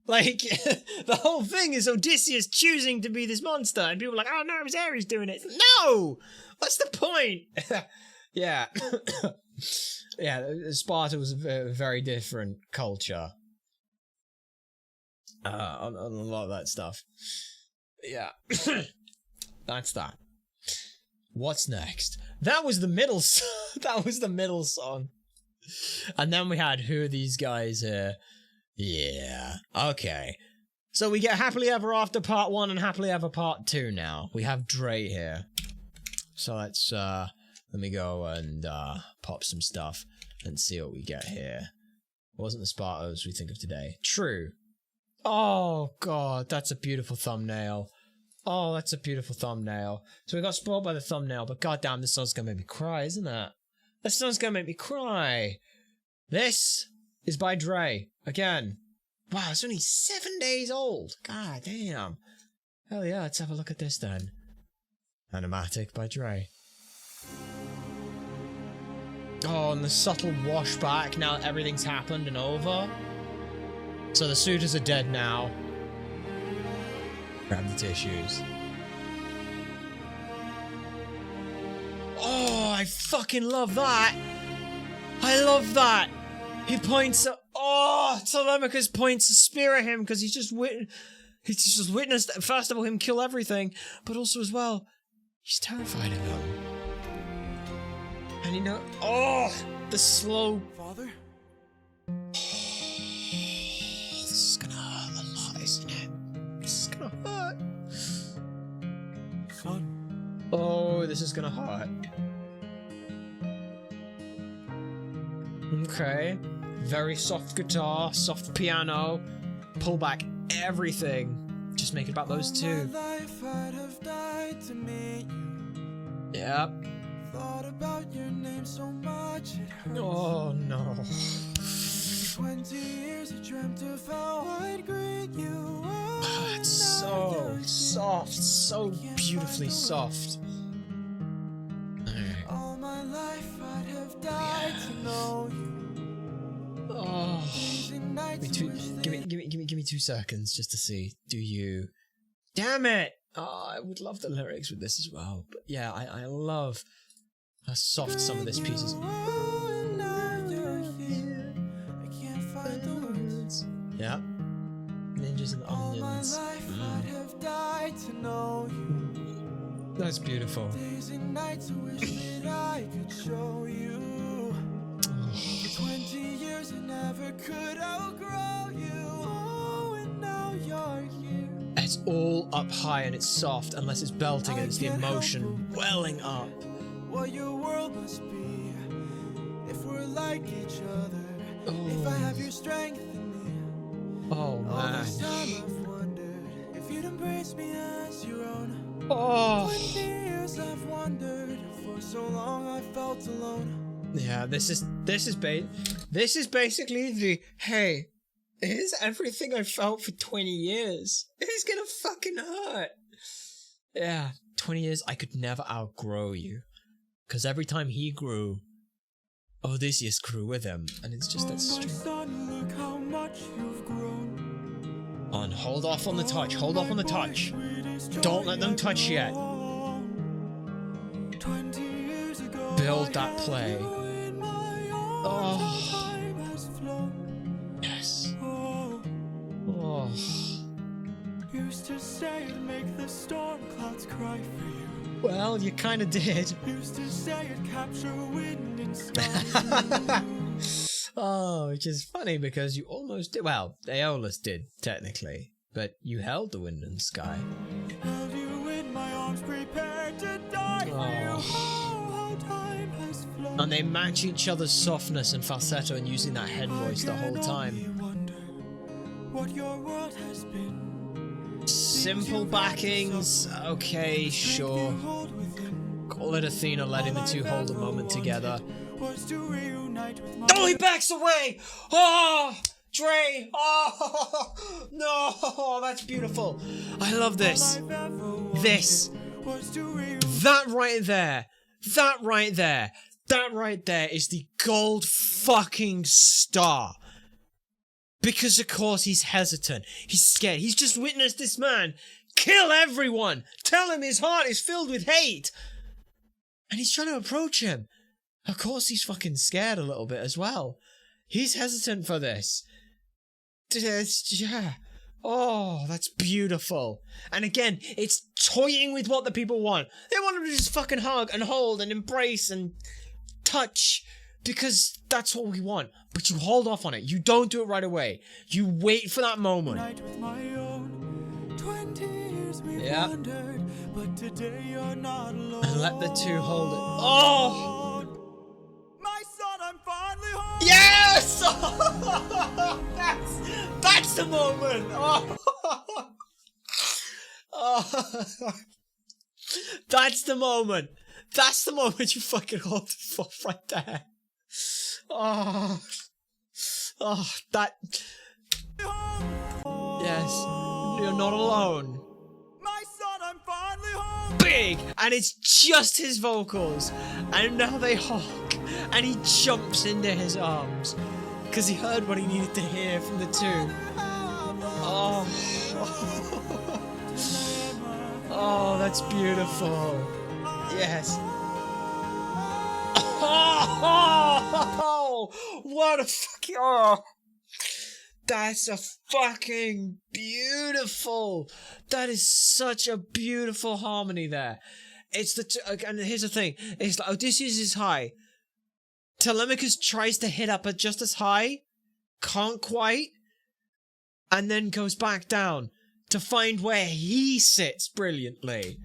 Like, the whole thing is Odysseus choosing to be this monster, and people are like, oh no, it's Ares doing it. No! What's the point? Yeah. Yeah, Sparta was a very different culture. On a lot of that stuff. Yeah. That's that. What's next? That was the middle that was the middle song. And then we had Who Are These Guys Here? Yeah. Okay. So we get Happily Ever After Part 1 and Happily Ever Part 2 now. We have Dre here. So let's let me go and pop some stuff and see what we get here. It wasn't the Spartans we think of today. True. Oh god, that's a beautiful thumbnail. Oh, that's a beautiful thumbnail. So we got spoiled by the thumbnail, but goddamn, this song's gonna make me cry, isn't it? This song's gonna make me cry. This is by Dre. Again. Wow, it's only 7 days old. God damn. Hell yeah, let's have a look at this then. Animatic by Dre. Oh, and the subtle washback now that everything's happened and over. So the suitors are dead now. Grab the tissues. Oh, I fucking love that. I love that. He points at... Oh, Telemachus points a spear at him because he's just witnessed, first of all, him kill everything, but also as well, he's terrified of him. And you know... Oh, the slow... Father? This is gonna hurt a lot, isn't it? This is gonna hurt. Son. Oh, this is gonna hurt. Okay. Very soft guitar, soft piano. Pull back everything. Just make it about those two. Life I'd have died to meet you. Yep. Thought about your name so much it hurts. Oh no. 20 years I dreamt of how I'd greet you. Oh, it's so soft, so beautifully soft. All my life I'd have died to know you. Oh. Give me 2 seconds just to see. Do you? Damn it! Oh, I would love the lyrics with this as well. But yeah, I love how soft some of this piece is. Yeah. Ninjas and onions. That's beautiful. Days and nights I wish that I could show you. For 20 years I never could outgrow you. Oh, and all up high and it's soft, unless it's belting and it's the emotion welling up. What your world must be if we're like each other. If I have your strength in me. Oh man. This time I've wondered if you'd embrace me as your own. Oh. 20 years I've wondered, for so long I felt alone. Yeah, this is basically the hey, here's everything I felt for 20 years. It's gonna fucking hurt. Yeah, 20 years I could never outgrow you. Cause every time he grew, Odysseus grew with him, and it's just that strange. Look how much you've grown. On, hold off on the touch, hold off on the touch. Don't let them touch yet. 20 years ago, Build that play. Oh. Yes. Oh. Used to say it'd make the storm clouds cry for you. Well, you kind of did. Used to say it'd capture wind and sky. Oh, which is funny because you almost did. Well, Aeolus did, technically. But you held the wind and sky. Held you in my arms, prepared to die for you. Oh, how time has flown. And they match each other's softness and falsetto and using that head voice the whole time. Wonder what your world has been. Simple backings, okay, sure. Call it Athena letting the two hold a moment together. Oh, he backs away! Oh, Dre! Oh, no, that's beautiful. I love this. This. That right there. That right there. That right there is the gold fucking star. Because of course he's hesitant. He's scared. He's just witnessed this man kill everyone. Tell him his heart is filled with hate. And he's trying to approach him. Of course he's fucking scared a little bit as well. He's hesitant for this. Yeah. Oh, that's beautiful. And again, it's toying with what the people want. They want him to just fucking hug and hold and embrace and touch. Because that's what we want. But you hold off on it. You don't do it right away. You wait for that moment. Yeah. But today you're not alone. And let the two hold it. Oh! My son, I'm finally home. Yes! That's the moment. Oh. Oh. That's the moment. That's the moment you fucking hold the fuck right there. Oh, that. Yes, you're not alone. My son, I'm finally home. Big, and it's just his vocals, and now they hug, and he jumps into his arms because he heard what he needed to hear from the two. Oh, oh, that's beautiful. Yes. Oh, what a fucking, oh, that's a fucking beautiful, that is such a beautiful harmony there. It's and here's the thing, it's like Odysseus is high, Telemachus tries to hit up at just as high, can't quite, and then goes back down to find where he sits brilliantly.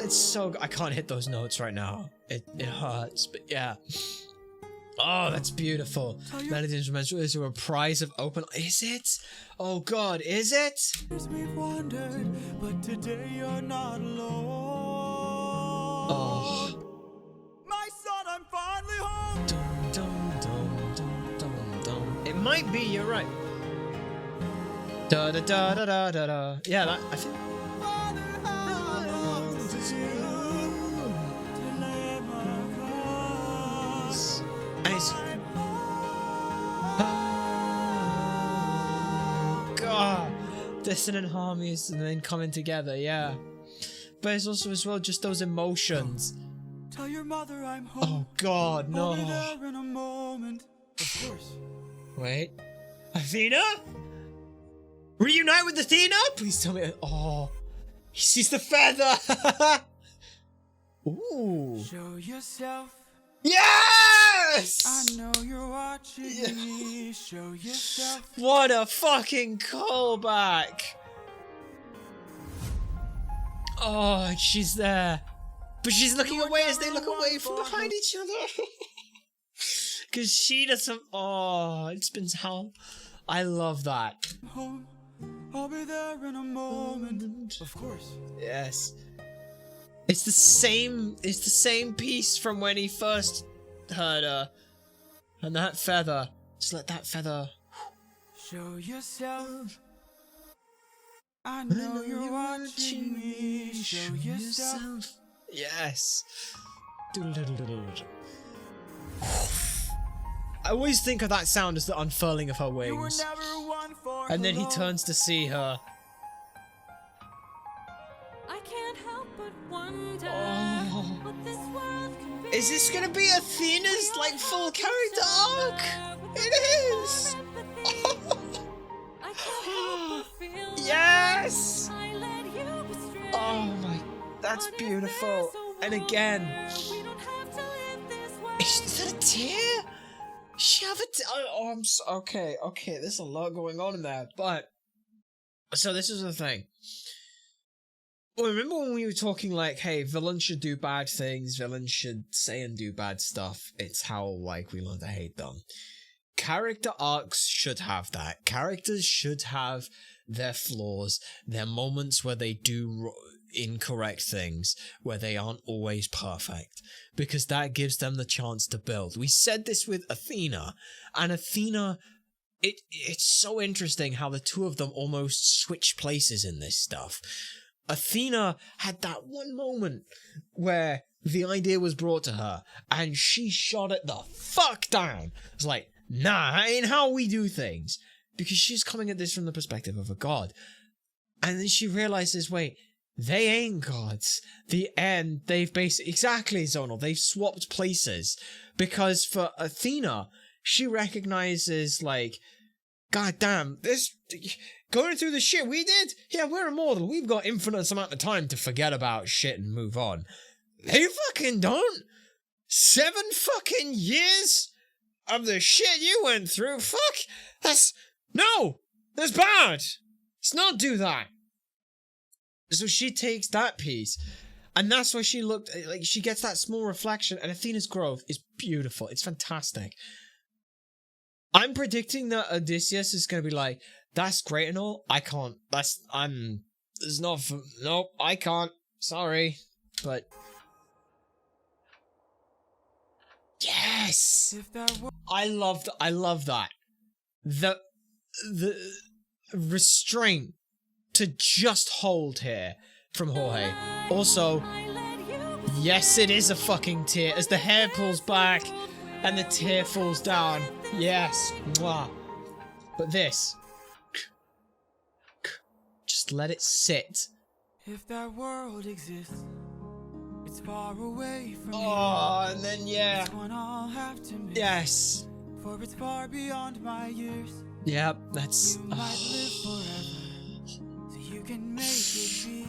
It's so I can't hit those notes right now. It hurts, but yeah. Oh, that's beautiful. Melody instrumental is a reprise of Open. Is it? Oh God, is it? We've wondered, but today you're not alone. Oh. My son, I'm finally home. Dum, dum, dum, dum, dum, dum. It might be. You're right. Da da da da da da da. Yeah, that I think. And it's God, dissonant harmonies and then coming together, yeah. But it's also as well just those emotions. Tell your mother I'm home. Oh God, no. I'll be there in a moment. Of course. Wait, Athena? Reunite with Athena? Please tell me. Oh, he sees the feather. Ooh. Show yourself. Yes! Yes! I know you're watching me. Show yourself. What a fucking callback! Oh, and she's there. But she's looking away as they look away from behind each other. Because she doesn't... Oh, it's been how... I love that. Home. I'll be there in a moment. Of course. Yes. It's the same piece from when he first heard her. And that feather. Just let that feather... Show yourself. I know you're watching me. Show yourself. Yes. I always think of that sound as the unfurling of her You were wings. never one for And then he her turns to see her. I can't help but wonder Oh. what this world could be. Is this gonna be Athena's like full character arc? It is! I can't help but feel Yes! I let you bestray. Oh my, that's But if beautiful. there's a And world again, where we don't have to live this way. is that a tear? She have a tear? Oh, I'm so, okay. There's a lot going on in there, but so this is the thing. Well, remember when we were talking like, hey, villains should do bad things, villains should say and do bad stuff. It's how like we learn to hate them. Character arcs should have that. Characters should have their flaws, their moments where they do incorrect things, where they aren't always perfect, because that gives them the chance to build. We said this with Athena, and Athena, it's so interesting how the two of them almost switch places in this stuff. Athena had that one moment where the idea was brought to her, and she shot it the fuck down. It's like, nah, that ain't how we do things. Because she's coming at this from the perspective of a god. And then she realizes, wait, they ain't gods. They've basically... Exactly, Zonal. They've swapped places. Because for Athena, she recognizes, like, god damn, this... Going through the shit we did? Yeah, we're immortal. We've got infinite amount of time to forget about shit and move on. They fucking don't. 7 fucking years of the shit you went through? Fuck. No! That's bad! Let's not do that! So she takes that piece, and that's why she looked, like, she gets that small reflection, and Athena's growth is beautiful. It's fantastic. I'm predicting that Odysseus is gonna be like, that's great and all, I can't, nope, I can't, sorry, but... Yes! If that were I love that. The restraint to just hold here from Jorge. Also, yes, it is a fucking tear as the hair pulls back and the tear falls down. Yes. Mwah. But this. Just let it sit. if that world exists, it's far away from Oh, and then yeah. It's one I'll have to miss. Yes. For it's far beyond my years. Yep, that's... You might live forever, so you can make it be.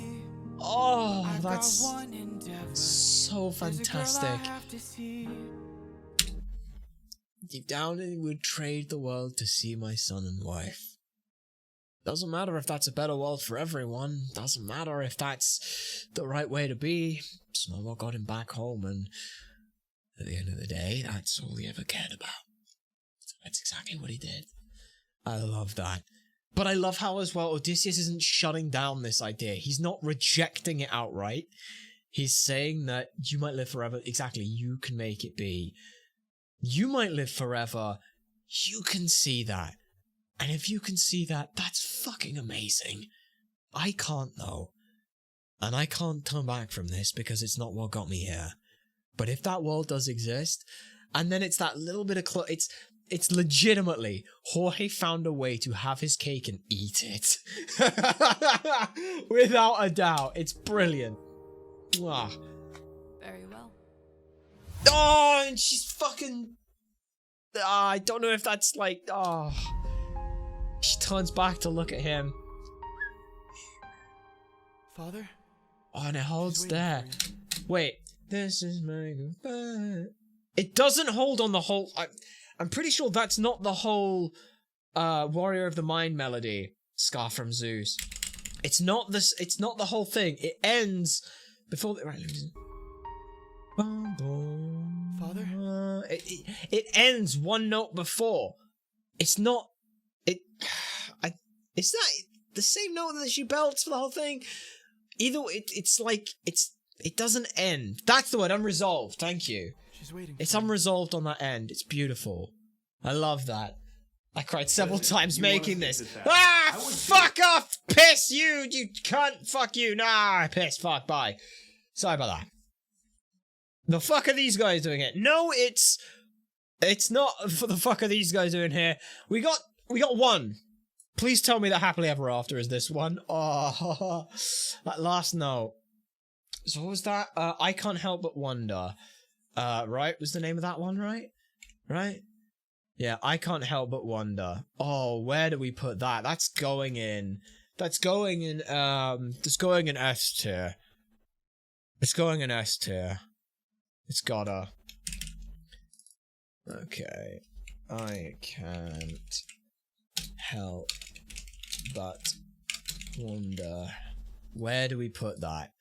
Oh, I've that's got one endeavor. so There's a girl I fantastic. have to see. Deep down, I would trade the world to see my son and wife. Doesn't matter if that's a better world for everyone. Doesn't matter if that's the right way to be. It's not what got him back home, and at the end of the day, that's all he ever cared about. So that's exactly what he did. I love that. But I love how, as well, Odysseus isn't shutting down this idea. He's not rejecting it outright. He's saying that you might live forever. Exactly, you can make it be. You might live forever. You can see that. And if you can see that, that's fucking amazing. I can't, though. And I can't turn back from this because it's not what got me here. But if that world does exist, and then it's that little bit of... It's legitimately, Jorge found a way to have his cake and eat it. Without a doubt. It's brilliant. Mwah. Very well. Oh, and she's fucking... I don't know if that's like... Oh. She turns back to look at him. Father? Oh, and it holds She's waiting there. for you. Wait. This is my goodbye. It doesn't hold on the whole... I'm pretty sure that's not the whole Warrior of the Mind melody, Scar from Zeus. It's not this. It's not the whole thing. It ends before... Right, Father? It ends one note before. It's not... It's not the same note that she belts for the whole thing. Either it's like... It doesn't end. That's the word, unresolved. Thank you. She's waiting. It's unresolved on that end. It's beautiful. I love that. I cried several times making this. Ah, fuck off! Piss you cunt! Fuck you! Nah, piss, fuck, bye. Sorry about that. The fuck are these guys doing it? No, it's not for the fuck are these guys doing here. We got one. Please tell me that Happily Ever After is this one. Oh, that last note. So what was that? I Can't Help But Wonder. Right? Was the name of that one, right? Right? Yeah, I Can't Help But Wonder. Oh, where do we put that? That's going in S tier. It's going in S tier. It's gotta. Okay. I can't help but wonder. Where do we put that?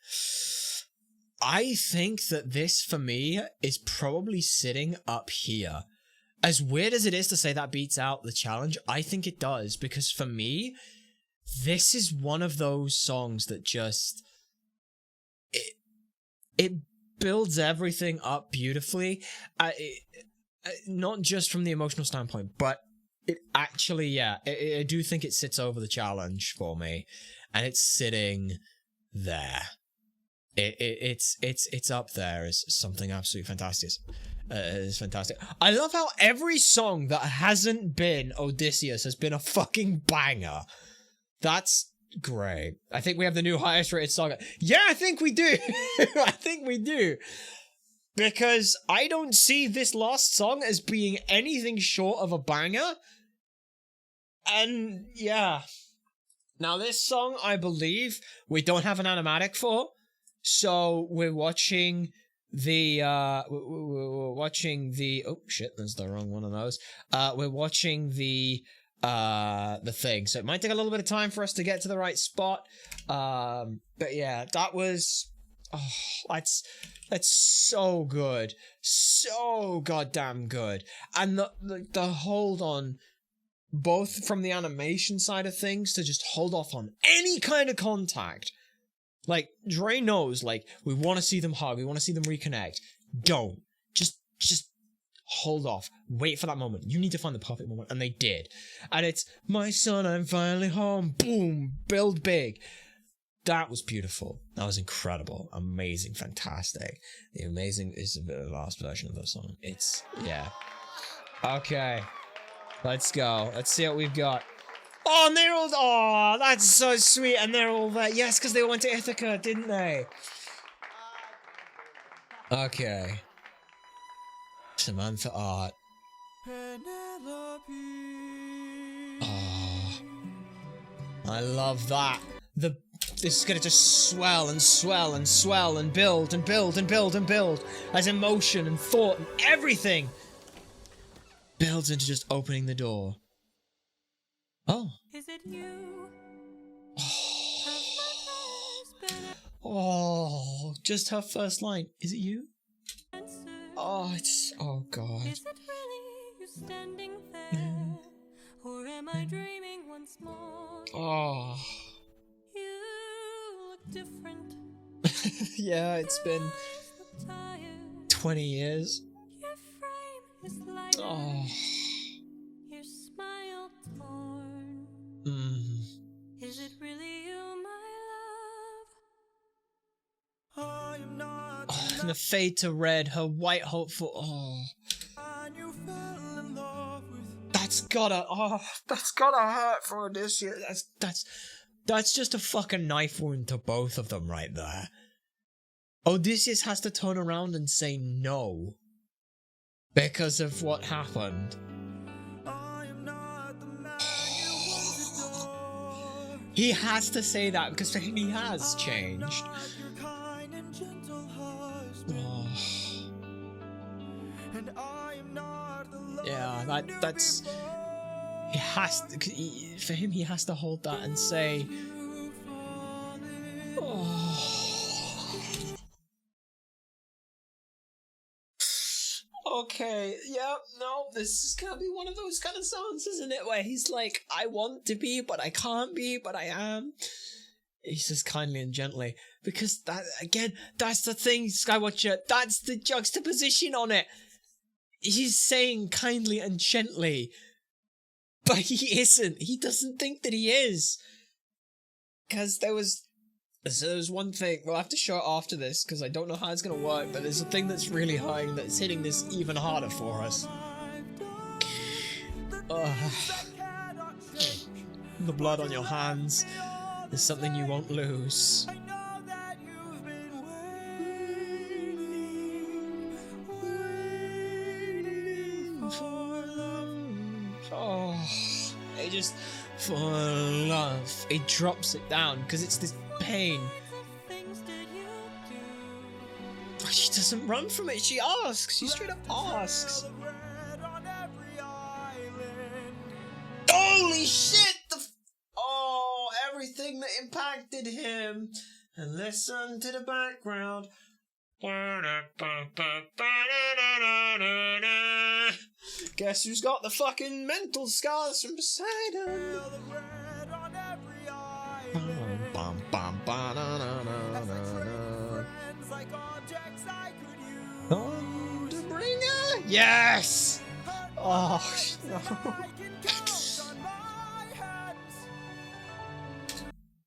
I think that this, for me, is probably sitting up here. As weird as it is to say that beats out the challenge, I think it does. Because for me, this is one of those songs that just... It builds everything up beautifully. Not just from the emotional standpoint, but it actually, yeah, I do think it sits over the challenge for me. And it's sitting there. It's up there as something absolutely fantastic. It's fantastic. I love how every song that hasn't been Odysseus has been a fucking banger. That's great. I think we have the new highest rated saga. Yeah, I think we do. I think we do. Because I don't see this last song as being anything short of a banger. And yeah. Now this song, I believe, we don't have an animatic for. So we're watching the oh shit, that's the wrong one of those. We're watching the thing. So it might take a little bit of time for us to get to the right spot. But yeah, that was that's so good. So goddamn good. And the hold on, both from the animation side of things to just hold off on any kind of contact. Like, Dre knows, like, we want to see them hug, we want to see them reconnect. Don't. Just hold off. Wait for that moment. You need to find the perfect moment. And they did. And it's, my son, I'm finally home. Boom. Build big. That was beautiful. That was incredible. Amazing. Fantastic. The amazing is the last version of the song. It's, yeah. Okay. Let's go. Let's see what we've got. Oh, and they're all... Oh, that's so sweet. And they're all there. Yes, because they went to Ithaca, didn't they? Okay. Samantha Art. Oh. I love that. This is going to just swell and swell and swell and build and build and build and build. As emotion and thought and everything builds into just opening the door. Oh. Is it you? Oh, just her first line. Is it you? Oh, it's... Oh, God. Is it really you standing there? Or am I dreaming once more? Oh. You look different. Yeah, it's been Your eyes look tired. 20 years. Your frame is lighter. Oh. Your smile torn. Is it really you, my love? I am not Oh, and the fade to red, her white hopeful... Oh. and you fell in love with That's gotta hurt for Odysseus. That's just a fucking knife wound to both of them right there. Odysseus has to turn around and say no because of what happened. I am not the man you once adored. He has to say that because he has changed. Not your kind and gentle husband. Oh. And that's he has to, for him he has to hold that and say, oh. Okay, yeah, no, this is gonna be one of those kind of songs, isn't it, where he's like, I want to be, but I can't be, but I am. He says kindly and gently, because that, again, that's the thing, Skywatcher, that's the juxtaposition on it. He's saying kindly and gently, but he isn't. He doesn't think that he is. Because there's one thing, we'll have to show it after this, because I don't know how it's going to work, but there's a thing that's really high that's hitting this even harder for us. The blood on your hands is something you won't lose. Oh, it just, for love, it drops it down, because it's this pain. She doesn't run from it, she asks, she straight up asks. Holy shit, everything that impacted him. And listen to the background. Guess who's got the fucking mental scars from Poseidon? Thunderbringer? Yes! Oh, no.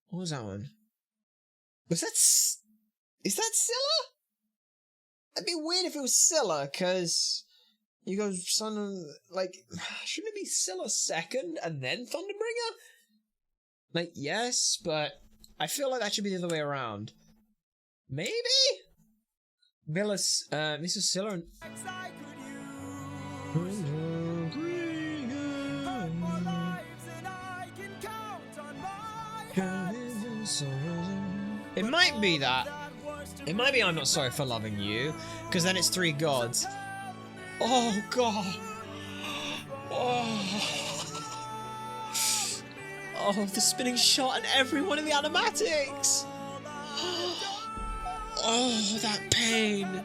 What was that one? Is that Scylla? It'd be weird if it was Scylla, because you go Sun, like, shouldn't it be Scylla second and then Thunderbringer? Like, yes, but I feel like that should be the other way around. Maybe? Mrs. Scylla and... It might be that. It might be I'm Not Sorry for Loving You, because then it's three gods. Oh, God. Oh, the spinning shot and every one of the animatics. Oh, that pain.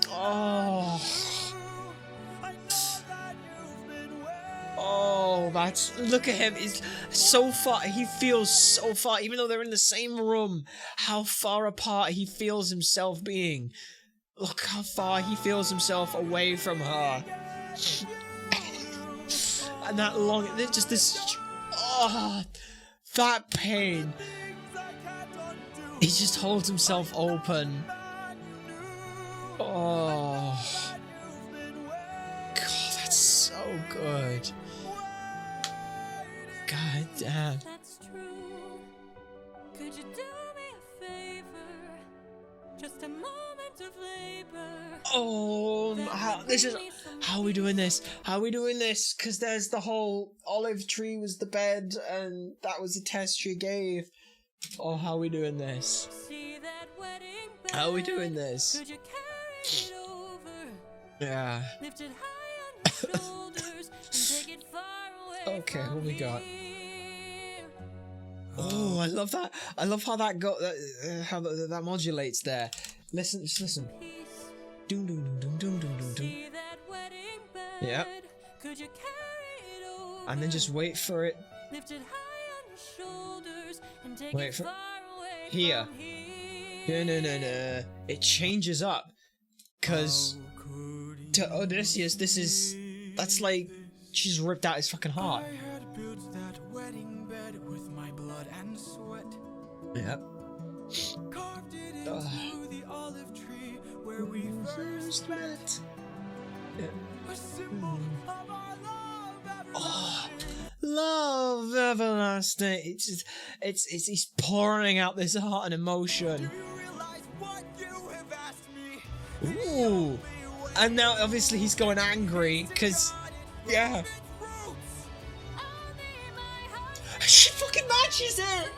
Oh. Oh, that's... Look at him. He's so far. He feels so far. Even though they're in the same room, how far apart he feels himself being. Look how far he feels himself away from her. And that long... Just this... Oh, that pain. He just holds himself open. Oh. God, that's so good. God damn. That's true. Could you do me a favor? Just a moment of labor. Oh, how are we doing this? How are we doing this? Because there's the whole olive tree was the bed, and that was the test she gave. Oh, how are we doing this? See that wedding bed? How are we doing this? Could you carry it over? Yeah. Lift it high on your shoulders and take it far away. Okay, from what we got? here. Oh, I love that. I love how that got how that modulates there. Listen, just listen. Doom doom doom doom doom doom doom. See that wedding bed? Yep. Could you carry it over? And then just wait for it. Lift it high on your shoulders and take Wait it for far away here. from here. No. It changes up, cause to Odysseus, that's like she's ripped out his fucking heart. I had built that wedding bed with my blood and sweat. Yep. Carved it into the olive tree where we first met. Yeah. A symbol of our love everlasting. Oh, love everlasting. It's he's pouring out this heart and emotion. Do you realize what you have asked me? Ooh. And now obviously he's going angry because yeah. She fucking matches it.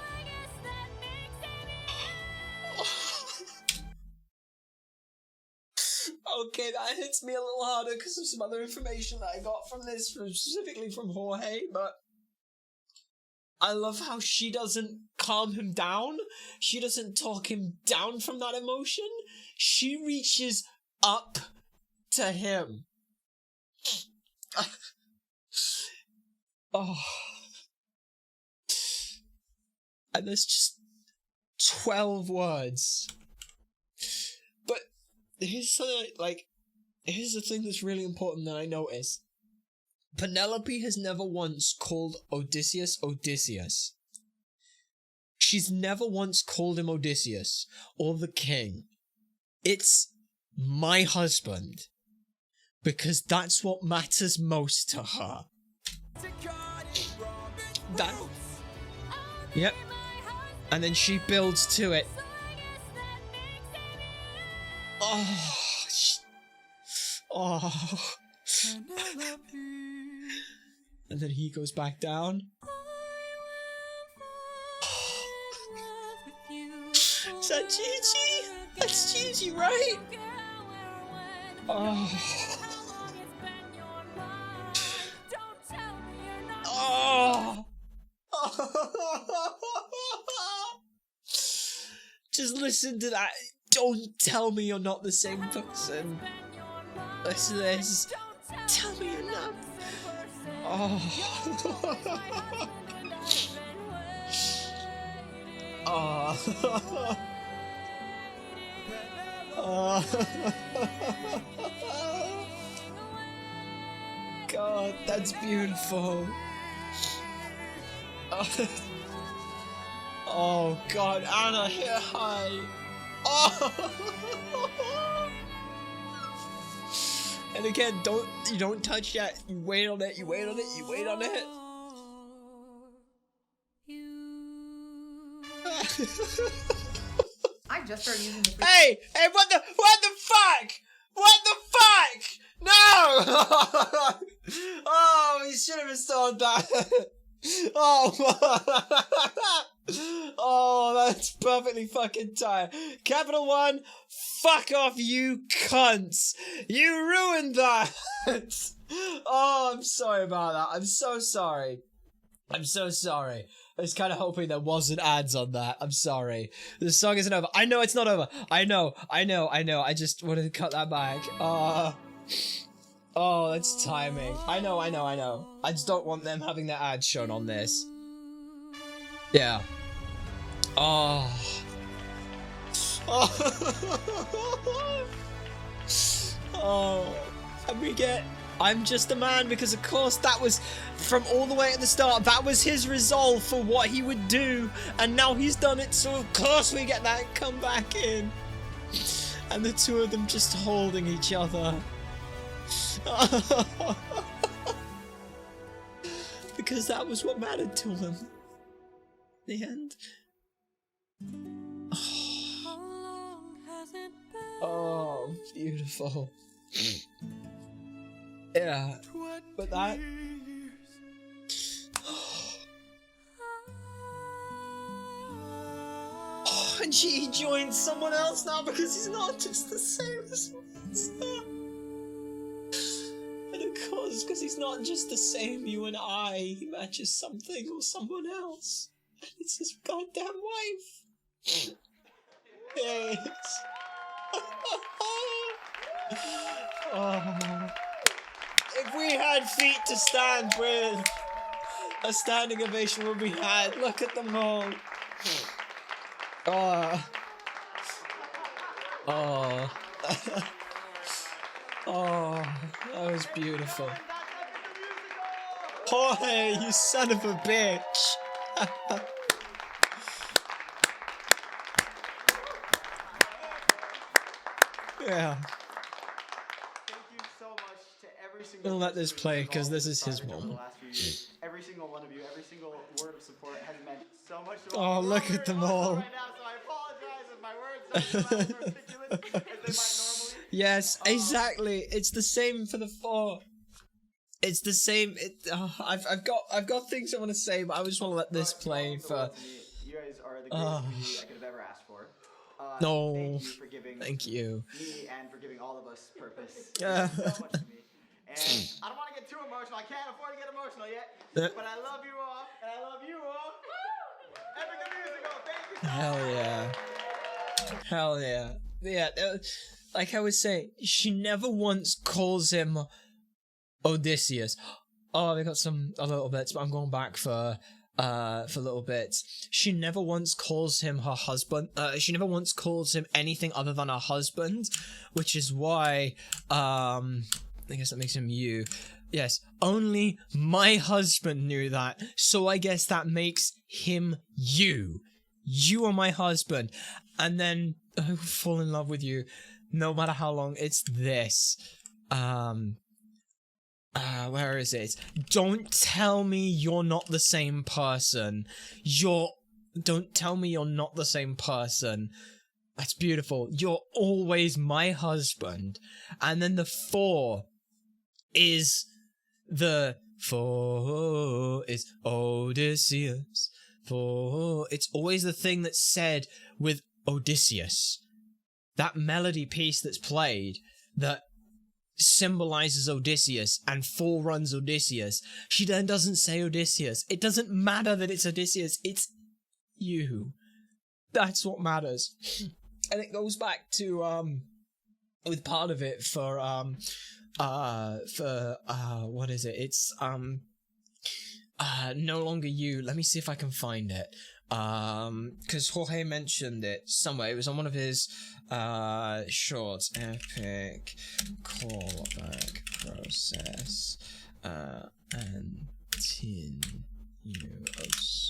okay, that hits me a little harder because of some other information that I got from this, specifically from Jorge, but I love how she doesn't calm him down. She doesn't talk him down from that emotion. She reaches up to him. Oh. And there's just 12 words. But here's something, like, here's the thing that's really important that I noticed. Penelope has never once called Odysseus Odysseus. She's never once called him Odysseus or the king. It's my husband. Because that's what matters most to her. That. Yep. And then she builds to it. Oh. Oh. And then he goes back down. Is that Gigi? That's Gigi, right? Oh. Oh. Just listen to that. Don't tell me you're not the same person. Listen to this. Tell me you're not. Oh. Oh. Oh. God, that's beautiful. Oh God, Anna, here, hi. Oh. And again, you don't touch yet. You wait on it. You wait on it. You wait on it. I just started using this. Hey, what the fuck? What the fuck? No! Oh, we should have installed that. Oh, oh, that's perfectly fucking tight. Capital One, fuck off, you cunts. You ruined that. Oh, I'm sorry about that. I'm so sorry. I'm so sorry. I was kind of hoping there wasn't ads on that. I'm sorry. The song isn't over. I know it's not over. I know. I just wanted to cut that back. Oh, that's timing. I know. I just don't want them having their ads shown on this. Yeah. Oh. Oh. Oh. And we get I'm Just a Man, because of course that was from all the way at the start. That was his resolve for what he would do, and now he's done it, so of course we get that come back in. And the two of them just holding each other. Because that was what mattered to him. The end. Oh, beautiful. Yeah, but that. Oh, and he joins someone else now because he's not just the same as Monster. And of course, because he's not just the same you and I, he matches something or someone else. And it's his goddamn wife. Yes. Oh. If we had feet to stand with, a standing ovation would be had. Look at them all. Oh. Oh. Oh, that was beautiful. Jorge, you son of a bitch. Yeah. We'll let this play because this is his moment. Every single one of you, every single word of support has meant so much to Oh, look at them all. right now, so I apologize if my words don't sound as articulate as they might normally. Yes, exactly. It's the same for the 4. It's the same. I've got things I want to say, but I just want to let this play for. You guys are the greatest community I could have ever asked for. No. thank you for giving Thank you. me and for giving all of us purpose. It means so much to me. And I don't want to get too emotional. I can't afford to get emotional yet. But I love you all, and I love you all. Epic the musical. Thank you so Hell yeah. Hell yeah. Yeah, like I was saying, she never once calls him Odysseus. Oh, we got a little bits, but I'm going back for little bits. She never once calls him her husband. She never once calls him anything other than her husband, which is why, I guess that makes him you. Yes, only my husband knew that, so I guess that makes him you. You are my husband. And then I will fall in love with you no matter how long. It's this. Where is it? Don't tell me you're not the same person. Don't tell me you're not the same person. That's beautiful. You're always my husband. And then the 4 is the 4 is Odysseus. 4. It's always the thing that's said with Odysseus. That melody piece that's played that symbolizes Odysseus and foreruns Odysseus. She then doesn't say Odysseus. It doesn't matter that it's Odysseus. It's you. That's what matters. And it goes back to with part of it for what is it? It's no longer you. Let me see if I can find it. Because Jorge mentioned it somewhere. It was on one of his shorts. Epic callback process continuous.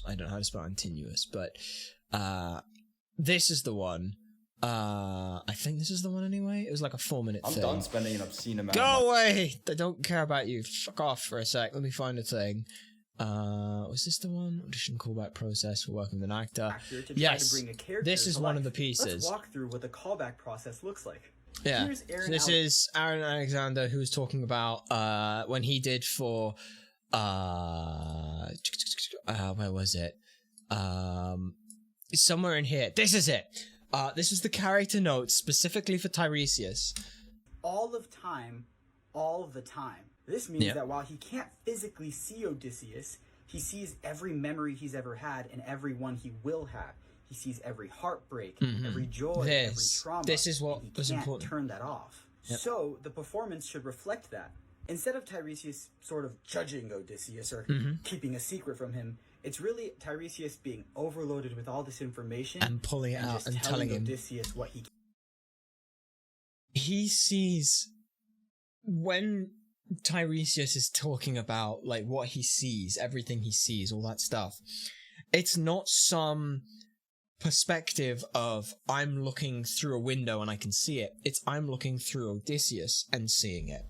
I don't know how to spell continuous, but this is the one. I think this is the one anyway. It was like a 4-minute thing. I'm done spending an obscene amount. Go away! I don't care about you. Fuck off for a sec. Let me find a thing. Was this the one? Audition callback process for working with an actor. Yes, to bring a character this is to one life. of the pieces. Let's walk through what the callback process looks like. Yeah, Here's Aaron this is Aaron Alexander, who was talking about when he did for where was it? Somewhere in here. This is it. This was the character notes specifically for Tiresias. All of time, all the time. This means that while he can't physically see Odysseus, he sees every memory he's ever had and every one he will have. He sees every heartbreak, every joy, every trauma. This is what was important. He can't turn that off. Yep. So the performance should reflect that. Instead of Tiresias sort of judging Odysseus or keeping a secret from him, it's really Tiresias being overloaded with all this information and pulling it out and telling him Odysseus what he sees when Tiresias is talking about like what he sees, everything he sees, all that stuff. It's not some perspective of I'm looking through a window and I can see it. It's I'm looking through Odysseus and seeing it.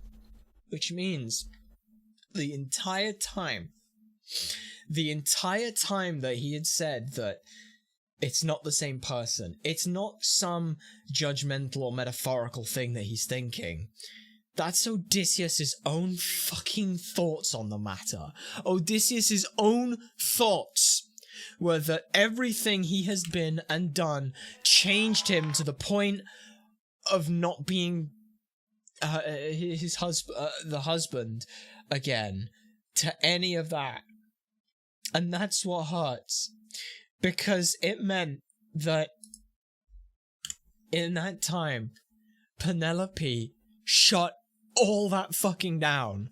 Which means the entire time that he had said that it's not the same person, it's not some judgmental or metaphorical thing that he's thinking. That's Odysseus' own fucking thoughts on the matter. Odysseus' own thoughts were that everything he has been and done changed him to the point of not being his husband, the husband again, to any of that. And that's what hurts. Because it meant that in that time, Penelope shut all that fucking down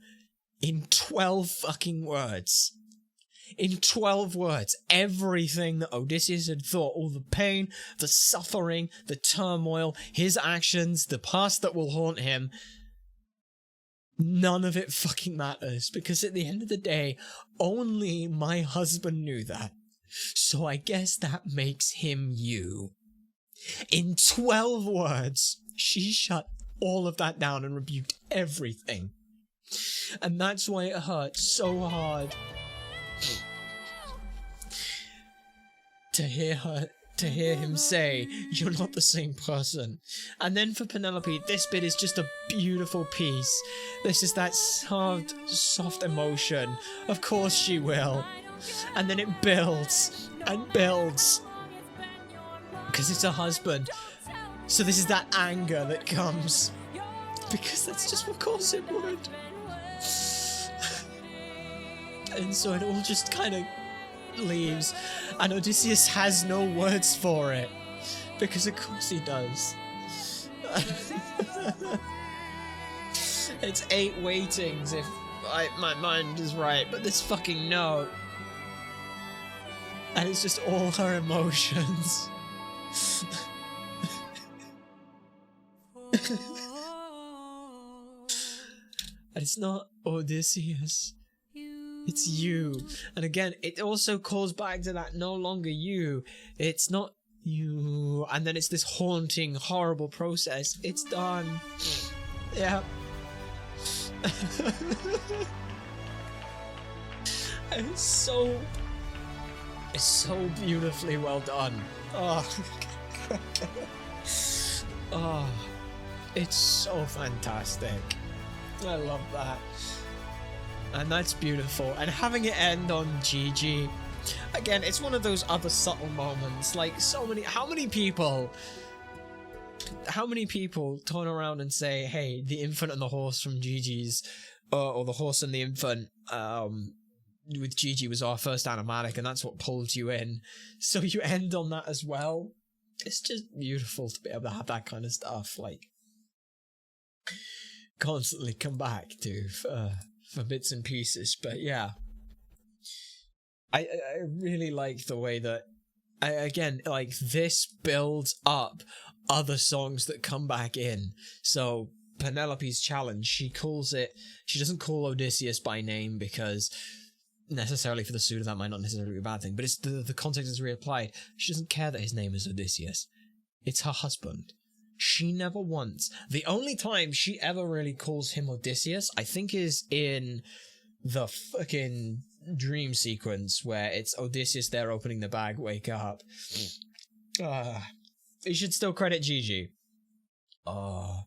in 12 fucking words. In 12 words, everything that Odysseus had thought, all the pain, the suffering, the turmoil, his actions, the past that will haunt him, none of it fucking matters, because at the end of the day, only my husband knew that. So I guess that makes him you. In 12 words, she shut all of that down and rebuked everything. And that's why it hurts so hard to hear him say, you're not the same person. And then for Penelope, this bit is just a beautiful piece. This is that soft emotion. Of course she will. And then it builds and builds. Because it's her husband. So this is that anger that comes. Because that's just what course it would. And so it all just kind of leaves. And Odysseus has no words for it. Because of course he does. It's 8 waitings if my mind is right, but this fucking note. And it's just all her emotions. And it's not Odysseus. It's you. And again, it also calls back to that no longer you. It's not you. And then it's this haunting, horrible process. It's done. Yeah. And it's so beautifully well done. Oh. Oh. It's so fantastic. I love that. And that's beautiful. And having it end on GG, again, it's one of those other subtle moments. Like, so many, how many people turn around and say, hey, the infant and the horse from GG's, or the horse and the infant, with GG was our first animatic, and that's what pulled you in. So you end on that as well. It's just beautiful to be able to have that kind of stuff, like, constantly come back to for bits and pieces. But yeah, I really like the way that again, like, this builds up other songs that come back in. So Penelope's challenge, she doesn't call Odysseus by name because necessarily for the suitor that might not necessarily be a bad thing, but it's the context is reapplied. She doesn't care that his name is Odysseus. It's her husband. She never once. The only time she ever really calls him Odysseus, I think, is in the fucking dream sequence where it's Odysseus there opening the bag, wake up. You should still credit Gigi. Oh,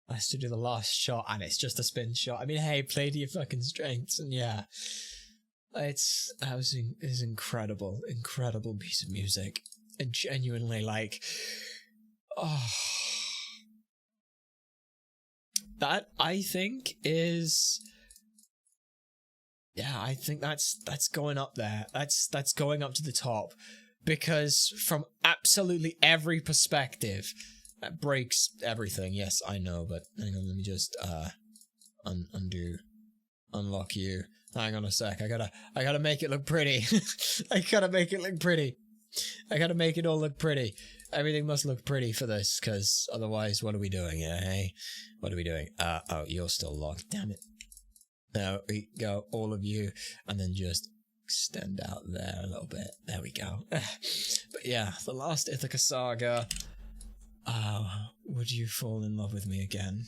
I have to do the last shot and it's just a spin shot. I mean, hey, play to your fucking strengths, and yeah. It's incredible piece of music. And genuinely, like, oh, that I think is, yeah, I think that's going up there. That's going up to the top, because from absolutely every perspective, that breaks everything. Yes, I know, but hang on, let me just unlock you. Hang on a sec. I gotta make it look pretty. I gotta make it look pretty. I gotta make it all look pretty. Everything must look pretty for this, because otherwise, what are we doing here, hey? What are we doing? Oh, you're still locked. Damn it. There we go, all of you, and then just extend out there a little bit. There we go. But yeah, the last Ithaca Saga. Would you fall in love with me again?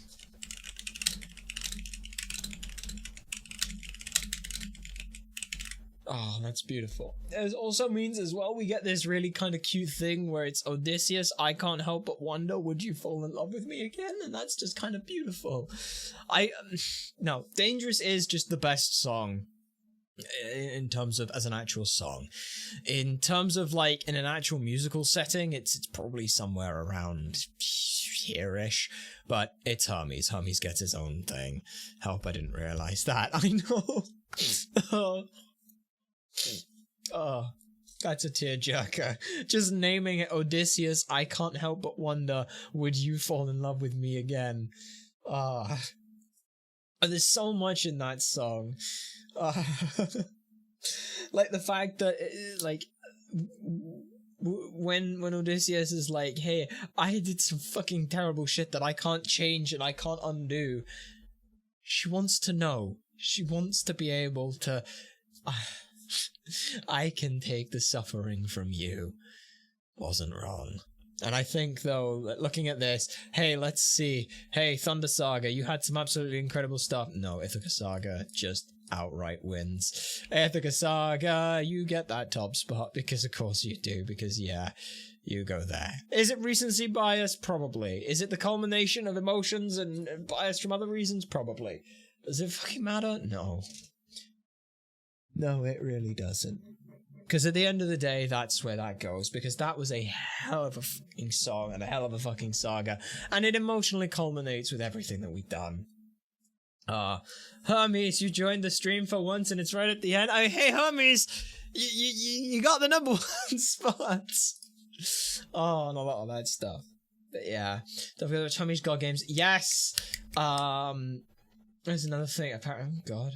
Oh, that's beautiful. It also means as well we get this really kind of cute thing where it's Odysseus, I can't help but wonder, would you fall in love with me again? And that's just kind of beautiful. No, Dangerous is just the best song in terms of as an actual song. In terms of, like, in an actual musical setting, it's probably somewhere around here-ish, but it's Hermes. Hermes gets his own thing. Help, I didn't realize that. I know. Oh, that's a tearjerker. Just naming it Odysseus, I can't help but wonder, would you fall in love with me again? There's so much in that song. Like the fact that, like, when Odysseus is like, hey, I did some fucking terrible shit that I can't change and I can't undo. She wants to know. She wants to be able to... I can take the suffering from you. Wasn't wrong. And I think, though, looking at this, hey, let's see. Hey, Thunder Saga, you had some absolutely incredible stuff. No, Ithaca Saga just outright wins. Ithaca Saga, you get that top spot, because of course you do, because, yeah, you go there. Is it recency bias? Probably. Is it the culmination of emotions and bias from other reasons? Probably. Does it fucking matter? No. No, it really doesn't. Because at the end of the day, that's where that goes. Because that was a hell of a fucking song and a hell of a fucking saga. And it emotionally culminates with everything that we've done. Hermes, you joined the stream for once and it's right at the end. Oh, hey, Hermes, you got the number 1 spots. Oh, and a lot of that stuff. But yeah, don't forget about Hermes God Games. Yes. There's another thing. Apparently, oh God.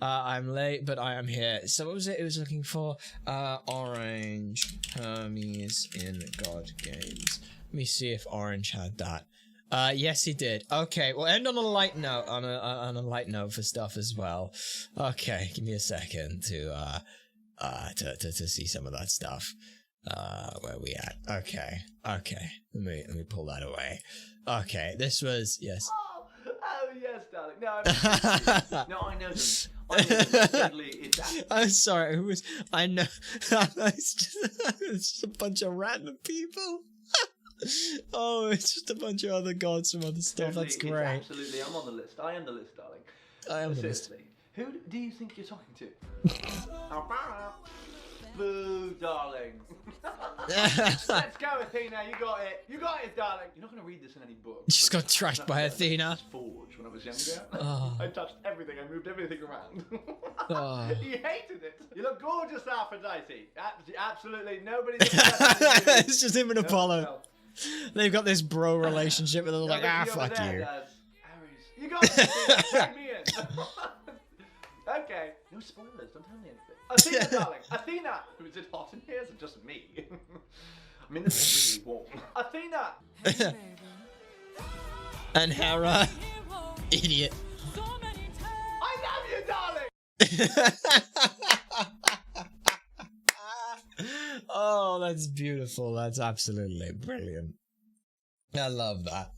I'm late, but I am here. So what was it? It was looking for Orange Hermes in God Games. Let me see if Orange had that. Yes, he did. Okay, we'll end on a light note. On a light note for stuff as well. Okay, give me a second to see some of that stuff. Where are we at? Okay. Let me pull that away. Okay, this was yes. Oh yes, darling. No, I know them. I'm sorry. Who was? I know. It's just a bunch of random people. Oh, it's just a bunch of other gods from other stuff. That's great. Absolutely, I'm on the list. I am the list, darling. I am the list. Who do you think you're talking to? Boo, darling. Let's go, Athena. You got it. You got it, darling. You're not going to read this in any book. You just got trashed by Athena. Forge when I was younger. I touched everything. I moved everything around. You hated it. You look gorgeous, Aphrodite. Absolutely nobody. It's just him and Apollo. They've got this bro relationship, and they're like, fuck you. Ares. You got it. Take me in. Okay. No spoilers. Don't tell me anything. Athena, darling. Athena. Is it hot in here? Is it just me? I mean, this is really warm. Athena. And Hera. Idiot. I love you, darling. Oh, that's beautiful. That's absolutely brilliant. I love that.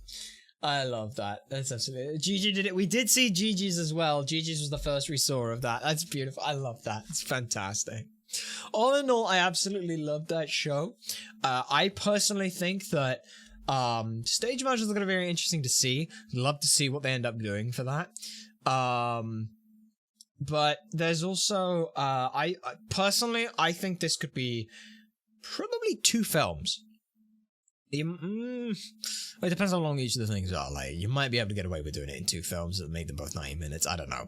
That's absolutely. Gigi did it. We did see Gigi's as well. Gigi's was the first we saw of that. That's beautiful. I love that. It's fantastic. All in all, I absolutely love that show. I personally think that stage matches are going to be very interesting to see. Love to see what they end up doing for that. But there's also I personally think this could be probably 2 films. Well, it depends how long each of the things are. Like, you might be able to get away with doing it in 2 films that make them both 90 minutes. I don't know.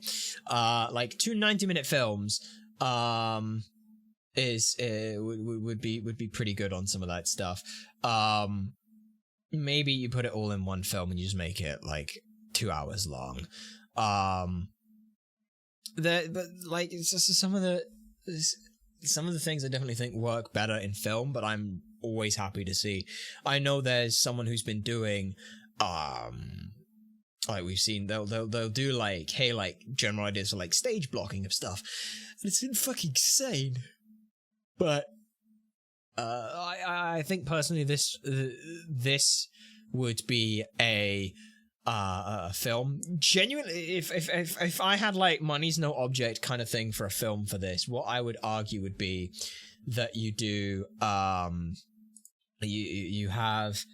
Like 2 90-minute films would be pretty good on some of that stuff. Maybe you put it all in one film and you just make it like 2 hours long. But like it's just some of the things I definitely think work better in film, but I'm always happy to see. I know there's someone who's been doing like we've seen they'll do like, hey, like general ideas for like stage blocking of stuff, and it's fucking insane. But I think personally this would be a film. Genuinely, if I had like money's no object kind of thing for a film for this, what I would argue would be that you do you have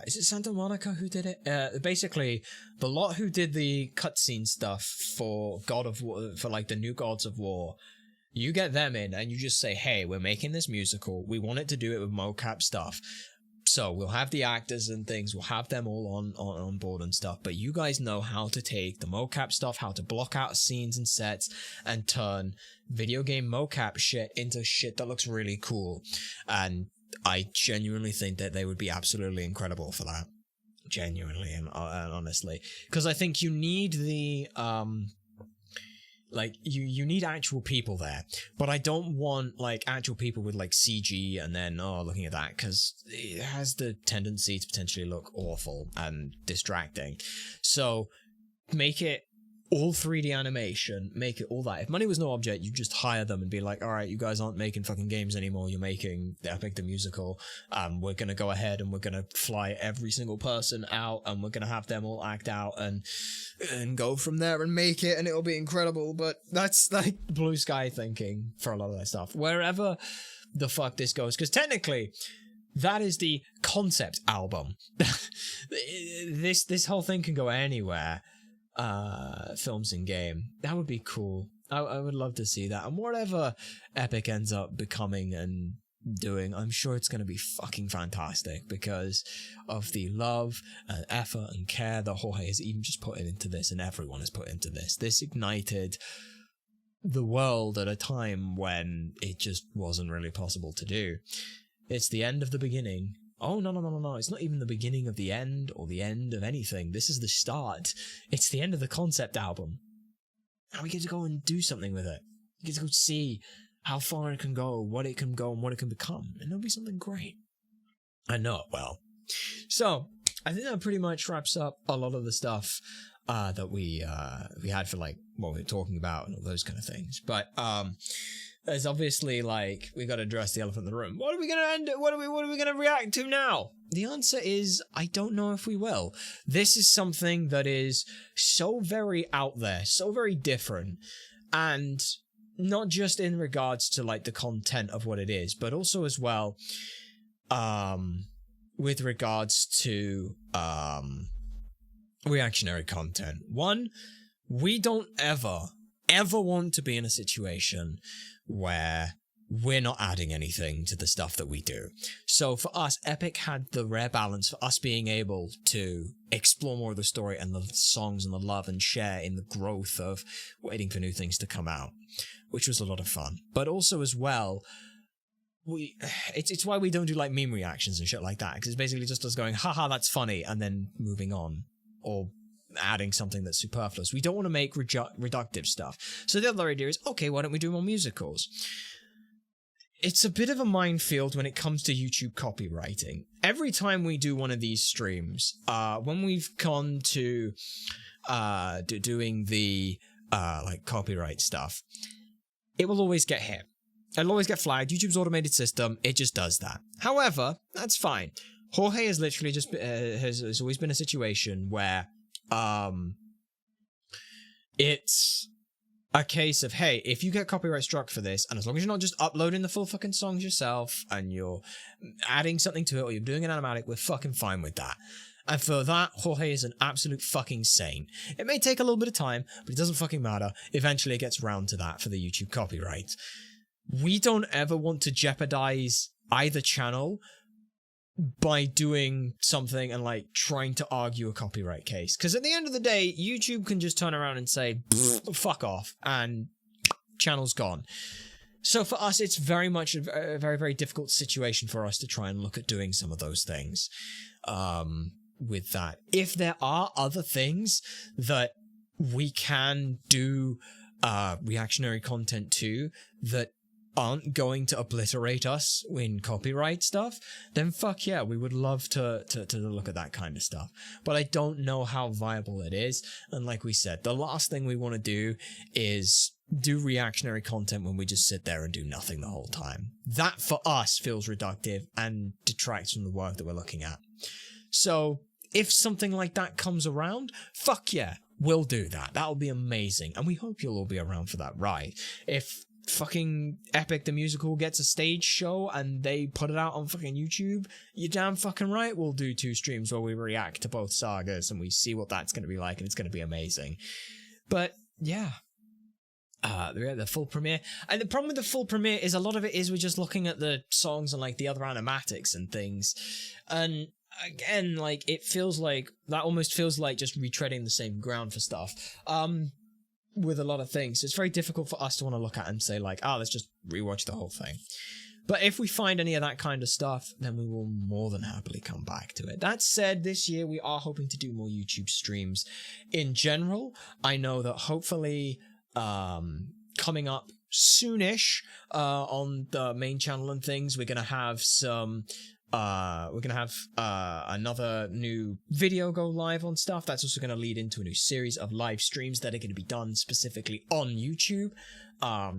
is it Santa Monica who did it? Basically the lot who did the cutscene stuff for God of War, for like the new Gods of War. You get them in and you just say, hey, we're making this musical. We want it to do it with mocap stuff. So we'll have the actors and things, we'll have them all on board and stuff, but you guys know how to take the mocap stuff, how to block out scenes and sets, and turn video game mocap shit into shit that looks really cool. And I genuinely think that they would be absolutely incredible for that. Genuinely and honestly. Because I think you need the... like, you need actual people there, but I don't want, like, actual people with, like, CG and then, looking at that, because it has the tendency to potentially look awful and distracting. So, make it all 3D animation, make it all that. If money was no object, you just hire them and be like, alright, you guys aren't making fucking games anymore, you're making the Epic the Musical, we're gonna go ahead and we're gonna fly every single person out, and we're gonna have them all act out and go from there and make it, and it'll be incredible. But that's like blue sky thinking for a lot of that stuff. Wherever the fuck this goes, because technically, that is the concept album. This whole thing can go anywhere. Films in game. That would be cool. I would love to see that. And whatever Epic ends up becoming and doing, I'm sure it's going to be fucking fantastic because of the love and effort and care that Jorge has even just put into this, and everyone has put into this. This ignited the world at a time when it just wasn't really possible to do. It's the end of the beginning. Oh, no. It's not even the beginning of the end or the end of anything. This is the start. It's the end of the concept album. Now we get to go and do something with it. We get to go see how far it can go, what it can go, and what it can become. And it'll be something great. I know it well. So, I think that pretty much wraps up a lot of the stuff that we had for, like, what we were talking about and all those kind of things. But, there's obviously, like, we got to address the elephant in the room. What are we going to react to now? The answer is, I don't know if we will. This is something that is so very out there, so very different, and not just in regards to, like, the content of what it is, but also as well, with regards to, reactionary content. One, we don't ever want to be in a situation where we're not adding anything to the stuff that we do. So for us, Epic had the rare balance for us being able to explore more of the story and the songs and the love and share in the growth of waiting for new things to come out, which was a lot of fun. But also as well, it's why we don't do like meme reactions and shit like that, because it's basically just us going, haha, that's funny, and then moving on, or adding something that's superfluous. We don't want to make reductive stuff. So the other idea is, okay, why don't we do more musicals? It's a bit of a minefield when it comes to YouTube copywriting. Every time we do one of these streams, when we've gone to doing the like copyright stuff, it will always get hit. It'll always get flagged. YouTube's automated system, it just does that. However, that's fine. Jorge has literally just has always been a situation where it's a case of, hey, if you get copyright struck for this, and as long as you're not just uploading the full fucking songs yourself, and you're adding something to it, or you're doing an animatic, we're fucking fine with that. And for that, Jorge is an absolute fucking saint. It may take a little bit of time, but it doesn't fucking matter. Eventually it gets round to that for the YouTube copyright. We don't ever want to jeopardize either channel by doing something and like trying to argue a copyright case, because at the end of the day, YouTube can just turn around and say fuck off, and channel's gone. So for us, it's very much a very, very difficult situation for us to try and look at doing some of those things with that. If there are other things that we can do reactionary content to that aren't going to obliterate us in copyright stuff, then fuck yeah, we would love to look at that kind of stuff. But I don't know how viable it is, and like we said, the last thing we want to do is do reactionary content when we just sit there and do nothing the whole time. That for us feels reductive and detracts from the work that we're looking at. So if something like that comes around, fuck yeah, we'll do that. That'll be amazing, and we hope you'll all be around for that ride. If fucking Epic the Musical gets a stage show and they put it out on fucking YouTube, you're damn fucking right we'll do 2 streams where we react to both sagas and we see what that's going to be like, and it's going to be amazing. But yeah, the full premiere, and the problem with the full premiere is a lot of it is we're just looking at the songs and like the other animatics and things, and again, like, it feels like that almost feels like just retreading the same ground for stuff with a lot of things. It's very difficult for us to want to look at and say like, oh, let's just rewatch the whole thing. But if we find any of that kind of stuff, then we will more than happily come back to it. That said, this year we are hoping to do more YouTube streams in general. I know that hopefully coming up soonish on the main channel and things, we're gonna have some another new video go live on stuff. That's also going to lead into a new series of live streams that are going to be done specifically on YouTube.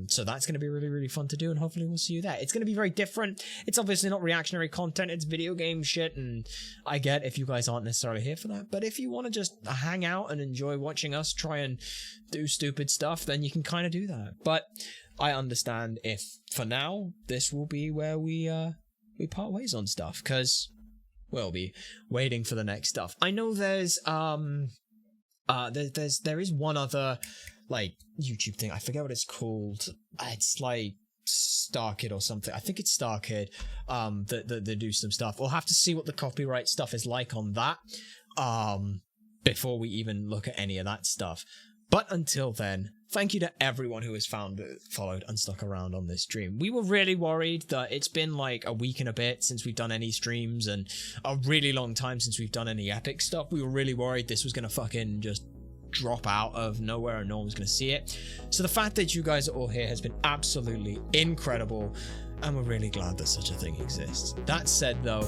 So that's going to be really, really fun to do, and hopefully we'll see you there. It's going to be very different. It's obviously not reactionary content, it's video game shit, and I get if you guys aren't necessarily here for that, but if you want to just hang out and enjoy watching us try and do stupid stuff, then you can kind of do that. But I understand if, for now, this will be where we part ways on stuff, because we'll be waiting for the next stuff. I know there is one other like YouTube thing. I forget what it's called. It's like StarKid or something. I think it's StarKid. That do some stuff. We'll have to see what the copyright stuff is like on that. Before we even look at any of that stuff. But until then, thank you to everyone who has followed and stuck around on this stream. We were really worried that it's been like a week and a bit since we've done any streams and a really long time since we've done any epic stuff. We were really worried this was going to fucking just drop out of nowhere and no one was going to see it. So the fact that you guys are all here has been absolutely incredible, and we're really glad that such a thing exists. That said though,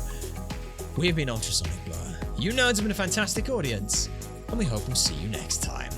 we've been Ultrasonic Blur. You nerds have been a fantastic audience, and we hope we'll see you next time.